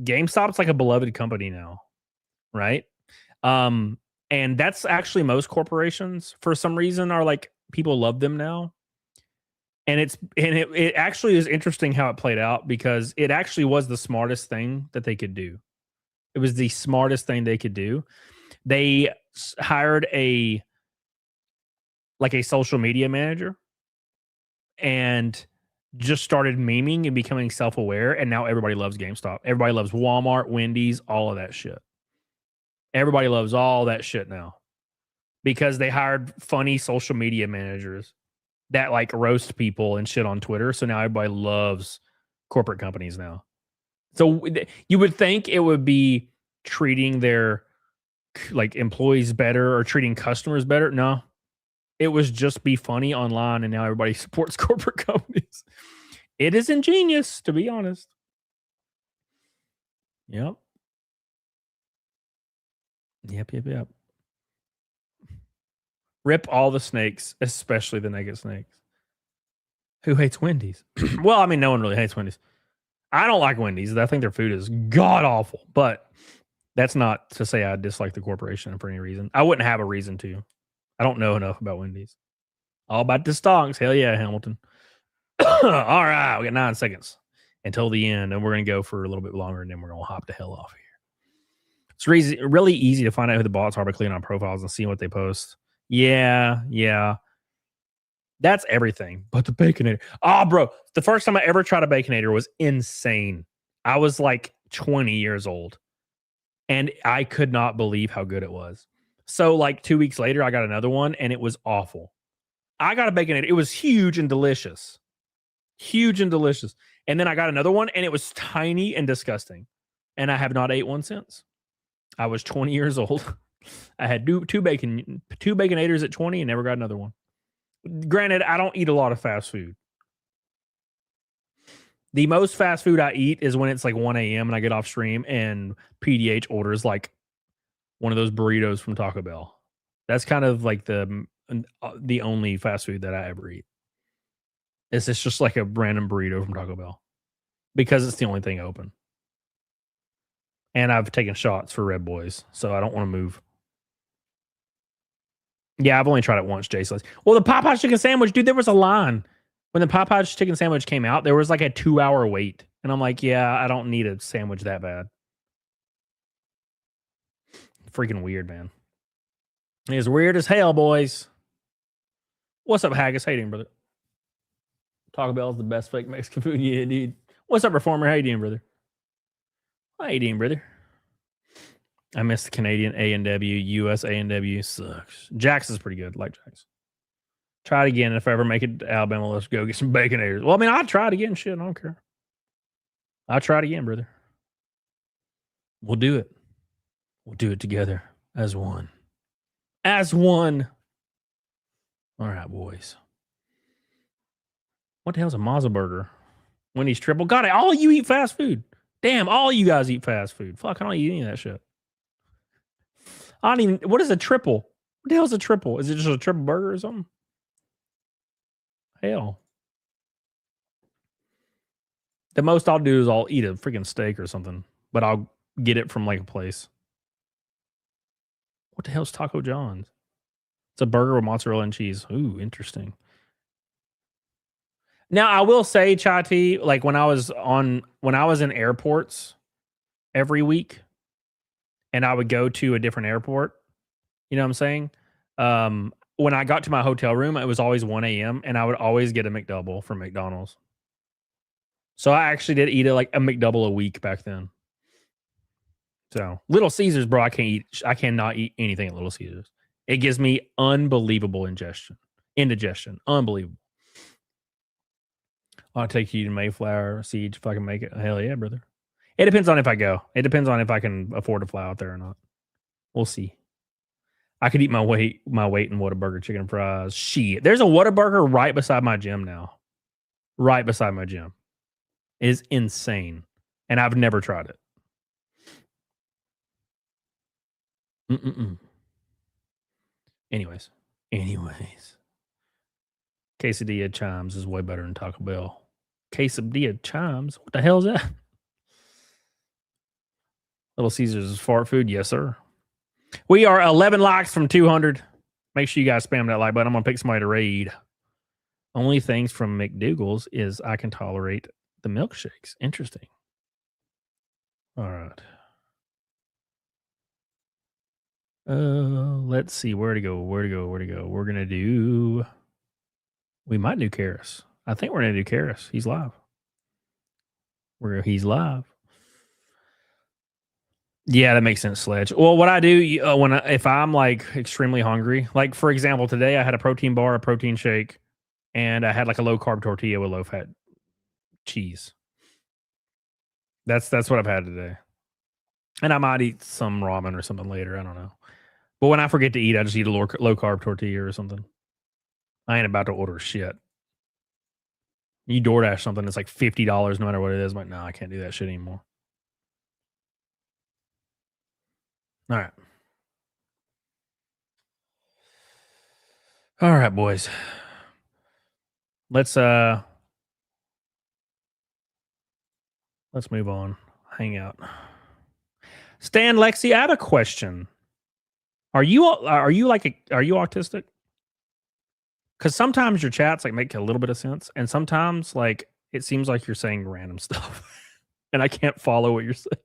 GameStop's like a beloved company now, right? And that's actually most corporations for some reason are like people love them now. And it actually is interesting how it played out because it actually was the smartest thing that they could do. It was the smartest thing they could do. They hired a social media manager and just started memeing and becoming self-aware. And now everybody loves GameStop. Everybody loves Walmart, Wendy's, all of that shit. Everybody loves all that shit now because they hired funny social media managers that like roast people and shit on Twitter. So now everybody loves corporate companies now. So you would think it would be treating their like employees better or treating customers better. No, it was just be funny online, and now everybody supports corporate companies. It is ingenious, to be honest. Yep. Yep. Rip all the snakes, especially the naked snakes. Who hates Wendy's? Well, I mean, no one really hates Wendy's. I don't like Wendy's. I think their food is god awful, but that's not to say I dislike the corporation for any reason. I wouldn't have a reason to. I don't know enough about Wendy's. All about the stocks. Hell yeah, Hamilton. All right, we got 9 seconds until the end, and we're going to go for a little bit longer, and then we're going to hop the hell off here. It's really easy to find out who the bots are by clicking on profiles and seeing what they post. Yeah. That's everything. But the Baconator. Oh, bro. The first time I ever tried a Baconator was insane. I was like 20 years old. And I could not believe how good it was. So like 2 weeks later, I got another one and it was awful. I got a Baconator. It was huge and delicious. And then I got another one and it was tiny and disgusting. And I have not ate one since. I was 20 years old. I had two Baconators at 20 and never got another one. Granted, I don't eat a lot of fast food. The most fast food I eat is when it's like 1 a.m. and I get off stream and PDH orders like one of those burritos from Taco Bell. That's kind of like the only fast food that I ever eat. It's just like a random burrito from Taco Bell because it's the only thing open. And I've taken shots for Red Boys, so I don't want to move. Yeah, I've only tried it once, Jay says. Well, the Popeye's chicken sandwich, dude, there was a line. When the Popeye's chicken sandwich came out, there was like a 2-hour wait. And I'm like, yeah, I don't need a sandwich that bad. Freaking weird, man. It's weird as hell, boys. What's up, Haggis? How you doing, brother? Taco Bell is the best fake Mexican food. Yeah, dude. What's up, Reformer? How you doing, brother? How you doing, brother? I miss the Canadian A&W. US A&W sucks. Jack's is pretty good. Like Jack's. Try it again. If I ever make it to Alabama, let's go get some Baconators. Well, I mean, I'll try it again. Shit, I don't care. I'll try it again, brother. We'll do it. We'll do it together as one. As one. All right, boys. What the hell's a Mazda burger? Wendy's triple. Got it. All you eat fast food. Damn, all you guys eat fast food. Fuck, I don't eat any of that shit. I don't even. What is a triple? What the hell's a triple? Is it just a triple burger or something? Hell. The most I'll do is I'll eat a freaking steak or something, but I'll get it from like a place. What the hell's Taco John's? It's a burger with mozzarella and cheese. Ooh, interesting. Now I will say, Chai Tea, like when I was in airports every week, and I would go to a different airport. You know what I'm saying? When I got to my hotel room, it was always 1 a.m. and I would always get a McDouble from McDonald's. So I actually did eat like a McDouble a week back then. So Little Caesars, bro, I cannot eat anything at Little Caesars. It gives me unbelievable indigestion. Unbelievable. I'll take you to Mayflower Siege if I can make it. Hell yeah, brother. It depends on if I go. It depends on if I can afford to fly out there or not. We'll see. I could eat my weight in Whataburger chicken and fries. Shit. There's a Whataburger right beside my gym now. Right beside my gym. It is insane. And I've never tried it. Anyways. Quesadilla Chimes is way better than Taco Bell. Quesadilla Chimes? What the hell is that? Little Caesars is fart food? Yes, sir. We are 11 likes from 200. Make sure you guys spam that like button. I'm going to pick somebody to raid. Only things from McDougal's is I can tolerate the milkshakes. Interesting. All right. Let's see where to go. We're going to do... We might do Karis. I think we're going to do Karis. He's live. He's live. Yeah, that makes sense, Sledge. Well, what I do if I'm like extremely hungry, like for example, today I had a protein bar, a protein shake, and I had like a low carb tortilla with low fat cheese. That's what I've had today. And I might eat some ramen or something later. I don't know. But when I forget to eat, I just eat a low carb tortilla or something. I ain't about to order shit. You DoorDash something that's like $50 no matter what it is. I'm like, no, I can't do that shit anymore. All right, boys. Let's move on. Hang out. Stan Lexi, I have a question. Are you autistic? Because sometimes your chats like make a little bit of sense, and sometimes like it seems like you're saying random stuff, and I can't follow what you're saying.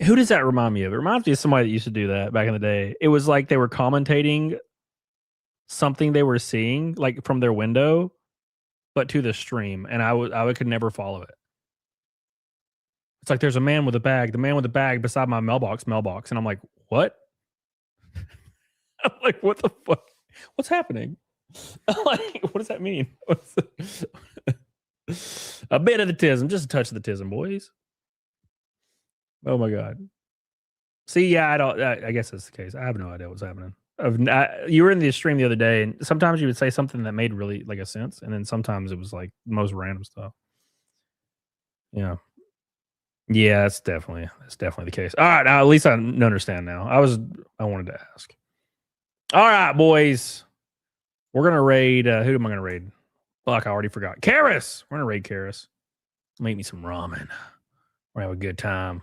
Who does that remind me of? It reminds me of somebody that used to do that back in the day. It was like they were commentating something they were seeing, like from their window, but to the stream, and I could never follow it. It's like there's a man with a bag, the man with the bag beside my mailbox, and I'm like, what? I'm like, what the fuck? What's happening? Like, what does that mean? A bit of the tism, just a touch of the tism, boys. Oh my god. See, yeah, I guess that's the case. I have no idea what's happening. You were in the stream the other day, and sometimes you would say something that made really like a sense, and then sometimes it was like the most random stuff. Yeah. Yeah, that's definitely the case. All right, now at least I understand now. I wanted to ask. All right, boys. We're gonna raid. Who am I gonna raid? Fuck, I already forgot. Karis. We're gonna raid Karis. Make me some ramen. We're gonna have a good time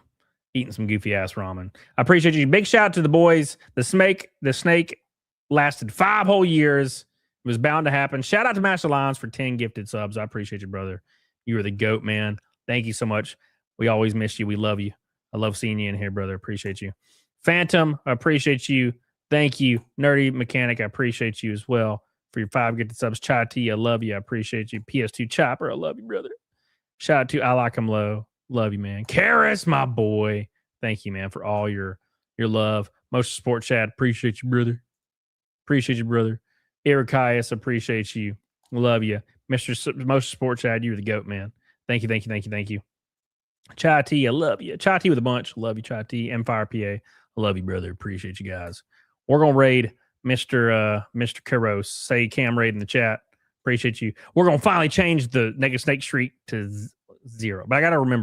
eating some goofy ass ramen. I appreciate you. Big shout out to the boys. The snake lasted 5 whole years. It was bound to happen. Shout out to Master Lions for 10 gifted subs. I appreciate you, brother. You are the GOAT, man. Thank you so much. We always miss you. We love you. I love seeing you in here, brother. Appreciate you. Phantom, I appreciate you. Thank you. Nerdy Mechanic, I appreciate you as well for your 5 gifted subs. Chai T, I love you. I appreciate you. PS2 Chopper, I love you, brother. Shout out to I Like Him Low. Love you, man. Karis, my boy. Thank you, man, for all your love. Most Sport Chat, appreciate you, brother. Appreciate you, brother. Erikias, appreciate you. Love you. Mr. Most Sport Chat, you're the GOAT, man. Thank you. Chai T, I love you. Chai T with a bunch. Love you, Chai T. Empire PA. I love you, brother. Appreciate you guys. We're gonna raid Mr. Karos. Say Cam raid in the chat. Appreciate you. We're gonna finally change the Naked Snake streak to 0. But I gotta remember